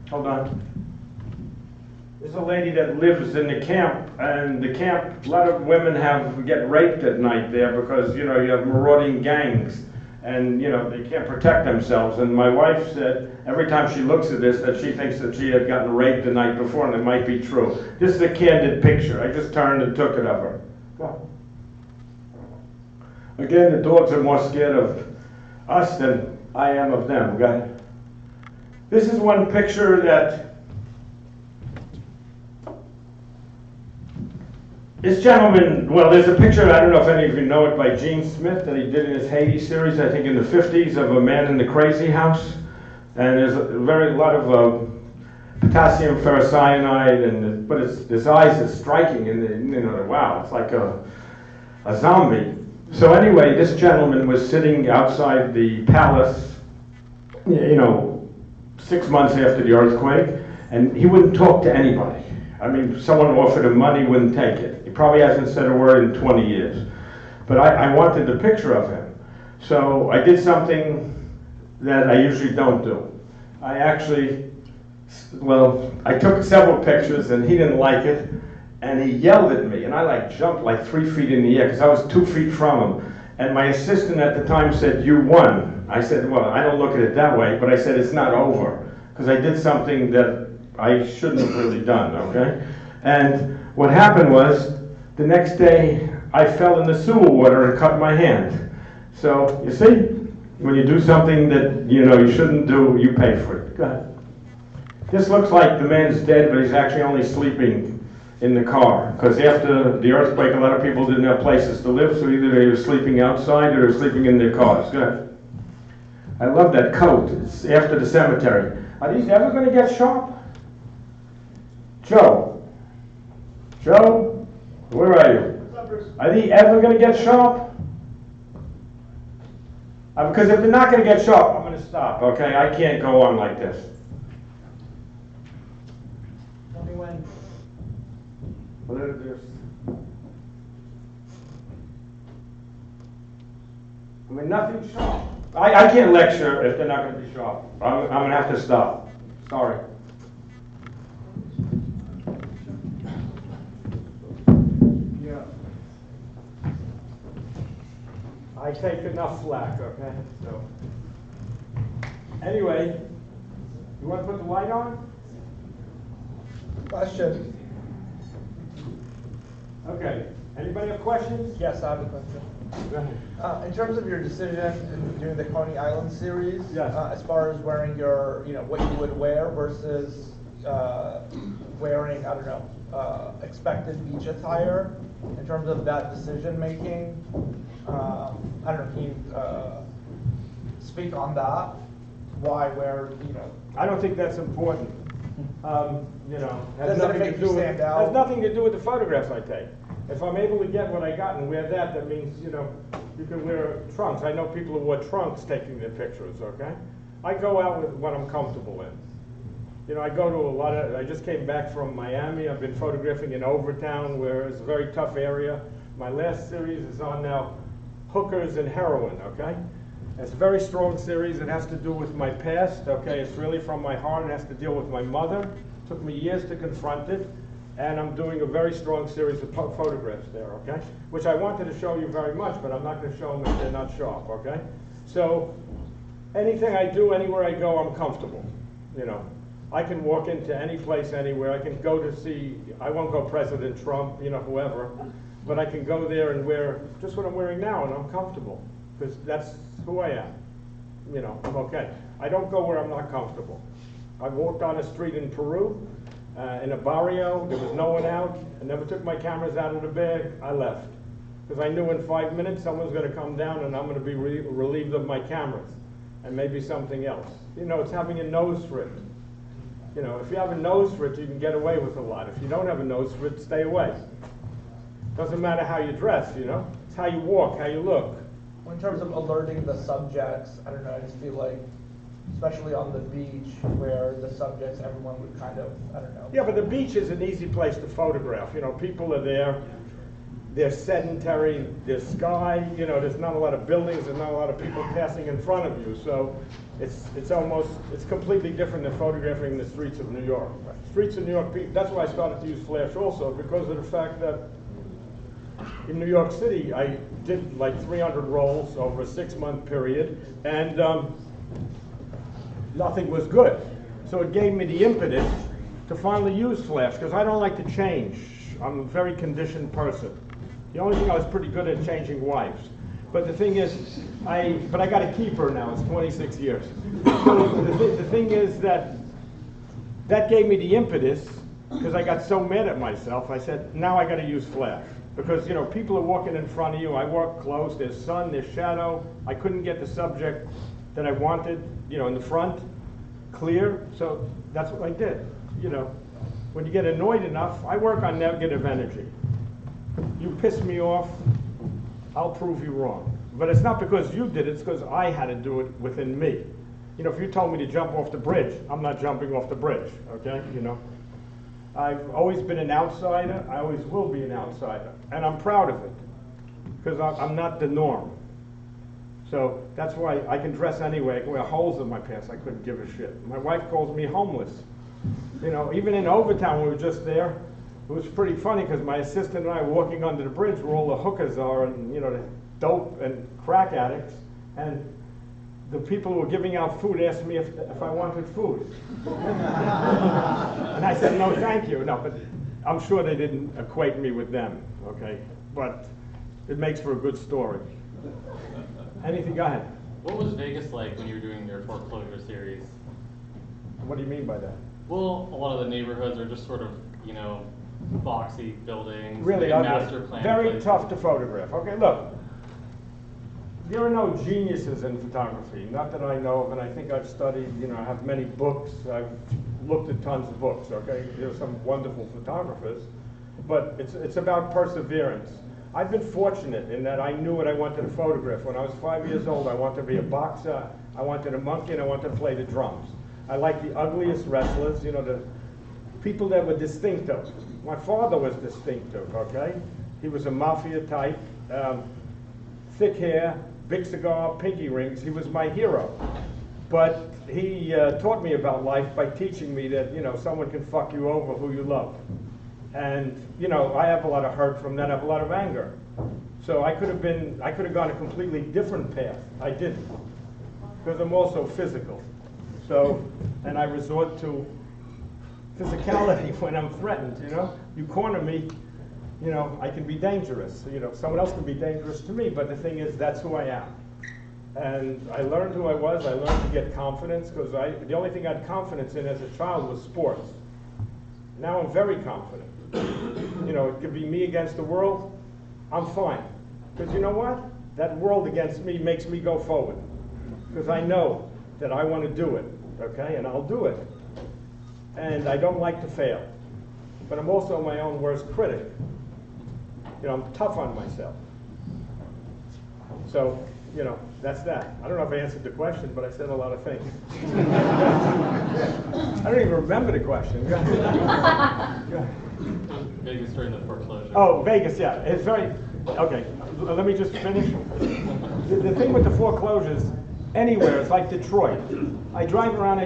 hold on. There's a lady that lives in the camp, and the camp, a lot of women get raped at night there because, you know, you have marauding gangs, and, you know, they can't protect themselves. And my wife said every time she looks at this that she thinks that she had gotten raped the night before, and it might be true. This is a candid picture. I just turned and took it of her. Go. Again, the dogs are more scared of us than I am of them. Go ahead. This is one picture that this gentleman, well, there's a picture, I don't know if any of you know it, by Gene Smith that he did in his Haiti series, I think in the 50s, of a man in the crazy house. And there's a lot of potassium ferrocyanide, and but his eyes are striking, and you know, wow, it's like a zombie. So anyway, this gentleman was sitting outside the palace, you know, 6 months after the earthquake, and he wouldn't talk to anybody. I mean, someone offered him money, wouldn't take it. He probably hasn't said a word in 20 years. But I wanted the picture of him. So I did something that I usually don't do. I actually, well, I took several pictures and he didn't like it. And he yelled at me, and I like jumped like 3 feet in the air because I was 2 feet from him. And my assistant at the time said, "You won." I said, "Well, I don't look at it that way," but I said, "It's not over," because I did something that I shouldn't have really done, okay? And what happened was, the next day, I fell in the sewer water and cut my hand. So, you see, when you do something that, you know, you shouldn't do, you pay for it. Go ahead. This looks like the man's dead, but he's actually only sleeping in the car. Because after the earthquake, a lot of people didn't have places to live, so either they were sleeping outside or they were sleeping in their cars. Go ahead. I love that coat. It's after the cemetery. Are these ever going to get sharp? Joe, where are you? Are they ever going to get sharp? Because if they're not going to get sharp, I'm going to stop, okay? I can't go on like this. Tell me when. I mean, nothing's sharp. I can't lecture if they're not going to be sharp. I'm going to have to stop. Sorry. I take enough flack, okay? So, anyway, you want to put the light on? Question. Okay. Anybody have questions? Yes, I have a question. Go ahead. In terms of your decision in doing the Coney Island series, yes. As far as wearing your, you know, what you would wear versus wearing, I don't know, expected beach attire, in terms of that decision making, I don't know, can you speak on that? Why wear, you know? I don't think that's important. You know, has Doesn't make you stand out? Has nothing to do with the photographs I take. If I'm able to get what I got and wear that, that means, you know, you can wear trunks. I know people who wore trunks taking their pictures, okay? I go out with what I'm comfortable in. You know, I go to a lot of, I just came back from Miami. I've been photographing in Overtown, where it's a very tough area. My last series is on now hookers and heroin, okay? It's a very strong series. It has to do with my past, okay? It's really from my heart. It has to deal with my mother. It took me years to confront it. And I'm doing a very strong series of photographs there, okay? Which I wanted to show you very much, but I'm not going to show them if they're not sharp, okay? So anything I do, anywhere I go, I'm comfortable, you know. I can walk into any place, anywhere. I can go to see, I won't go President Trump, you know, whoever, but I can go there and wear just what I'm wearing now, and I'm comfortable, because that's who I am. You know, I'm okay. I don't go where I'm not comfortable. I walked on a street in Peru, in a barrio, there was no one out. I never took my cameras out of the bag. I left. Because I knew in 5 minutes someone's going to come down and I'm going to be relieved of my cameras. And maybe something else. You know, it's having a nose for it. You know, if you have a nose for it, you can get away with a lot. If you don't have a nose for it, stay away. Doesn't matter how you dress, you know? It's how you walk, how you look. Well, in terms of alerting the subjects, I don't know, I just feel like, especially on the beach, where the subjects, everyone would kind of, I don't know. Yeah, but the beach is an easy place to photograph. You know, people are there. They're sedentary, there's sky, you know, there's not a lot of buildings, there's not a lot of people passing in front of you. So it's completely different than photographing the streets of New York. Streets of New York, that's why I started to use flash also, because of the fact that in New York City, I did like 300 rolls over a 6-month period, and nothing was good. So it gave me the impetus to finally use flash, because I don't like to change. I'm a very conditioned person. The only thing I was pretty good at changing wives. But the thing is, I got to keep her now. It's 26 years. So the thing is that gave me the impetus, because I got so mad at myself. I said, now I got to use flash. Because, you know, people are walking in front of you. I walk close. There's sun, there's shadow. I couldn't get the subject that I wanted, you know, in the front, clear. So that's what I did. You know, when you get annoyed enough, I work on negative energy. You piss me off, I'll prove you wrong. But it's not because you did it, it's because I had to do it within me. You know, if you told me to jump off the bridge, I'm not jumping off the bridge, okay? You know, I've always been an outsider, I always will be an outsider, and I'm proud of it, because I'm not the norm. So that's why I can dress anyway. I can wear holes in my pants, I couldn't give a shit. My wife calls me homeless. You know, even in Overtown, we were just there. It was pretty funny because my assistant and I were walking under the bridge where all the hookers are, and you know, the dope and crack addicts, and the people who were giving out food asked me if I wanted food. And I said, no, thank you. No, but I'm sure they didn't equate me with them, okay? But it makes for a good story. Anything, go ahead. What was Vegas like when you were doing your foreclosure series? What do you mean by that? Well, a lot of the neighborhoods are just sort of, you know, boxy buildings, really master plan. Very places. tough to photograph. Okay, look, there are no geniuses in photography, not that I know of, and I think I've studied, you know, I have many books, I've looked at tons of books, okay? There are some wonderful photographers, but it's about perseverance. I've been fortunate in that I knew what I wanted to photograph. When I was 5 years old, I wanted to be a boxer, I wanted a monkey, and I wanted to play the drums. I like the ugliest wrestlers, you know, the people that were distinctive. My father was distinctive, okay? He was a mafia type, thick hair, big cigar, pinky rings. He was my hero. But he taught me about life by teaching me that, you know, someone can fuck you over who you love. And, you know, I have a lot of hurt from that, I have a lot of anger. So I could have gone a completely different path. I didn't, because I'm also physical. So, and I resort to physicality when I'm threatened, you know? You corner me, you know, I can be dangerous. You know, someone else can be dangerous to me, but the thing is, that's who I am. And I learned who I was, I learned to get confidence, because the only thing I had confidence in as a child was sports. Now I'm very confident. You know, it could be me against the world, I'm fine. Because you know what? That world against me makes me go forward. Because I know that I want to do it, okay? And I'll do it. And I don't like to fail. But I'm also my own worst critic. You know, I'm tough on myself. So, you know, that's that. I don't know if I answered the question, but I said a lot of things. I don't even remember the question. Go ahead. Go ahead. Vegas during the foreclosure. Oh, Vegas, yeah. It's very, okay, let me just finish. The thing with the foreclosures, anywhere, it's like Detroit. I drive around,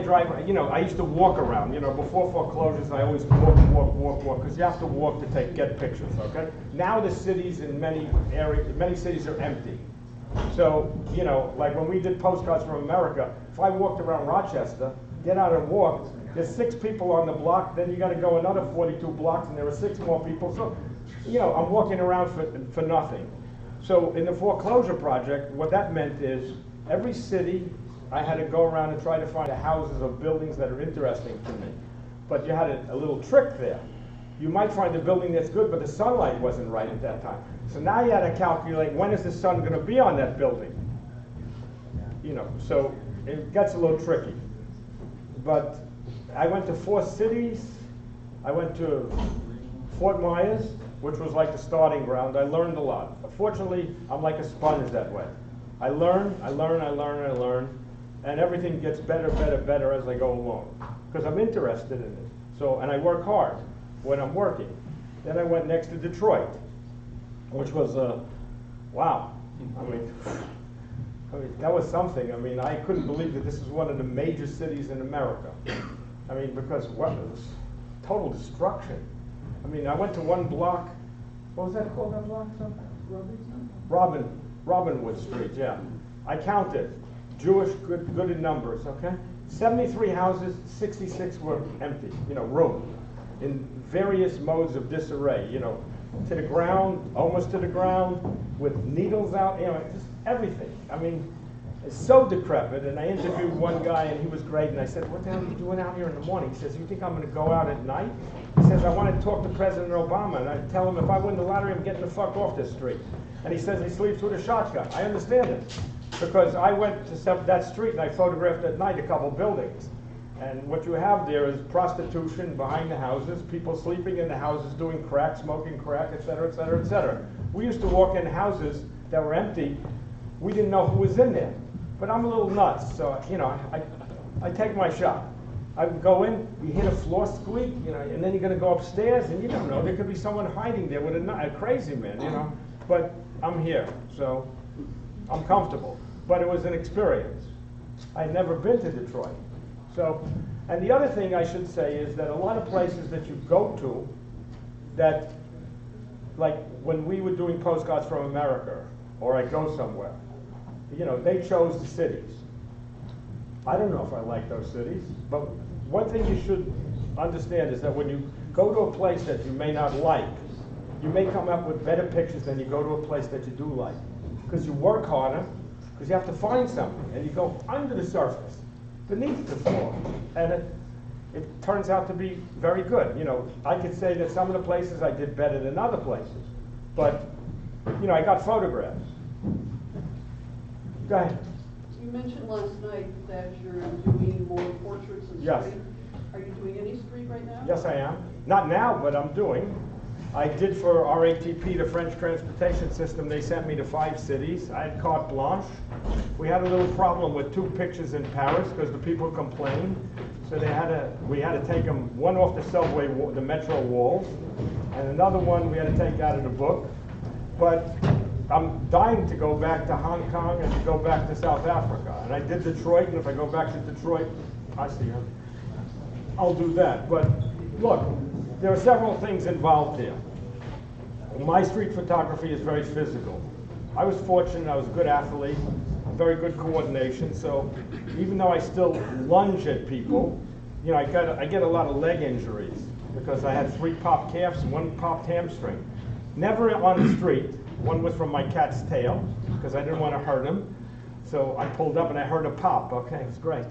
you know, I used to walk around, you know, before foreclosures, I always walk, because you have to walk to get pictures, okay? Now the cities in many cities are empty. So, you know, like when we did Postcards from America, if I walked around Rochester, get out and walk, there's 6 people on the block, then you gotta go another 42 blocks and there are 6 more people. So, you know, I'm walking around for nothing. So in the foreclosure project, what that meant is every city, I had to go around and try to find the houses or buildings that are interesting to me. But you had a little trick there. You might find a building that's good, but the sunlight wasn't right at that time. So now you had to calculate, when is the sun gonna be on that building? You know, so it gets a little tricky. But I went to 4 cities. I went to Fort Myers, which was like the starting ground. I learned a lot. Fortunately, I'm like a sponge that way. I learn, and everything gets better as I go along, because I'm interested in it. So, and I work hard when I'm working. Then I went next to Detroit, which was, wow. I mean, that was something. I mean, I couldn't believe that this is one of the major cities in America. I mean, because what, it was total destruction. I mean, I went to one block, what was that called, that block? Robinwood Street, yeah. I counted, Jewish, good in numbers, okay? 73 houses, 66 were empty, room, in various modes of disarray, to the ground, almost to the ground, with needles out, just everything. I mean, it's so decrepit. And I interviewed one guy, and he was great, and I said, what the hell are you doing out here in the morning? He says, you think I'm going to go out at night? He says, I want to talk to President Obama, and I tell him if I win the lottery, I'm getting the fuck off this street. And he says he sleeps with a shotgun. I understand it, because I went to that street, and I photographed at night a couple buildings. And what you have there is prostitution behind the houses, people sleeping in the houses, doing crack, smoking crack, et cetera, et cetera, et cetera. We used to walk in houses that were empty. We didn't know who was in there. But I'm a little nuts, so, I take my shot. I would go in, you hear the floor squeak, and then you're going to go upstairs, and you don't know. There could be someone hiding there with a crazy man, But I'm here, so I'm comfortable. But it was an experience. I'd never been to Detroit. So, and the other thing I should say is that a lot of places that you go to, that, like when we were doing postcards from America, or I go somewhere, they chose the cities. I don't know if I like those cities, but one thing you should understand is that when you go to a place that you may not like, you may come up with better pictures than you go to a place that you do like. Because you work harder, because you have to find something, and you go under the surface, beneath the floor, and it turns out to be very good. I could say that some of the places I did better than other places, but, I got photographs. Go ahead. You mentioned last night that you're doing more portraits and Yes. street. Are you doing any street right now? Yes, I am. Not now, but I'm doing. I did for RATP, the French transportation system. They sent me to 5 cities. I had carte blanche. We had a little problem with 2 pictures in Paris because the people complained. So we had to take them, one off the subway, the metro walls, and another one we had to take out of the book. But I'm dying to go back to Hong Kong and to go back to South Africa. And I did Detroit, and if I go back to Detroit, I see her. I'll do that. But look, there are several things involved here. My street photography is very physical. I was fortunate, I was a good athlete, very good coordination, so even though I still lunge at people, I get a lot of leg injuries because I had 3 popped calves and 1 popped hamstring. Never on the street. One was from my cat's tail, because I didn't want to hurt him. So I pulled up and I heard a pop. Okay, it was great.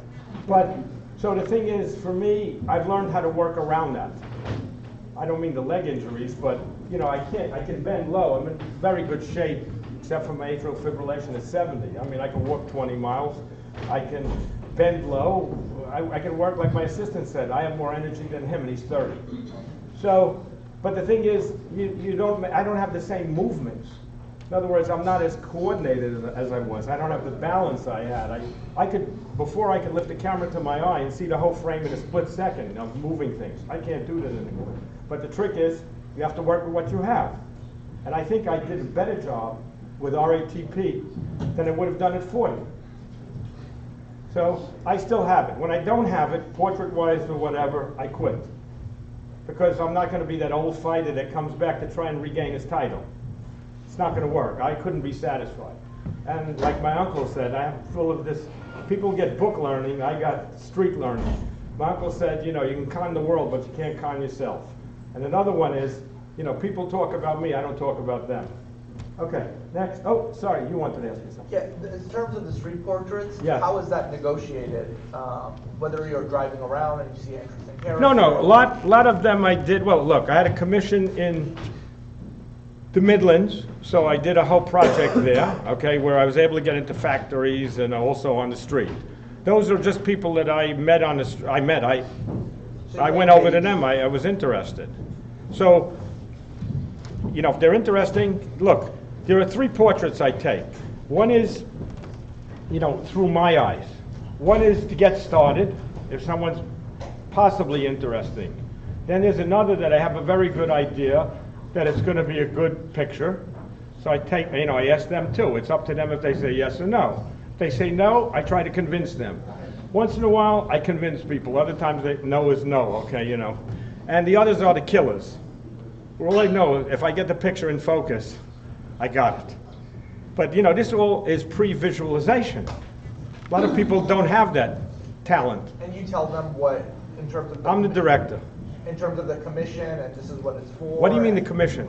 But, so the thing is, for me, I've learned how to work around that. I don't mean the leg injuries, but, I can bend low. I'm in very good shape, except for my atrial fibrillation at 70. I mean, I can walk 20 miles. I can bend low. I can work, like my assistant said, I have more energy than him, and he's 30. So, but the thing is, I don't have the same movements. In other words, I'm not as coordinated as I was. I don't have the balance I had. Before I could lift the camera to my eye and see the whole frame in a split second of moving things. I can't do that anymore. But the trick is, you have to work with what you have. And I think I did a better job with RATP than I would have done at 40. So I still have it. When I don't have it, portrait-wise or whatever, I quit. Because I'm not going to be that old fighter that comes back to try and regain his title. It's not going to work. I couldn't be satisfied. And like my uncle said, I'm full of this, people get book learning, I got street learning. My uncle said, you can con the world, but you can't con yourself. And another one is, people talk about me, I don't talk about them. Okay, next. Oh, sorry, you wanted to ask me something. Yeah, in terms of the street portraits, yes. How is that negotiated? Whether you're driving around and you see interesting characters? No, a lot of them I did. Well, look, I had a commission in the Midlands, so I did a whole project there, okay, where I was able to get into factories and also on the street. Those are just people that I met on the street. I went over to them, I was interested. So, you know, if they're interesting, look, there are 3 portraits I take. One is, you know, through my eyes. One is to get started, if someone's possibly interesting. Then there's another that I have a very good idea that it's going to be a good picture. So I take, you know, I ask them too. It's up to them if they say yes or no. If they say no, I try to convince them. Once in a while, I convince people. Other times, no is no, okay, you know. And the others are the killers. Well, I know if I get the picture in focus, I got it. But, you know, this all is pre-visualization. A lot of people don't have that talent. And you tell them what, in terms of I'm the director. In terms of the commission, and this is what it's for. What do you mean the commission?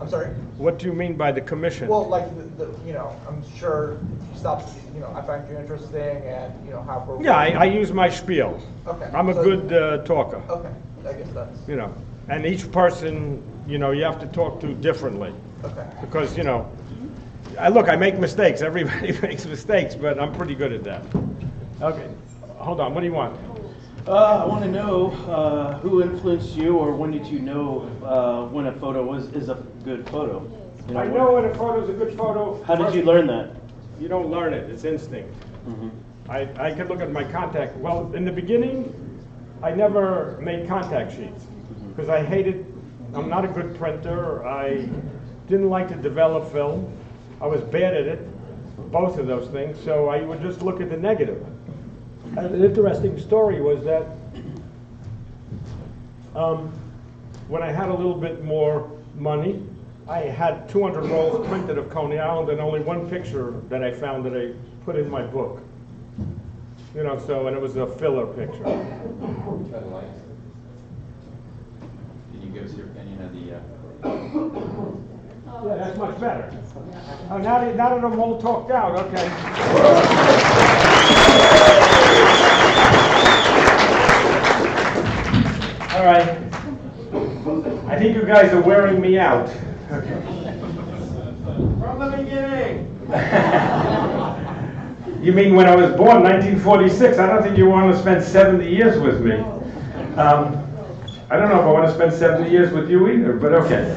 I'm sorry? What do you mean by the commission? Well, like, you know, I'm sure you stop, you know, I find you interesting and, you know, how we're... Yeah, I use my spiel. Okay. I'm a good talker. Okay, I guess that's... You know, and each person, you know, you have to talk to differently. Okay. Because, you know, I make mistakes. Everybody makes mistakes, but I'm pretty good at that. Okay, hold on, what do you want? I want to know who influenced you, or when did you know when a photo is a good photo? You know, I know when a photo is a good photo. How did you learn that? You don't learn it, it's instinct. Mm-hmm. I can look at my contact. Well, in the beginning, I never made contact sheets because I hated, I'm not a good printer. I didn't like to develop film. I was bad at it, both of those things. So I would just look at the negative. An interesting story was that when I had a little bit more money, I had 200 rolls printed of Coney Island and only one picture that I found that I put in my book. You know, so, and it was a filler picture. Can you give us your opinion of the... Yeah, that's much better. Now that I'm all talked out, okay. All right. I think you guys are wearing me out. Okay. From the beginning. You mean when I was born, 1946? I don't think you want to spend 70 years with me. I don't know if I want to spend 70 years with you either, but okay.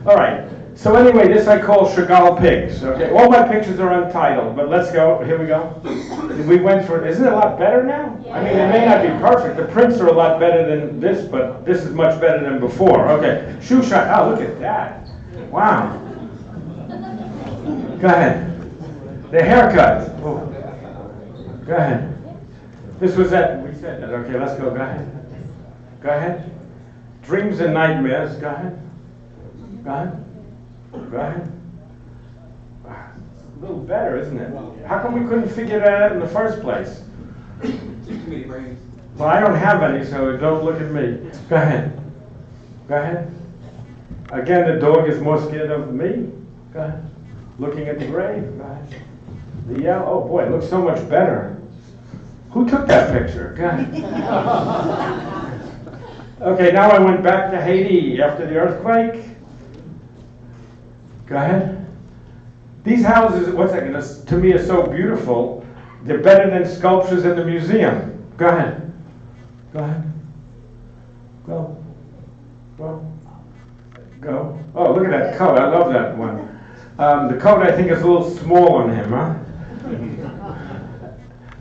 All right. So anyway, this I call Chagall Pigs. Okay. All my pictures are untitled, but let's go. Here we go. We went for it. Isn't it a lot better now? I mean, it may not be perfect. The prints are a lot better than this, but this is much better than before. Okay. Shoe shot. Oh, look at that. Wow. Go ahead. The haircut. Oh. Go ahead. This was that. We said that. Okay, let's go. Go ahead. Go ahead. Dreams and nightmares. Go ahead. Go ahead. Go ahead. A little better, isn't it? How come we couldn't figure that out in the first place? Well, I don't have any, so don't look at me. Go ahead. Go ahead. Again, the dog is more scared of me. Go ahead. Looking at the grave. Go ahead. The yellow. Oh boy, it looks so much better. Who took that picture? Go ahead. Okay, now I went back to Haiti after the earthquake. Go ahead. These houses, one second, to me are so beautiful. They're better than sculptures in the museum. Go ahead. Go ahead. Go. Go. Go. Oh, look at that coat. I love that one. The coat, I think, is a little small on him, huh?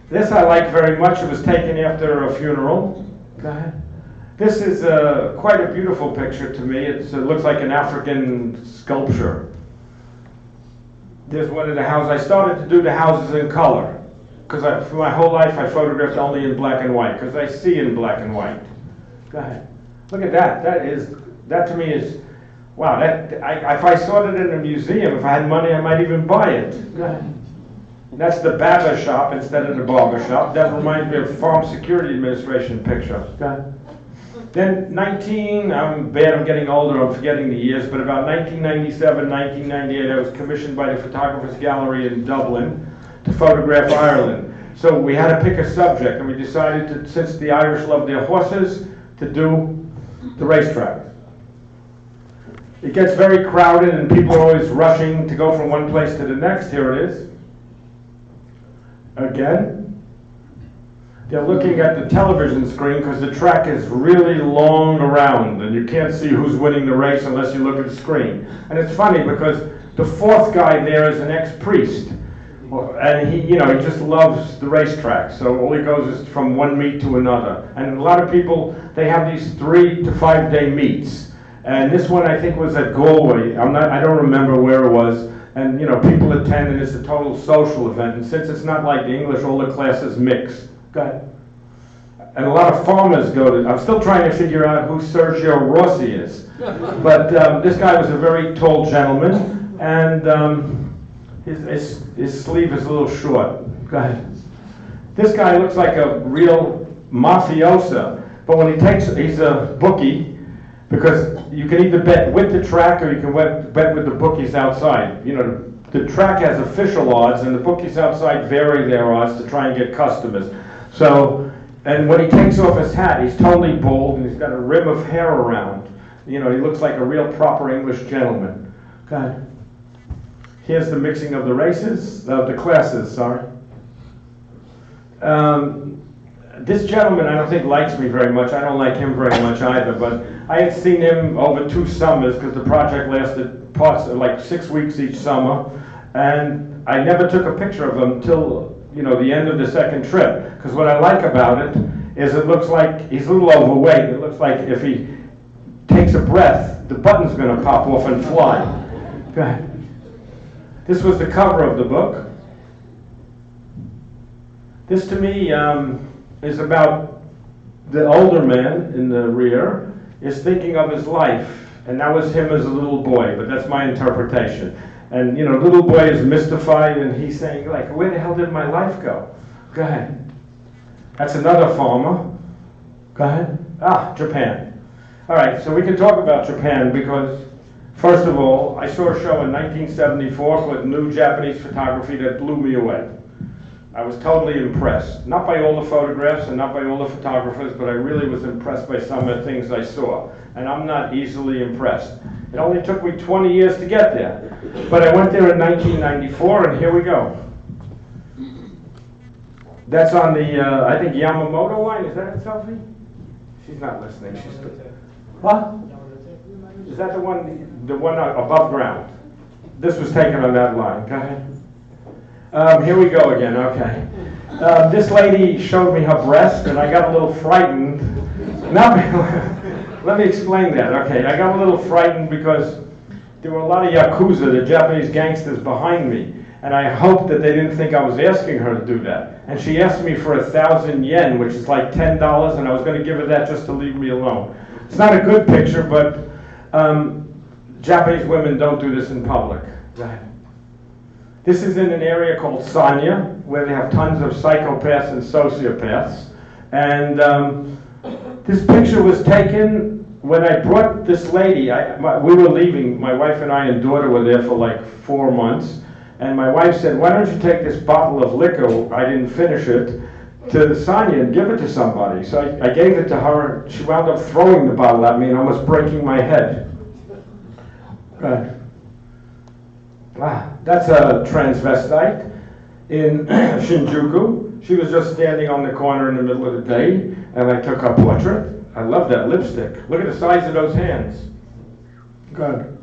This I like very much. It was taken after a funeral. Go ahead. This is quite a beautiful picture to me. It looks like an African sculpture. There's one of the houses. I started to do the houses in color because for my whole life I photographed only in black and white because I see in black and white. Go ahead. Look at that. That to me is, wow. If I saw it in a museum, if I had money, I might even buy it. Go ahead. That's the barber shop instead of the barber shop. That reminds me of Farm Security Administration picture. Go ahead. Then I'm bad, I'm getting older, I'm forgetting the years, but about 1997, 1998, I was commissioned by the Photographers Gallery in Dublin to photograph Ireland. So we had to pick a subject, and we decided to, since the Irish love their horses, to do the racetrack. It gets very crowded, and people are always rushing to go from one place to the next. Here it is. Again. they're looking at the television screen because the track is really long around and you can't see who's winning the race unless you look at the screen. And it's funny because the fourth guy there is an ex-priest. And he just loves the racetrack. So all he goes is from one meet to another. And a lot of people, they have these 3 to 5 day meets. And this one I think was at Galway. I don't remember where it was. And people attend and it's a total social event. And since it's not like the English, all the classes mix. Go ahead. And a lot of farmers go to, I'm still trying to figure out who Sergio Rossi is. But this guy was a very tall gentleman, and his sleeve is a little short. Go ahead. This guy looks like a real mafioso, but when he's a bookie, because you can either bet with the track or you can bet with the bookies outside. The track has official odds, and the bookies outside vary their odds to try and get customers. So, and when he takes off his hat, he's totally bald, and he's got a rim of hair around. He looks like a real proper English gentleman. Okay. Here's the mixing of the races, the classes, sorry. This gentleman I don't think likes me very much. I don't like him very much either, but I had seen him over 2 summers because the project lasted like 6 weeks each summer, and I never took a picture of him until the end of the second trip, because what I like about it is it looks like he's a little overweight. It looks like if he takes a breath, the button's going to pop off and fly. Go ahead. This was the cover of the book. This to me is about the older man in the rear is thinking of his life, and that was him as a little boy, but that's my interpretation. And little boy is mystified, and he's saying, like, where the hell did my life go? Go ahead. That's another farmer. Go ahead. Japan. All right, so we can talk about Japan because, first of all, I saw a show in 1974 called New Japanese Photography that blew me away. I was totally impressed. Not by all the photographs and not by all the photographers, but I really was impressed by some of the things I saw. And I'm not easily impressed. It only took me 20 years to get there. But I went there in 1994, and here we go. That's on the, I think, Yamamoto line. Is that it, Sophie? She's not listening. She's good. What? Is that the one above ground? This was taken on that line. Go ahead. Here we go again. Okay. This lady showed me her breast, and I got a little frightened. Let me explain that. Okay, I got a little frightened because there were a lot of Yakuza, the Japanese gangsters, behind me. And I hoped that they didn't think I was asking her to do that. And she asked me for 1,000 yen, which is like $10, and I was going to give her that just to leave me alone. It's not a good picture, but Japanese women don't do this in public. Go ahead. This is in an area called Sanya, where they have tons of psychopaths and sociopaths. And this picture was taken when I brought this lady. We were leaving, my wife and I and daughter were there for like 4 months. And my wife said, why don't you take this bottle of liquor, I didn't finish it, to Sanya and give it to somebody. So I gave it to her. She wound up throwing the bottle at me and almost breaking my head. Right. That's a transvestite in Shinjuku. She was just standing on the corner in the middle of the day, and I took her portrait. I love that lipstick. Look at the size of those hands. Good.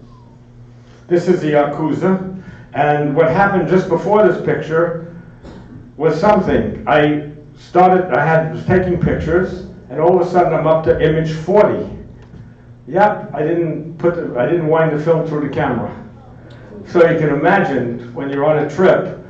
This is the Yakuza. And what happened just before this picture was something. I was taking pictures, and all of a sudden I'm up to image 40. Yeah, I didn't wind the film through the camera. So you can imagine when you're on a trip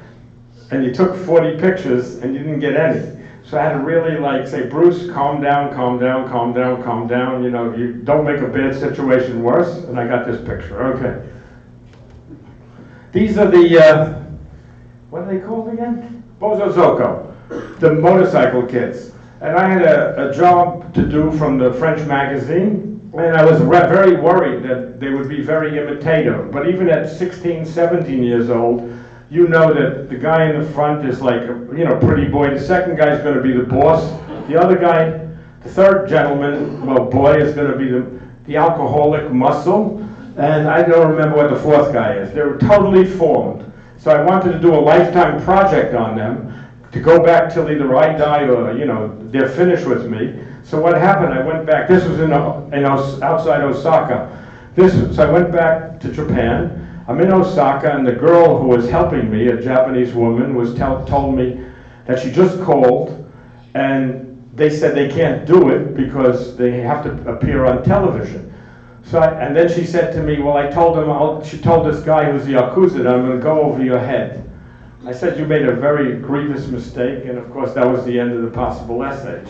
and you took 40 pictures and you didn't get any. So I had to really say, Bruce, calm down, calm down, calm down, calm down. You don't make a bad situation worse. And I got this picture. Okay. These are the, what are they called again? Bozozoko, the motorcycle kids. And I had a job to do from the French magazine. And I was very worried that they would be very imitative. But even at 16, 17 years old, you know that the guy in the front is like a pretty boy. The second guy is going to be the boss. The other guy, the third gentleman, boy, is going to be the alcoholic muscle. And I don't remember what the fourth guy is. They were totally formed. So I wanted to do a lifetime project on them to go back till either I die or, you know, they're finished with me. So what happened, I went back, this was outside Osaka. So I went back to Japan. I'm in Osaka, and the girl who was helping me, a Japanese woman, told me that she just called, and they said they can't do it because they have to appear on television. So, and then she said to me, well, I told him, she told this guy who's the Yakuza that I'm going to go over your head. I said, you made a very grievous mistake, and of course that was the end of the possible essay.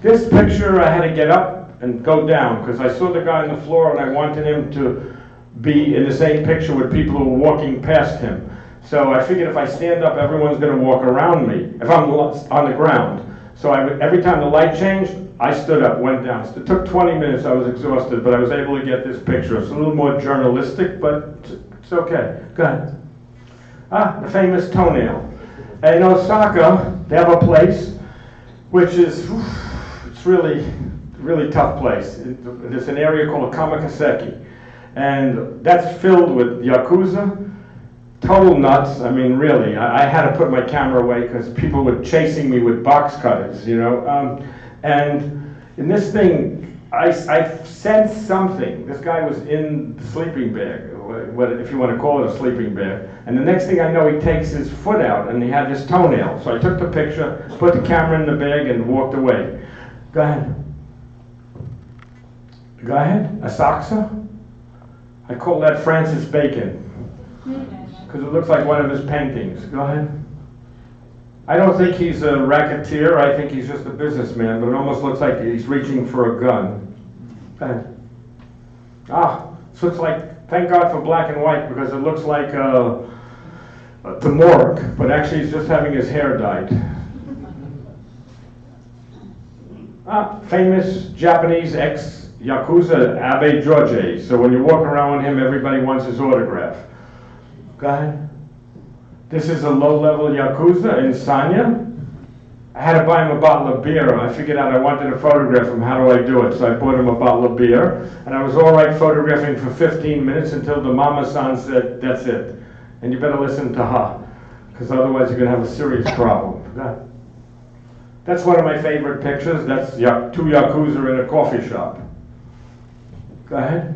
This picture, I had to get up and go down because I saw the guy on the floor and I wanted him to be in the same picture with people who were walking past him. So I figured if I stand up, everyone's going to walk around me if I'm on the ground. So every time the light changed, I stood up, went down. It took 20 minutes, I was exhausted, but I was able to get this picture. It's a little more journalistic, but it's okay. Go ahead. Ah, the famous toenail. In Osaka, they have a place which is, it's really, really tough place. There's an area called Kamakaseki. And that's filled with Yakuza, total nuts. I mean, really, I had to put my camera away because people were chasing me with box cutters, you know. And in this thing, I sensed something. This guy was in the sleeping bag, if you want to call it a sleeping bag. And the next thing I know, he takes his foot out and he had this toenail. So I took the picture, put the camera in the bag, and walked away. Go ahead. Go ahead. Asakusa? I call that Francis Bacon, because it looks like one of his paintings. Go ahead. I don't think he's a racketeer. I think he's just a businessman, but it almost looks like he's reaching for a gun. Go ahead. Ah, this looks like, thank God for black and white, because it looks like the morgue, but actually he's just having his hair dyed. Ah, famous Japanese Yakuza Abe George. So when you walk around with him, everybody wants his autograph. Go ahead. This is a low-level Yakuza in Sanya. I had to buy him a bottle of beer. I figured out I wanted to photograph him. How do I do it? So I bought him a bottle of beer. And I was all right photographing for 15 minutes until the mama-san said, that's it. And you better listen to her, because otherwise you're going to have a serious problem. Go ahead. That's one of my favorite pictures. That's two Yakuza in a coffee shop. Go ahead.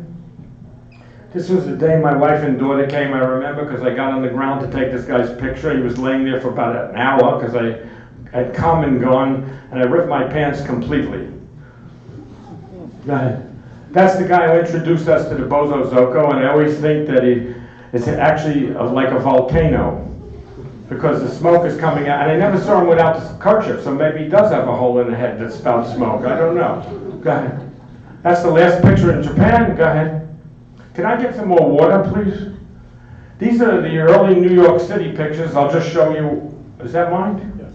This was the day my wife and daughter came, I remember, because I got on the ground to take this guy's picture. He was laying there for about an hour because I had come and gone, and I ripped my pants completely. Go ahead. That's the guy who introduced us to the Bozo Zoko, and I always think that it's actually like a volcano because the smoke is coming out. And I never saw him without the kerchief, so maybe he does have a hole in the head that spouts smoke. I don't know. Go ahead. That's the last picture in Japan. Go ahead. Can I get some more water, please? These are the early New York City pictures. I'll just show you. Is that mine? Yes.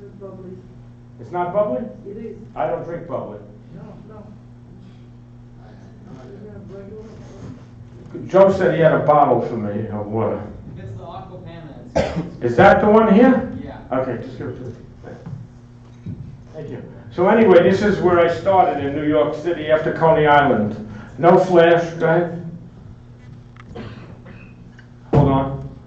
It's bubbly. It's not bubbly? It is. I don't drink bubbly. No. Joe said he had a bottle for me of water. It's the Aquapan. Is that the one here? Yeah. Okay, just give it to me. Thank you. So anyway, this is where I started in New York City after Coney Island. No flash, go ahead. Hold on.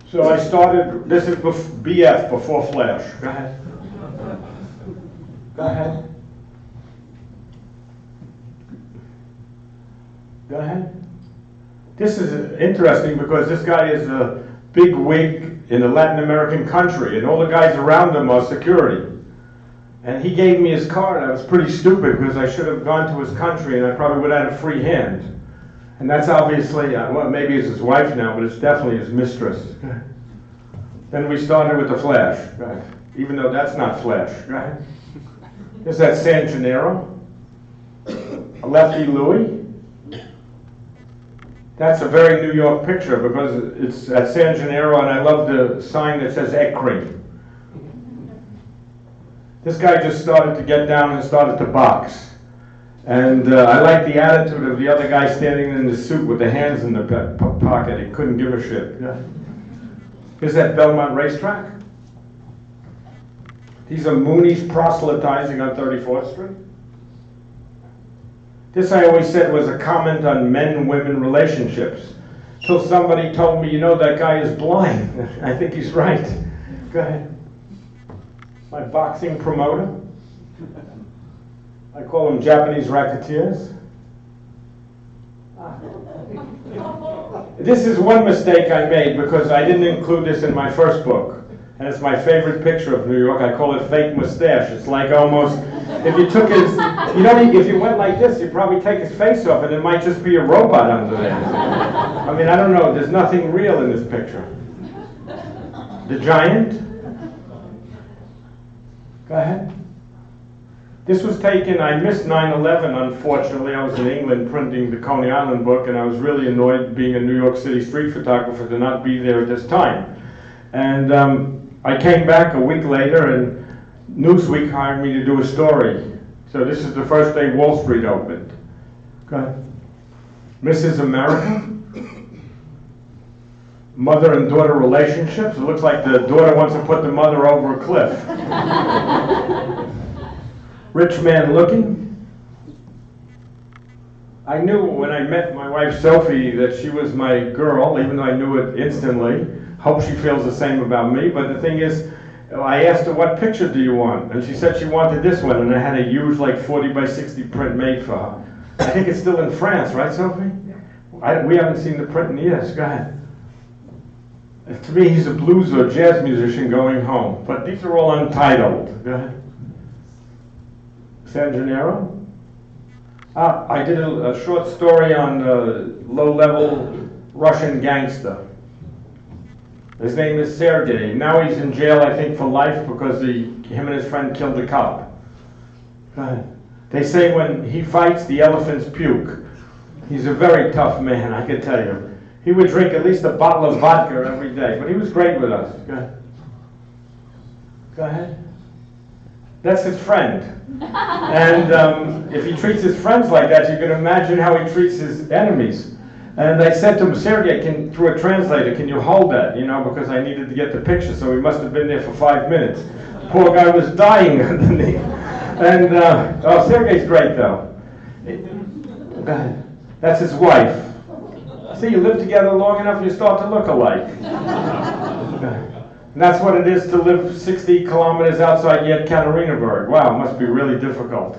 So I started, this is BF, before flash. Go ahead. Go ahead. Go ahead. This is interesting because this guy is a big wig in a Latin American country, and all the guys around him are security. And he gave me his card. I was pretty stupid because I should have gone to his country and I probably would have had a free hand. And that's obviously, well, maybe it's his wife now, but it's definitely his mistress. Then we started with the flash, right? Even though that's not flash, right? Is that San Gennaro? A Lefty Louie? That's a very New York picture because it's at San Gennaro, and I love the sign that says egg cream. This guy just started to get down and started to box. And I like the attitude of the other guy standing in the suit with the hands in the pocket. He couldn't give a shit. Yeah. Is that Belmont Racetrack? These are Moonies proselytizing on 34th Street. This I always said was a comment on men-women relationships. Till somebody told me, you know, that guy is blind. I think he's right. Go ahead. My boxing promoter. I call them Japanese racketeers. This is one mistake I made because I didn't include this in my first book. And it's my favorite picture of New York. I call it fake mustache. It's like almost, if you took his, you know, if you went like this, you'd probably take his face off and it might just be a robot under there. I mean, I don't know, there's nothing real in this picture. The giant. Go ahead. This was taken, I missed 9/11, unfortunately. I was in England printing the Coney Island book, and I was really annoyed being a New York City street photographer to not be there at this time. And I came back a week later, and Newsweek hired me to do a story. So this is the first day Wall Street opened. Go ahead. Mrs. America. Mother and daughter relationships. It looks like the daughter wants to put the mother over a cliff. Rich man looking. I knew when I met my wife Sophie that she was my girl, even though I knew it instantly. Hope she feels the same about me, but the thing is, I asked her, what picture do you want? And she said she wanted this one, and I had a huge, like 40 by 60 print made for her. I think it's still in France, right, Sophie? We haven't seen the print in years. Go ahead. To me, he's a blues or jazz musician going home, but these are all untitled. Go ahead. San Gennaro. I did a short story on a low-level Russian gangster. His name is Sergei. Now he's in jail, I think, for life because him and his friend killed a cop. They say when he fights, the elephants puke. He's a very tough man, I can tell you. He would drink at least a bottle of vodka every day, but he was great with us. Go ahead. Go ahead. That's his friend. And if he treats his friends like that, you can imagine how he treats his enemies. And I said to him, Sergei, through a translator, can you hold that? You know, because I needed to get the picture, so he must have been there for 5 minutes. The poor guy was dying underneath. And, oh, Sergei's great, though. That's his wife. See, you live together long enough, you start to look alike. And that's what it is to live 60 kilometers outside Yekaterinburg. Wow, it must be really difficult.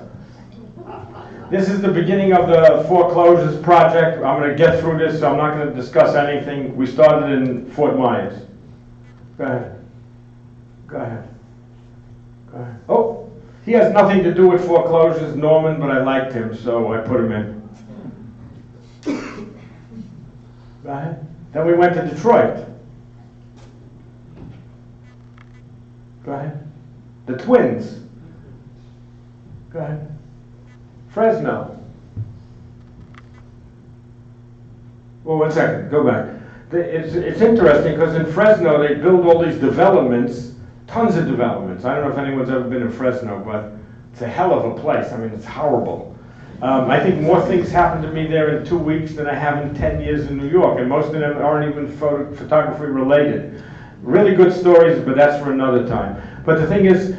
This is the beginning of the foreclosures project. I'm going to get through this, so I'm not going to discuss anything. We started in Fort Myers. Go ahead. Go ahead. Go ahead. Oh, he has nothing to do with foreclosures, Norman, but I liked him, so I put him in. Go ahead. Then we went to Detroit. Go ahead. The twins. Go ahead. Fresno. Well, 1 second. Go back. It's interesting because in Fresno they build all these developments, tons of developments. I don't know if anyone's ever been in Fresno, but it's a hell of a place. I mean, it's horrible. I think more things happen to me there in 2 weeks than I have in 10 years in New York, and most of them aren't even photography related. Really good stories, but that's for another time. But the thing is,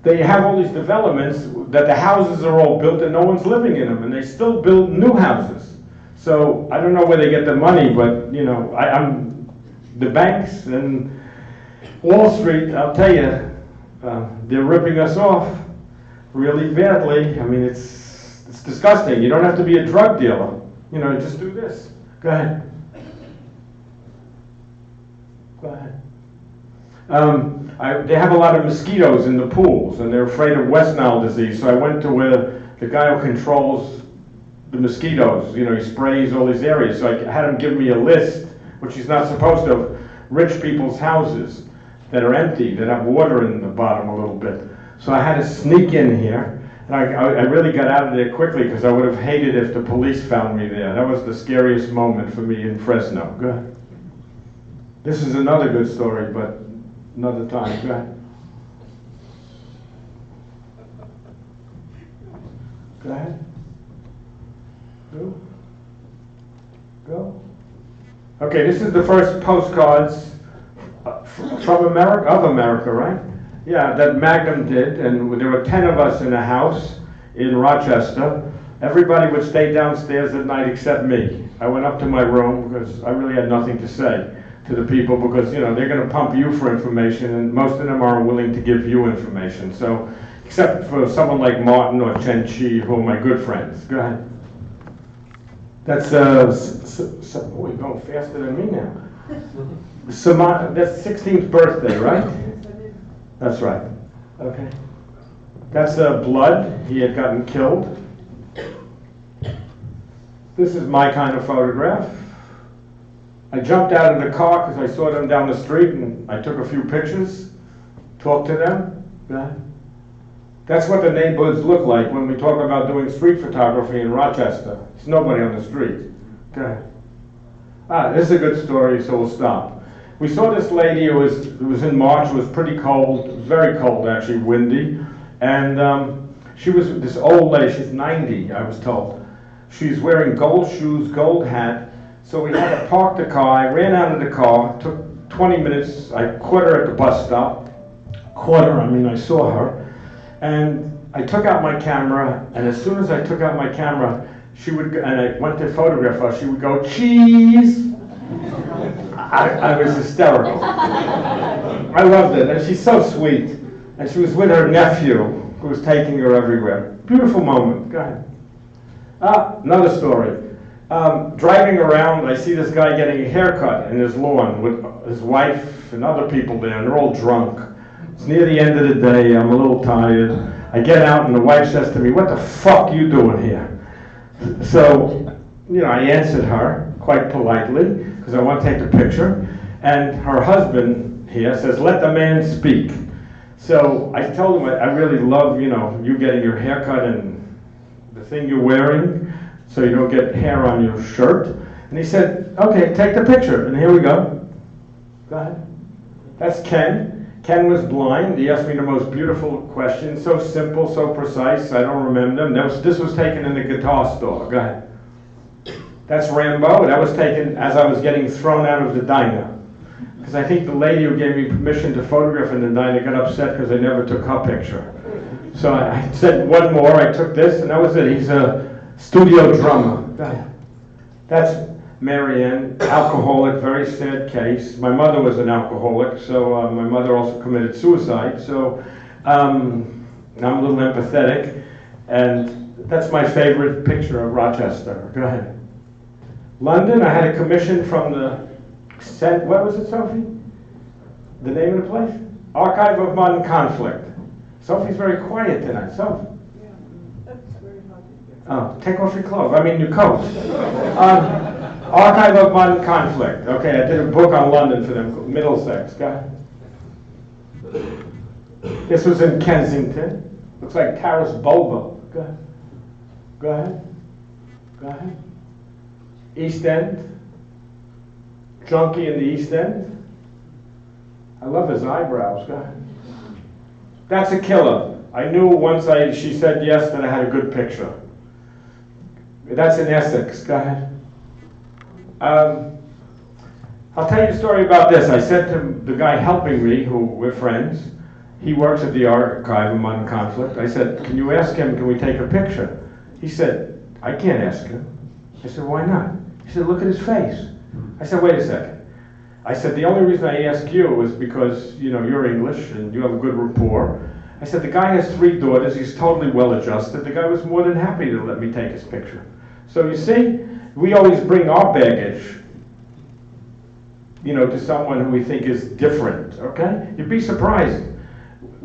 they have all these developments that the houses are all built and no one's living in them, and they still build new houses. So I don't know where they get the money, but you know, I'm the banks and Wall Street. I'll tell you, they're ripping us off really badly. I mean, it's disgusting. You don't have to be a drug dealer. You know, just do this. Go ahead. Go ahead. They have a lot of mosquitoes in the pools, and they're afraid of West Nile disease. So I went to where the guy who controls the mosquitoes, you know, he sprays all these areas. So I had him give me a list, which he's not supposed to, of rich people's houses that are empty, that have water in the bottom a little bit. So I had to sneak in here. And I really got out of there quickly because I would have hated if the police found me there. That was the scariest moment for me in Fresno. Go ahead. This is another good story, but another time. Go ahead. Go ahead. Go. Go. Okay, this is the first postcards from America, of America, right? Yeah, that Magnum did, and there were 10 of us in a house in Rochester. Everybody would stay downstairs at night except me. I went up to my room because I really had nothing to say to the people because, you know, they're going to pump you for information, and most of them aren't willing to give you information. So, except for someone like Martin or Chen Chi, who are my good friends. Go ahead. That's, oh, you're going faster than me now. That's 16th birthday, right? That's right. Okay. That's blood. He had gotten killed. This is my kind of photograph. I jumped out of the car because I saw them down the street and I took a few pictures, talked to them. Yeah. That's what the neighborhoods look like when we talk about doing street photography in Rochester. There's nobody on the street. Okay. This is a good story, so we'll stop. We saw this lady, it was in March, it was pretty cold, very cold actually, windy. And she was this old lady, she's 90, I was told. She's wearing gold shoes, gold hat. So we had to park the car. I ran out of the car, took 20 minutes. I caught her at the bus stop. I saw her. And I took out my camera, and as soon as I took out my camera, she would, and I went to photograph her, she would go, cheese! I was hysterical. I loved it, and she's so sweet. And she was with her nephew, who was taking her everywhere. Beautiful moment. Go ahead. Another story. Driving around, I see this guy getting a haircut in his lawn with his wife and other people there, and they're all drunk. It's near the end of the day, I'm a little tired. I get out and the wife says to me, "What the fuck you doing here?" So, you know, I answered her quite politely, because I want to take the picture. And her husband here says, "Let the man speak." So I told him I really love, you know, you getting your haircut and the thing you're wearing, so you don't get hair on your shirt. And he said, "Okay, take the picture." And here we go. Go ahead. That's Ken. Ken was blind. He asked me the most beautiful questions, so simple, so precise, I don't remember them. This was taken in the guitar store. Go ahead. That's Rambo. That was taken as I was getting thrown out of the diner. Because I think the lady who gave me permission to photograph in the diner got upset because I never took her picture. So I said one more, I took this, and that was it. He's a studio drummer. Go ahead. That's Marianne, alcoholic, very sad case. My mother was an alcoholic, so my mother also committed suicide, so I'm a little empathetic, and that's my favorite picture of Rochester. Go ahead. London, I had a commission from the, what was it, Sophie? The name of the place? Archive of Modern Conflict. Sophie's very quiet tonight. Sophie? Oh, take off your clothes. I mean your coat. Archive of Modern Conflict. Okay, I did a book on London for them, Middlesex. Go ahead. This was in Kensington. Looks like Taras Bulba. Go ahead. Go ahead. Go ahead. East End. Junkie in the East End. I love his eyebrows. Go ahead. That's a killer. I knew once she said yes that I had a good picture. That's in Essex. Go ahead. I'll tell you a story about this. I said to the guy helping me, who we're friends, he works at the Archive of Modern Conflict. I said, "Can you ask him, can we take a picture?" He said, "I can't ask him." I said, "Why not?" He said, "Look at his face." I said, "Wait a second." I said, "The only reason I ask you is because, you know, you're English and you have a good rapport." I said, "The guy has 3 daughters, he's totally well adjusted. The guy was more than happy to let me take his picture." So you see, we always bring our baggage, you know, to someone who we think is different, okay? You'd be surprised,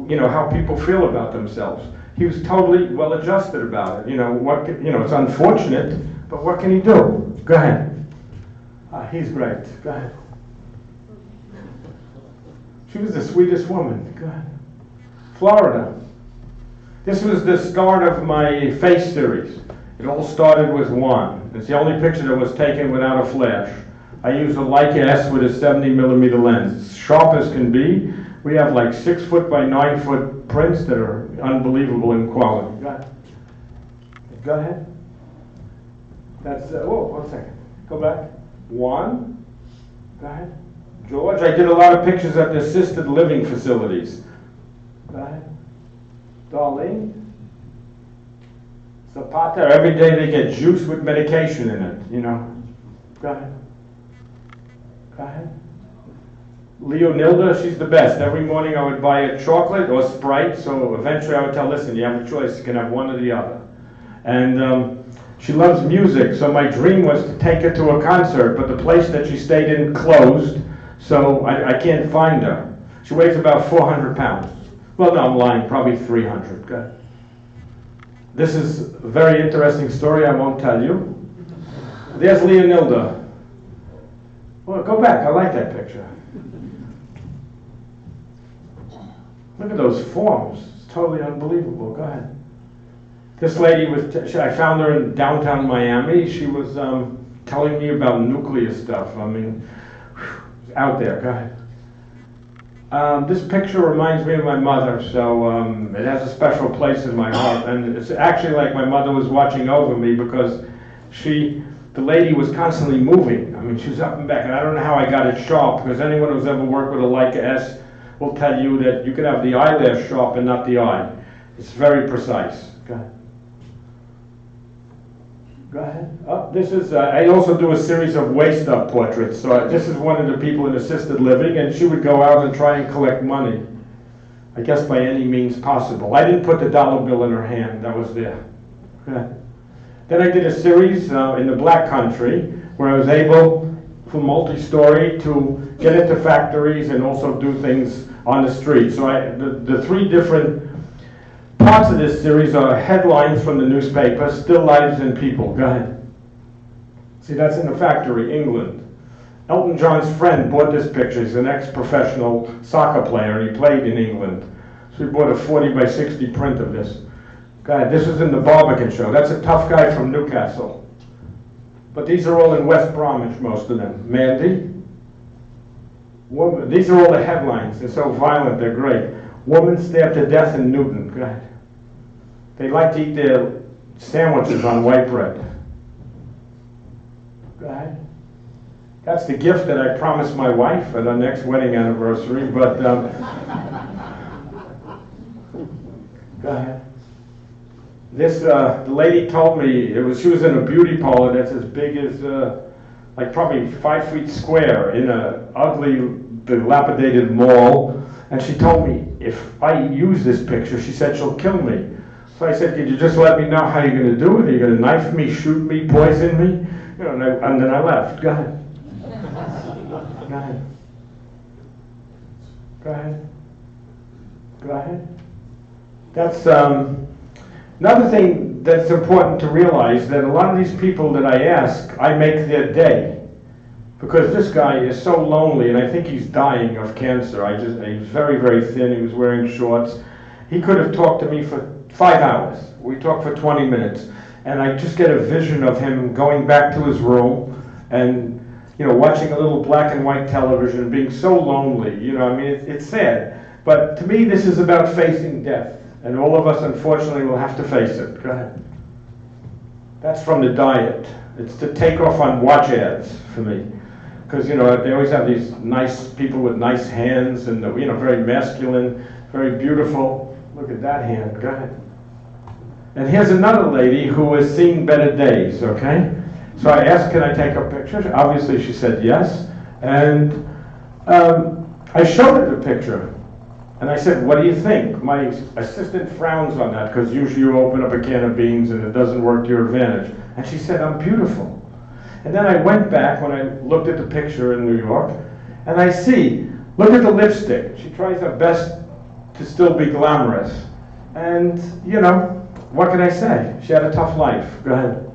you know, how people feel about themselves. He was totally well adjusted about it. You know, it's unfortunate, but what can he do? Go ahead. He's great. Go ahead. She was the sweetest woman. Go ahead. Florida. This was the start of my face series. It all started with one. It's the only picture that was taken without a flash. I used a Leica S with a 70mm lens. It's sharp as can be. We have like 6 foot by 9 foot prints that are unbelievable in quality. Go ahead. Go ahead. That's, whoa, 1 second. Go back. 1. Go ahead. George, I did a lot of pictures at the assisted living facilities. Go ahead. Darlene. Zapata, every day they get juice with medication in it, you know. Go ahead. Go ahead. Leonilda, she's the best. Every morning I would buy a chocolate or Sprite, so eventually I would tell, listen, you have a choice, you can have one or the other. And she loves music, so my dream was to take her to a concert, but the place that she stayed in closed, so I can't find her. She weighs about 400 pounds. Well, no, I'm lying, probably 300. Go ahead. This is a very interesting story, I won't tell you. There's Leonilda. Well, go back, I like that picture. Look at those forms, it's totally unbelievable. Go ahead. This lady I found her in downtown Miami. She was telling me about nuclear stuff. I mean, out there. Go ahead. This picture reminds me of my mother, so it has a special place in my heart. And it's actually like my mother was watching over me because the lady was constantly moving. I mean, she was up and back, and I don't know how I got it sharp, because anyone who's ever worked with a Leica S will tell you that you can have the eyelash sharp and not the eye. It's very precise. Go ahead. Go ahead. Oh, this is, I also do a series of waist-up portraits. So this is one of the people in assisted living, and she would go out and try and collect money. I guess by any means possible. I didn't put the dollar bill in her hand. That was there. Go ahead. Then I did a series in the Black Country where I was able, for multi-story, to get into factories and also do things on the street. So the three different parts of this series are headlines from the newspaper, still lives and people. Go ahead. See, that's in the factory, England. Elton John's friend bought this picture. He's an ex-professional soccer player, and he played in England. So he bought a 40 by 60 print of this. Go ahead. This is in the Barbican show. That's a tough guy from Newcastle. But these are all in West Bromwich, most of them. Mandy. Woman. These are all the headlines. They're so violent, they're great. Woman stabbed to death in Newton. Go ahead. They like to eat their sandwiches on white bread. Go ahead. That's the gift that I promised my wife at our next wedding anniversary, but go ahead. This, the lady told me, she was in a beauty parlor that's as big as, like probably 5 feet square in a ugly, dilapidated mall. And she told me, if I use this picture, she said she'll kill me. So I said, could you just let me know how you're going to do it? Are you going to knife me, shoot me, poison me? You know, and then I left. Go ahead. Go ahead. Go ahead. Go ahead. That's another thing that's important to realize, that a lot of these people that I ask, I make their day. Because this guy is so lonely, and I think he's dying of cancer. He was very, very thin. He was wearing shorts. He could have talked to me for 5 hours. We talked for 20 minutes. And I just get a vision of him going back to his room and, you know, watching a little black and white television, being so lonely. You know, I mean, it's sad. But to me, this is about facing death. And all of us, unfortunately, will have to face it. Go ahead. That's from the diet. It's to take off on watch ads for me. Because, you know, they always have these nice people with nice hands and, you know, very masculine, very beautiful. Look at that hand. Go ahead. And here's another lady who has seen better days, okay? So I asked, can I take a picture? Obviously, she said yes. And I showed her the picture. And I said, what do you think? My assistant frowns on that because usually you open up a can of beans and it doesn't work to your advantage. And she said, I'm beautiful. And then I went back when I looked at the picture in New York, and I see, look at the lipstick. She tries her best to still be glamorous. And, you know, what can I say? She had a tough life. Go ahead.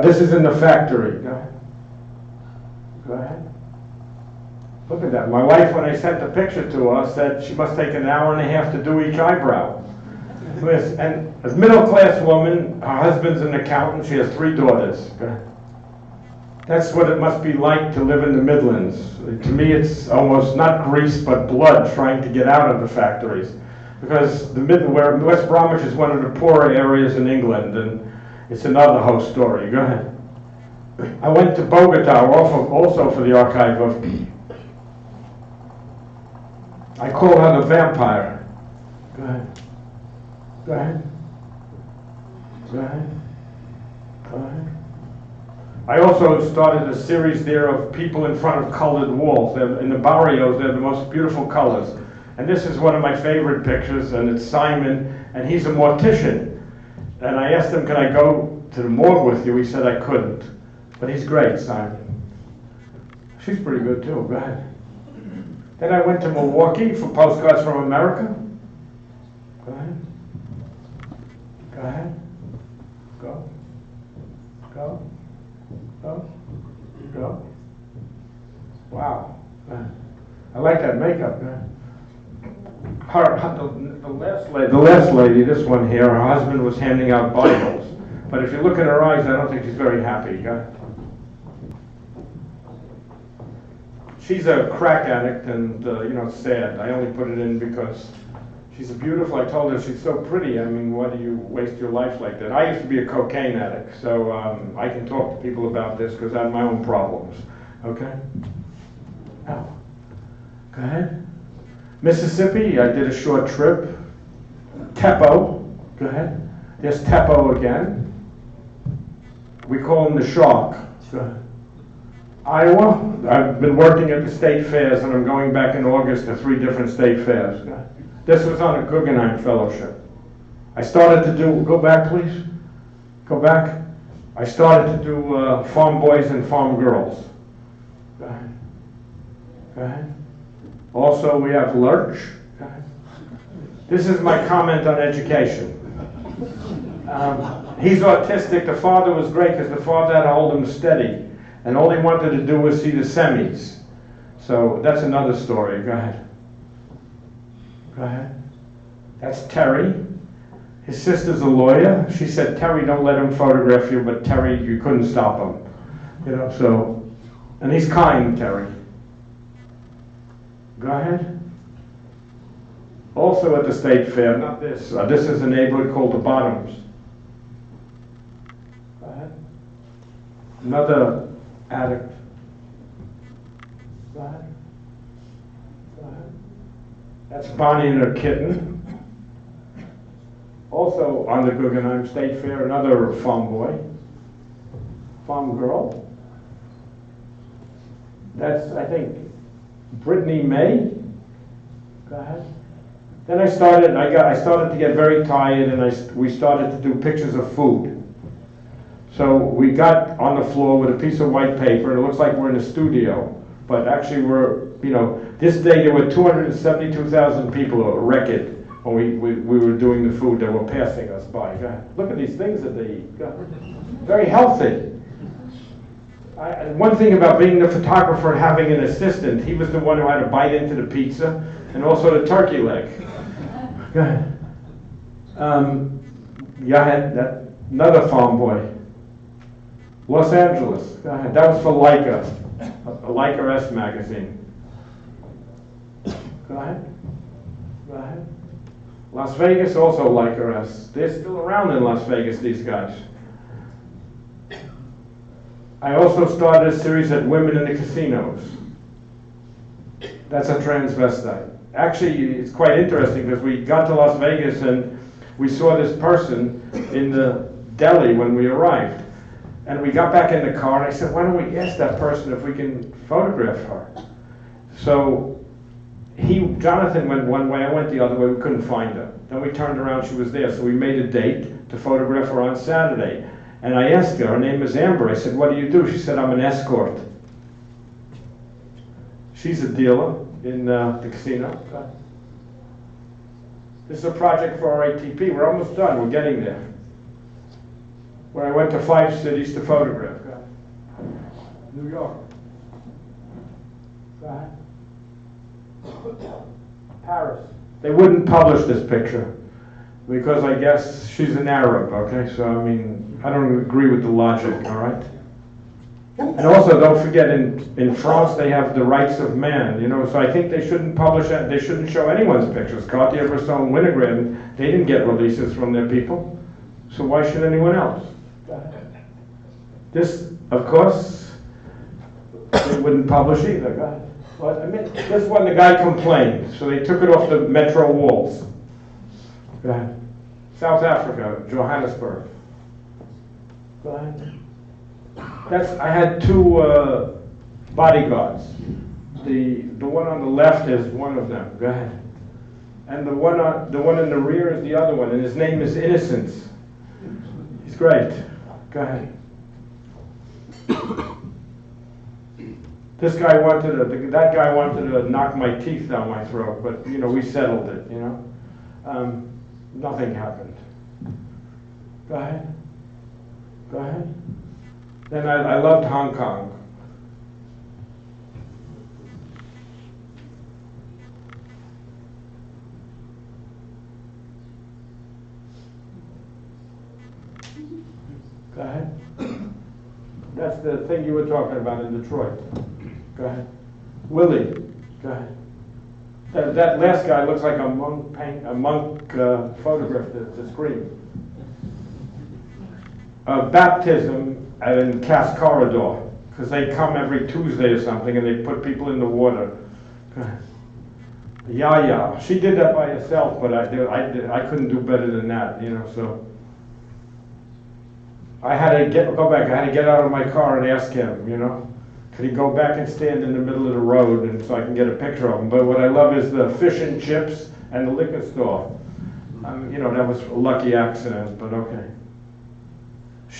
This is in the factory. Go ahead. Go ahead. Look at that. My wife, when I sent the picture to her, said she must take an hour and a half to do each eyebrow. And a middle-class woman, her husband's an accountant, she has 3 daughters. That's what it must be like to live in the Midlands. To me, it's almost not grease, but blood trying to get out of the factories. Because West Bromwich is one of the poorer areas in England, and it's another whole story. Go ahead. I went to Bogota also for the archive of I call her the vampire. Go ahead. Go ahead. Go ahead. Go ahead. I also started a series there of people in front of colored walls. In the barrios, they're the most beautiful colors. And this is one of my favorite pictures, and it's Simon, and he's a mortician. And I asked him, can I go to the morgue with you? He said I couldn't. But he's great, Simon. She's pretty good too, go ahead. Then I went to Milwaukee for Postcards from America. Go ahead. Go ahead. Go. Go. Go. Go. Wow. I like that makeup, man. The last lady, this one here, her husband was handing out Bibles. But if you look in her eyes, I don't think she's very happy. She's a crack addict, and it's sad. I only put it in because she's beautiful. I told her she's so pretty. I mean, why do you waste your life like that? I used to be a cocaine addict, so I can talk to people about this because I have my own problems. Okay? Now, go ahead. Mississippi, I did a short trip. Teppo, go ahead. There's Teppo again. We call him the shark. Go ahead. Iowa, I've been working at the state fairs, and I'm going back in August to 3 different state fairs. This was on a Guggenheim Fellowship. I started to do, go back please, go back. I started to do farm boys and farm girls. Go ahead. Go ahead. Also, we have Lurch. Go ahead. This is my comment on education. He's autistic. The father was great because the father had to hold him steady. And all he wanted to do was see the semis. So that's another story. Go ahead. Go ahead. That's Terry. His sister's a lawyer. She said, Terry, don't let him photograph you, but Terry, you couldn't stop him. So, and he's kind, Terry. Go ahead. Also at the state fair, not this. This is a neighborhood called the Bottoms. Go ahead. Another addict. Go ahead. Go ahead. That's Bonnie and her kitten. Also on the Guggenheim State Fair, another farm boy. Farm girl. That's, I think, Brittany May. Go ahead. Then I started to get very tired, and we started to do pictures of food. So we got on the floor with a piece of white paper, and it looks like we're in a studio, but actually this day there were 272,000 people, a record, when we were doing the food. They were passing us by. Look at these things that they eat. Very healthy. One thing about being the photographer and having an assistant, he was the one who had to bite into the pizza, and also the turkey leg. Go ahead. Another farm boy. Los Angeles. Go ahead. That was for Leica, a Leica S magazine. Go ahead. Go ahead. Las Vegas, also Leica S. They're still around in Las Vegas, these guys. I also started a series at Women in the Casinos. That's a transvestite. Actually, it's quite interesting because we got to Las Vegas and we saw this person in the deli when we arrived. And we got back in the car and I said, why don't we ask that person if we can photograph her? So Jonathan went one way, I went the other way, we couldn't find her. Then we turned around, she was there, so we made a date to photograph her on Saturday. And I asked her name is Amber. I said, what do you do? She said, I'm an escort. She's a dealer in the casino. This is a project for our ATP. We're almost done. We're getting there. Where I went to 5 cities to photograph. New York. Paris. They wouldn't publish this picture because I guess she's an Arab, okay? So, I mean, I don't agree with the logic, all right? And also, don't forget, in France, they have the rights of man, so I think they shouldn't publish, they shouldn't show anyone's pictures. Cartier-Bresson, Winograd, they didn't get releases from their people, so why should anyone else? This, of course, they wouldn't publish either. But I mean, this one, the guy complained, so they took it off the metro walls. Go ahead. South Africa, Johannesburg. Go ahead. I had two bodyguards. The one on the left is one of them. Go ahead. And the one in the rear is the other one, and his name is Innocence. He's great. Go ahead. That guy wanted to knock my teeth down my throat, but we settled it. Nothing happened. Go ahead. Go ahead. Then I loved Hong Kong. Go ahead. That's the thing you were talking about in Detroit. Go ahead. Willie. Go ahead. That last guy looks like a monk photographed the screen. Baptism in Cass Corridor, because they come every Tuesday or something and they put people in the water. Go ahead. Yaya. She did that by herself, but I couldn't do better than that, so. I had to get out of my car and ask him, could he go back and stand in the middle of the road and so I can get a picture of him. But what I love is the fish and chips and the liquor store. That was a lucky accident, but okay.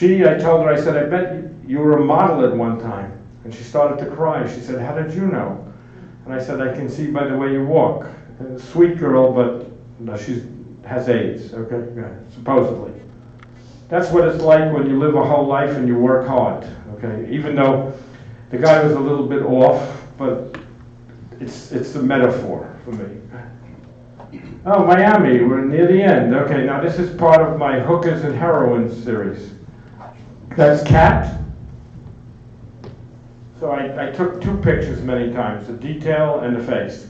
I told her, I said, I bet you were a model at one time. And she started to cry. She said, how did you know? And I said, I can see by the way you walk. And sweet girl, but no, she has AIDS, okay, yeah, supposedly. That's what it's like when you live a whole life and you work hard, okay? Even though the guy was a little bit off, but it's a metaphor for me. Oh, Miami, we're near the end. Okay, now this is part of my Hookers and Heroines series. That's Kat. So I took two pictures many times, the detail and the face.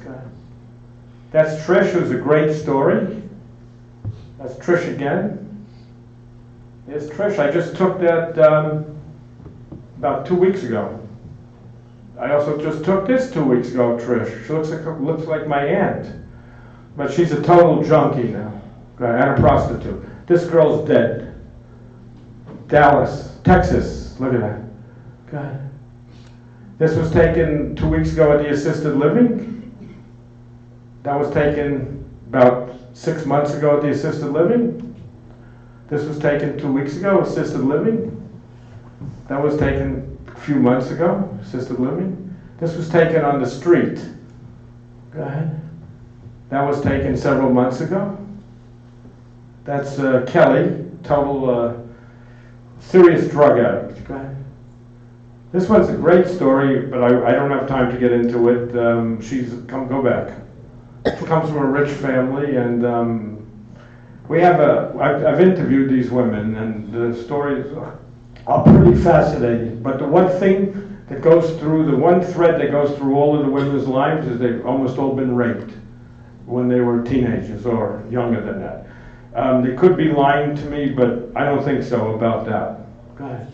That's Trish, who's a great story. That's Trish again. Here's Trish. I just took that about 2 weeks ago. I also just took this 2 weeks ago, Trish. She looks like my aunt. But she's a total junkie now, and a prostitute. This girl's dead. Dallas, Texas. Look at that. God. This was taken 2 weeks ago at the assisted living. That was taken about 6 months ago at the assisted living. This was taken 2 weeks ago, assisted living. That was taken a few months ago, assisted living. This was taken on the street. Go ahead. That was taken several months ago. That's Kelly, total serious drug addict. Go ahead. This one's a great story, but I don't have time to get into it. Go back. She comes from a rich family, and I've interviewed these women, and the stories are pretty fascinating. But the one thing that goes through, the one thread that goes through all of the women's lives is they've almost all been raped when they were teenagers or younger than that. They could be lying to me, but I don't think so about that. Go ahead.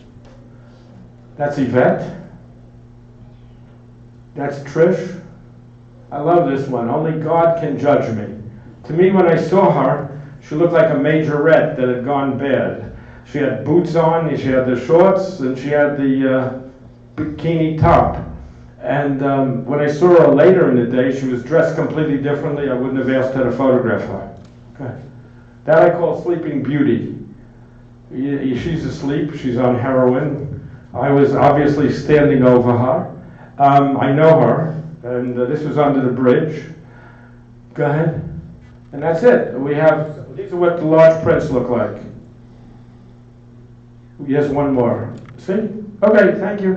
That's Yvette. That's Trish. I love this one. Only God can judge me. To me, when I saw her, she looked like a majorette that had gone bad. She had boots on, she had the shorts, and she had the bikini top. And when I saw her later in the day, she was dressed completely differently. I wouldn't have asked her to photograph her. Okay. That I call Sleeping Beauty. She's asleep. She's on heroin. I was obviously standing over her. I know her, and this was under the bridge. Go ahead. And that's it. These are what the large prints look like. Yes, one more. See? Okay, thank you.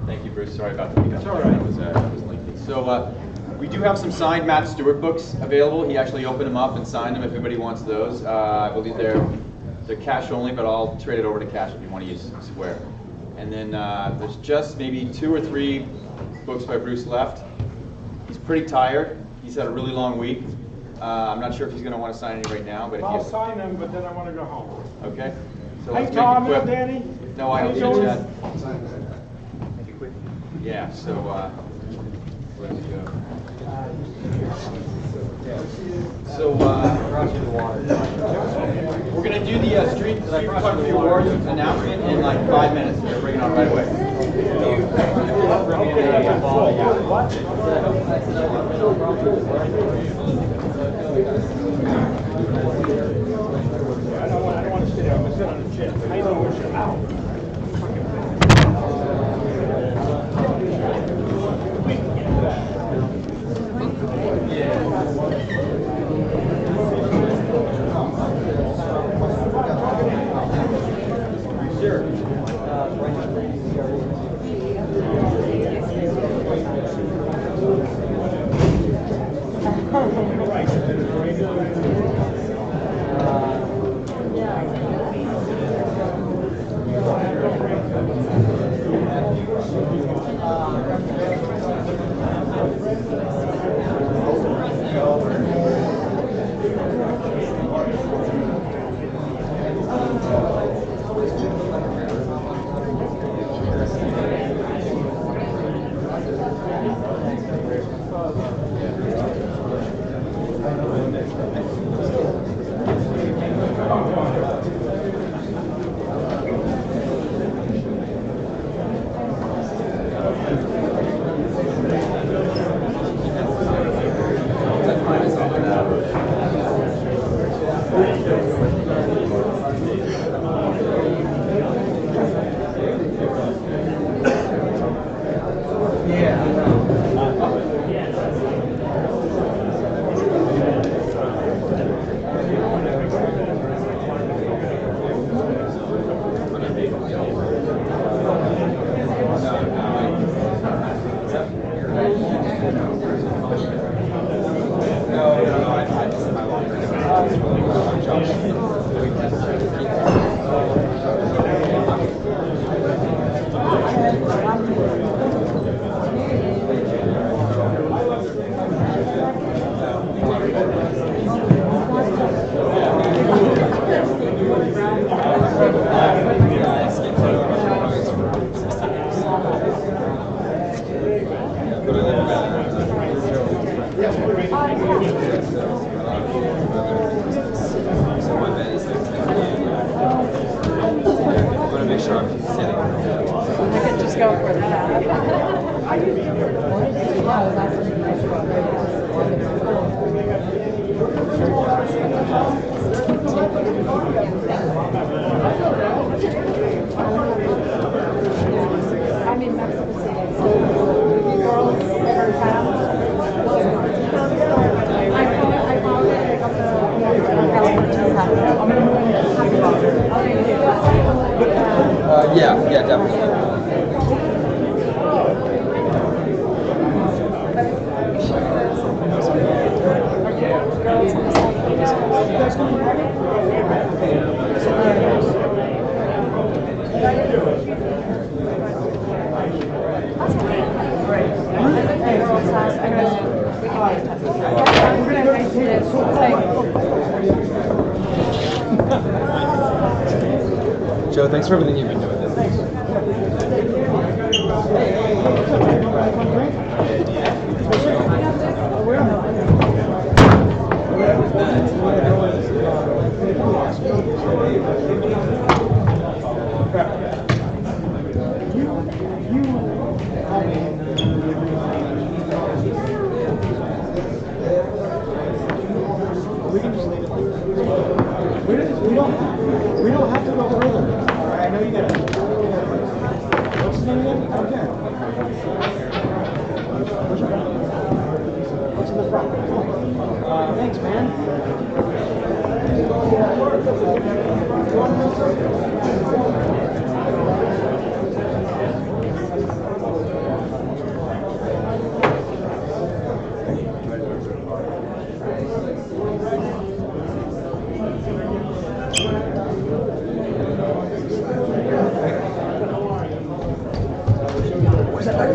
Thank you, Bruce. Sorry about the pickup. That was lengthy. So we do have some signed Matt Stewart books available. He actually opened them up and signed them if anybody wants those. I believe they're cash only, but I'll trade it over to cash if you want to use Square. And then there's just maybe 2 or 3 books by Bruce left. He's pretty tired. He's had a really long week. I'm not sure if he's going to want to sign any right now, but if I'll you... sign them, but then I want to go home. Okay. So Hey, let's Tom, make it and quick. Danny. No, I don't How you need a doing? chat. Make it quick. Yeah, so, where did we go? So, we're going to do the Street Photography Awards announcement in like 5 minutes. We're going to bring it on right away. I don't want to sit down. I'm going to sit on the chair. I know where you're out. Yeah, definitely. Joe, thanks for everything you've been doing. We don't have to go further. I know you got it. What's his name again? Okay. What's in the front? Thanks, man. Where's that back?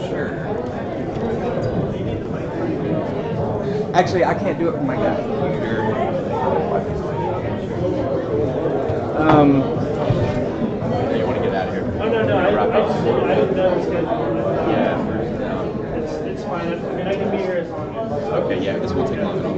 Sure. Actually, I can't do it with my computer. You want to get out of here? Oh, no, I didn't know it was good. Yeah. It's fine. I mean, I can be here as long as. Okay, yeah, this won't take long at all.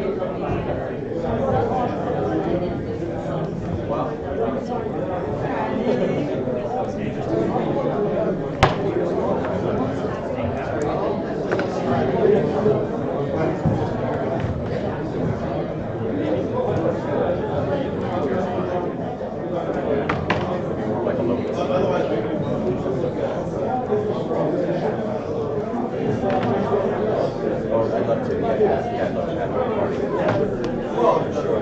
I'd love to, yeah, I'd love to have a party. Well, sure.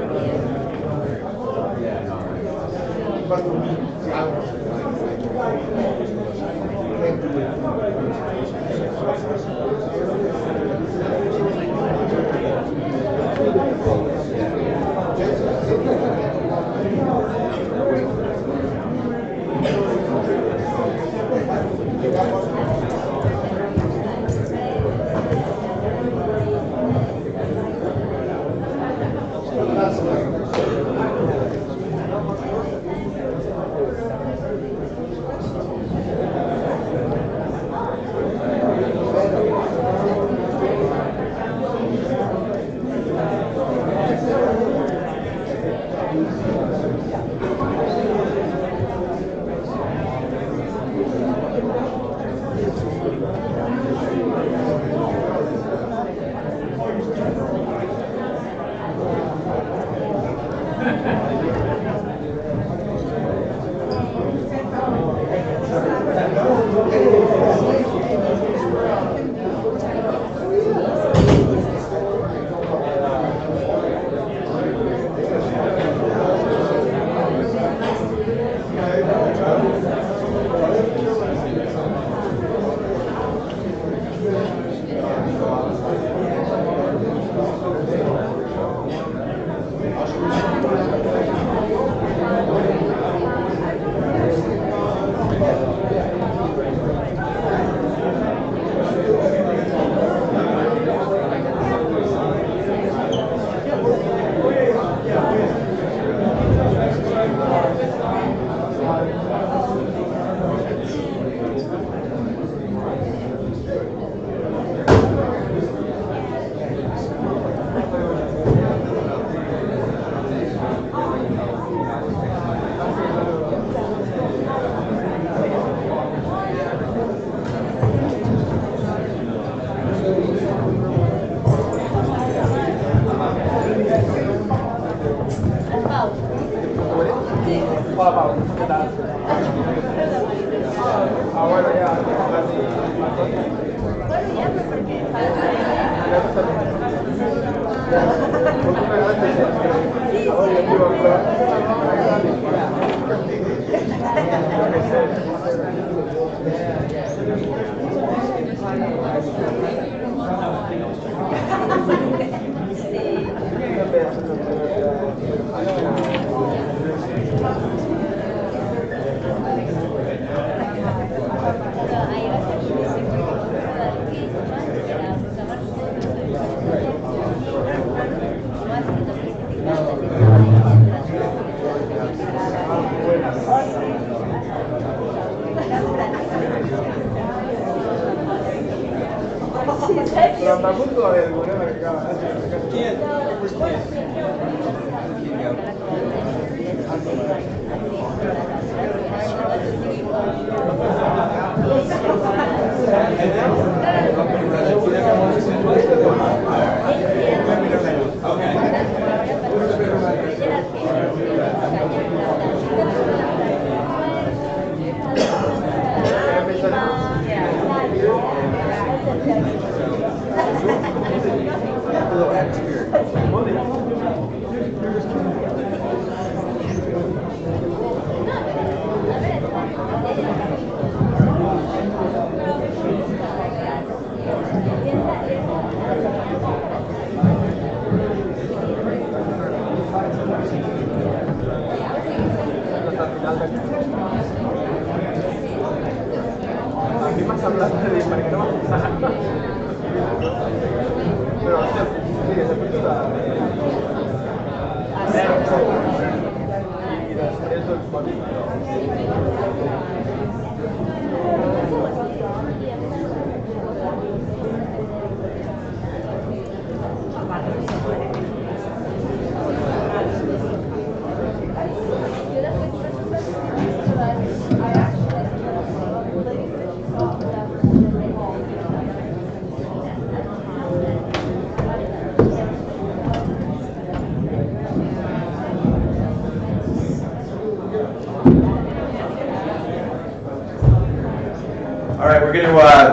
All right, we're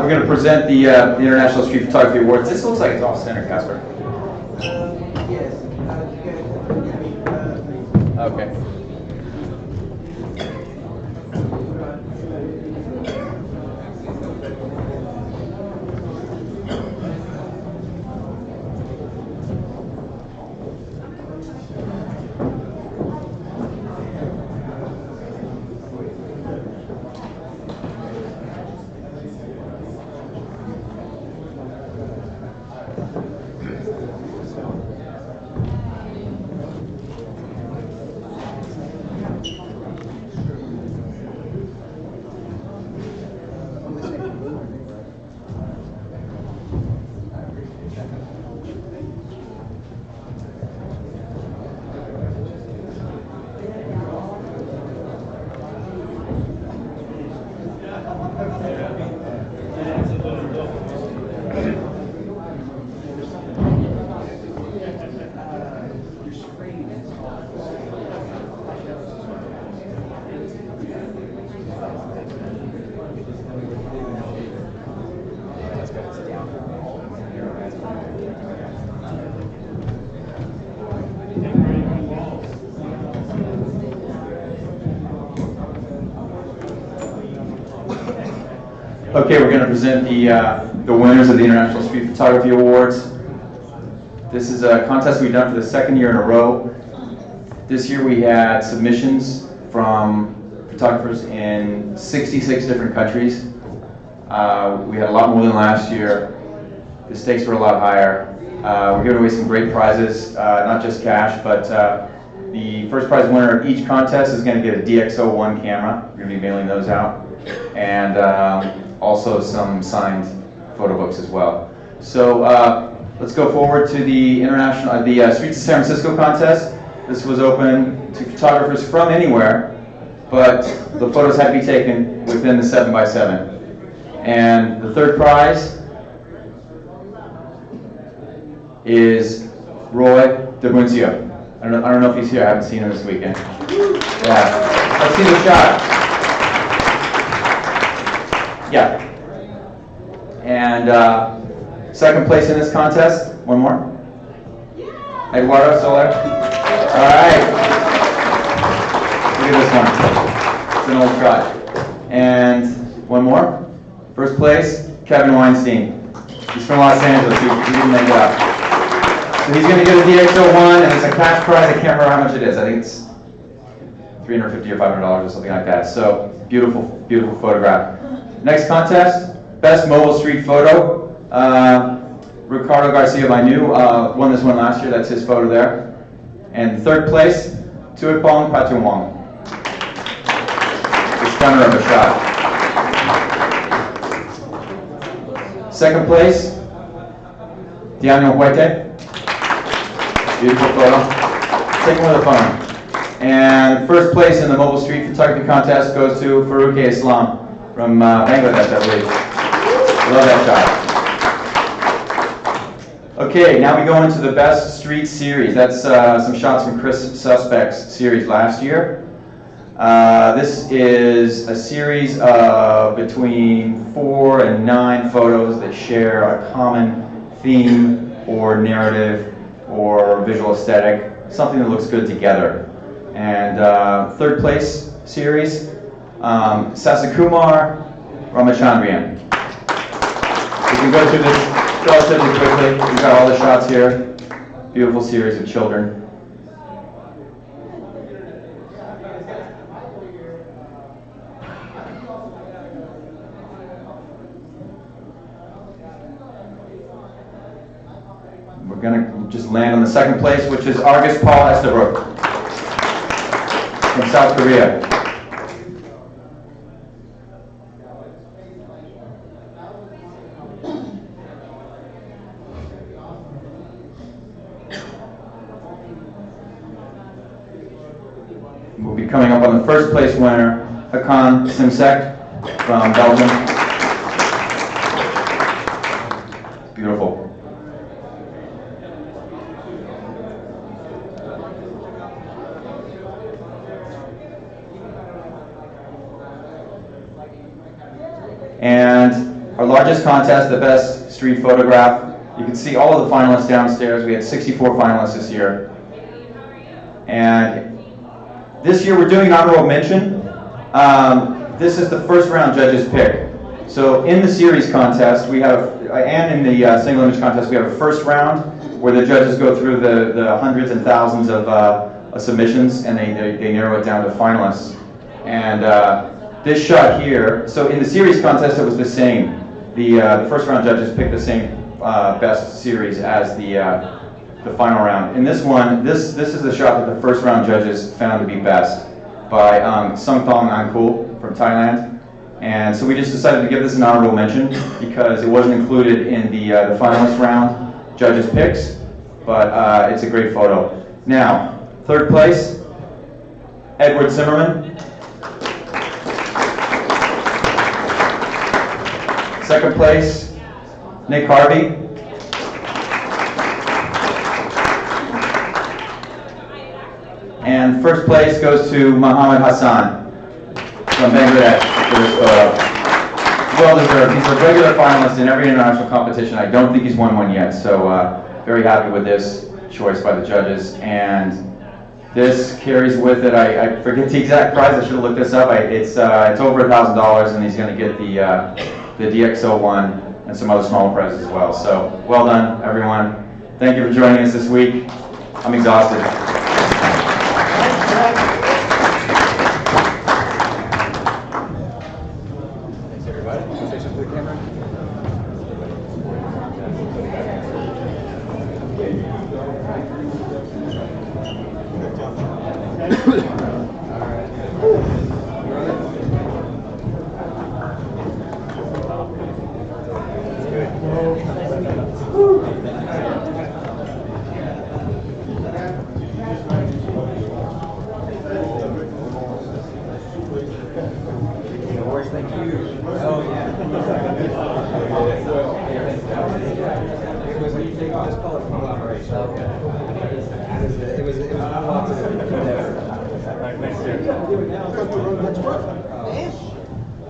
going to present the International Street Photography Awards. This looks like it's off center, Casper. Yes. Okay. Okay, we're going to present the winners of the International Street Photography Awards. This is a contest we've done for the second year in a row. This year we had submissions from photographers in 66 different countries. We had a lot more than last year. The stakes were a lot higher. We're giving away some great prizes, not just cash, but the first prize winner of each contest is going to get a DxO1 camera. We're going to be mailing those out. And also some signed photo books as well. So let's go forward to the Streets of San Francisco contest. This was open to photographers from anywhere, but the photos had to be taken within the 7x7. And the third prize is Roy DeBuncio. I don't know if he's here. I haven't seen him this weekend. Yeah, let's see the shot. Yeah. And second place in this contest, one more. Eduardo, still there? All right. Look at this one. It's an old shot. And one more. First place, Kevin Weinstein. He's from Los Angeles. He didn't make it out. So he's going to get a DxO1, and it's a cash prize. I can't remember how much it is. I think it's $350 or $500 or something like that. So beautiful, beautiful photograph. Next contest, Best Mobile Street Photo. Ricardo Garcia Bainu won this one last year. That's his photo there. And third place, Tuipong Patuwong. The stunner of a shot. Second place, Daniel Huete. Beautiful photo. Take one with a phone. And first place in the Mobile Street Photography Contest goes to Farouk Islam from Bangladesh, I believe. Love that shot. Okay, now we go into the Best Street Series. That's some shots from Chris Suspect's series last year. This is a series of between 4 and 9 photos that share a common theme or narrative or visual aesthetic, something that looks good together. And third place series, Sasikumar Ramachandrian. We can go through this relatively quickly. We've got all the shots here. Beautiful series of children. just land on the second place, which is Argus Paul Estabrook from South Korea. We'll be coming up on the first place winner, Hakan Simsek from Belgium. Beautiful. And our largest contest, the best street photograph. You can see all of the finalists downstairs. We had 64 finalists this year. And this year we're doing an honorable mention. This is the first round judges pick. So in the series contest, we have, and in the single image contest, we have a first round where the judges go through the hundreds and thousands of submissions, and they narrow it down to finalists. And this shot here, so in the series contest it was the same. The first round judges picked the same best series as the final round. In this one, this is the shot that the first round judges found to be best by Sungthong Angkul from Thailand. And so we just decided to give this an honorable mention because it wasn't included in the finalist round judges picks, but it's a great photo. Now, third place, Edward Zimmerman. Second place, Nick Harvey. And first place goes to Mohammed Hassan from Bangladesh for this photo. Well deserved. He's a regular finalist in every international competition. I don't think he's won one yet, so very happy with this choice by the judges. And this carries with it, I forget the exact price, I should have looked this up. It's over $1,000, and he's going to get the DX01 and some other smaller prizes as well. So well done, everyone. Thank you for joining us this week. I'm exhausted. Thanks, everybody. Say something to the camera.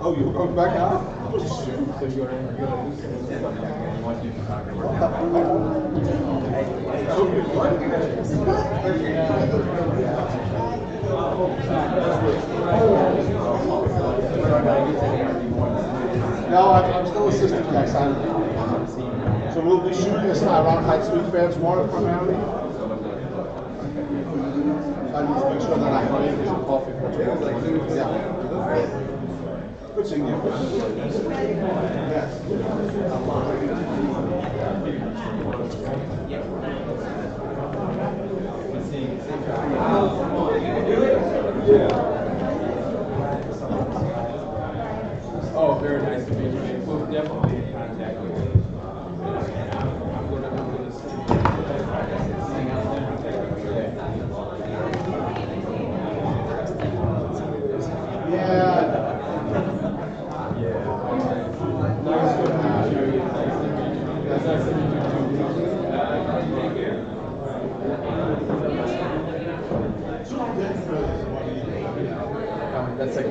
Oh, you were going back out? No, I'm still assistant next time. So we'll be shooting this around High Street Fair tomorrow primarily. I need to make sure that I know English and coffee for tomorrow. Yeah. Good seeing you. Yes. Oh, very nice to meet you. We'll definitely be in contact with you. I'm going to do this. Hang out there. Yeah. That's like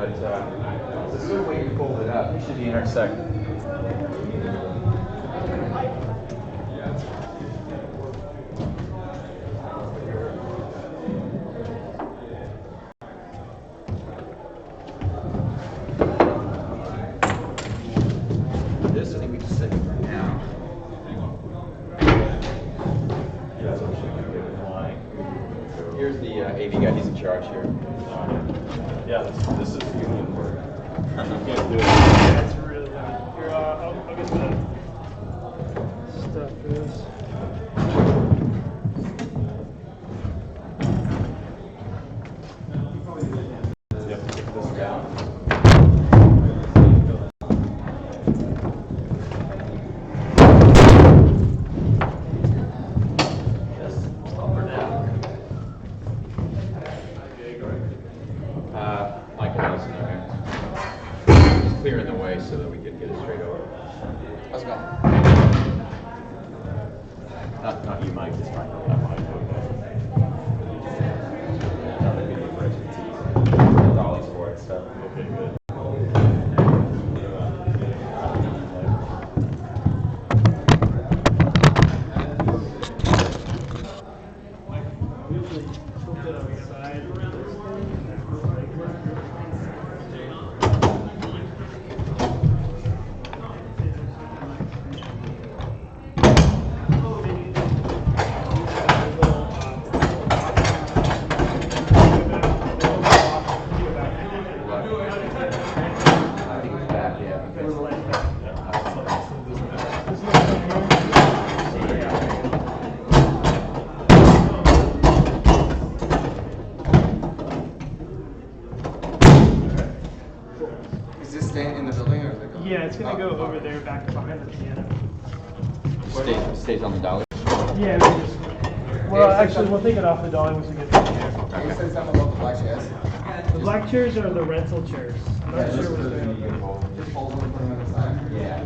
It's a certain way you fold it up. It should be intersect. This, I think, AV guy, he's in charge here. Yeah, this is union work. You can't do it. Yeah, it's really loud. Here, I'll get the stuff for this. You have to take this down. Michael Nelson there. He's clearing the way so that we can get it straight over. How's it going? Not you, Mike, just Mike. Not Mike. Not the video for expertise. Dollies for it, so. Okay, good. Yeah, it's gonna go over there, back behind the piano. Stays on the dolly? Yeah, we just. Well, actually, we'll take it off the dolly once we get to the piano. Can you say something about the black chairs? The black chairs are the rental chairs. I'm not sure what's going on. Just hold them and put them on the side? Yeah.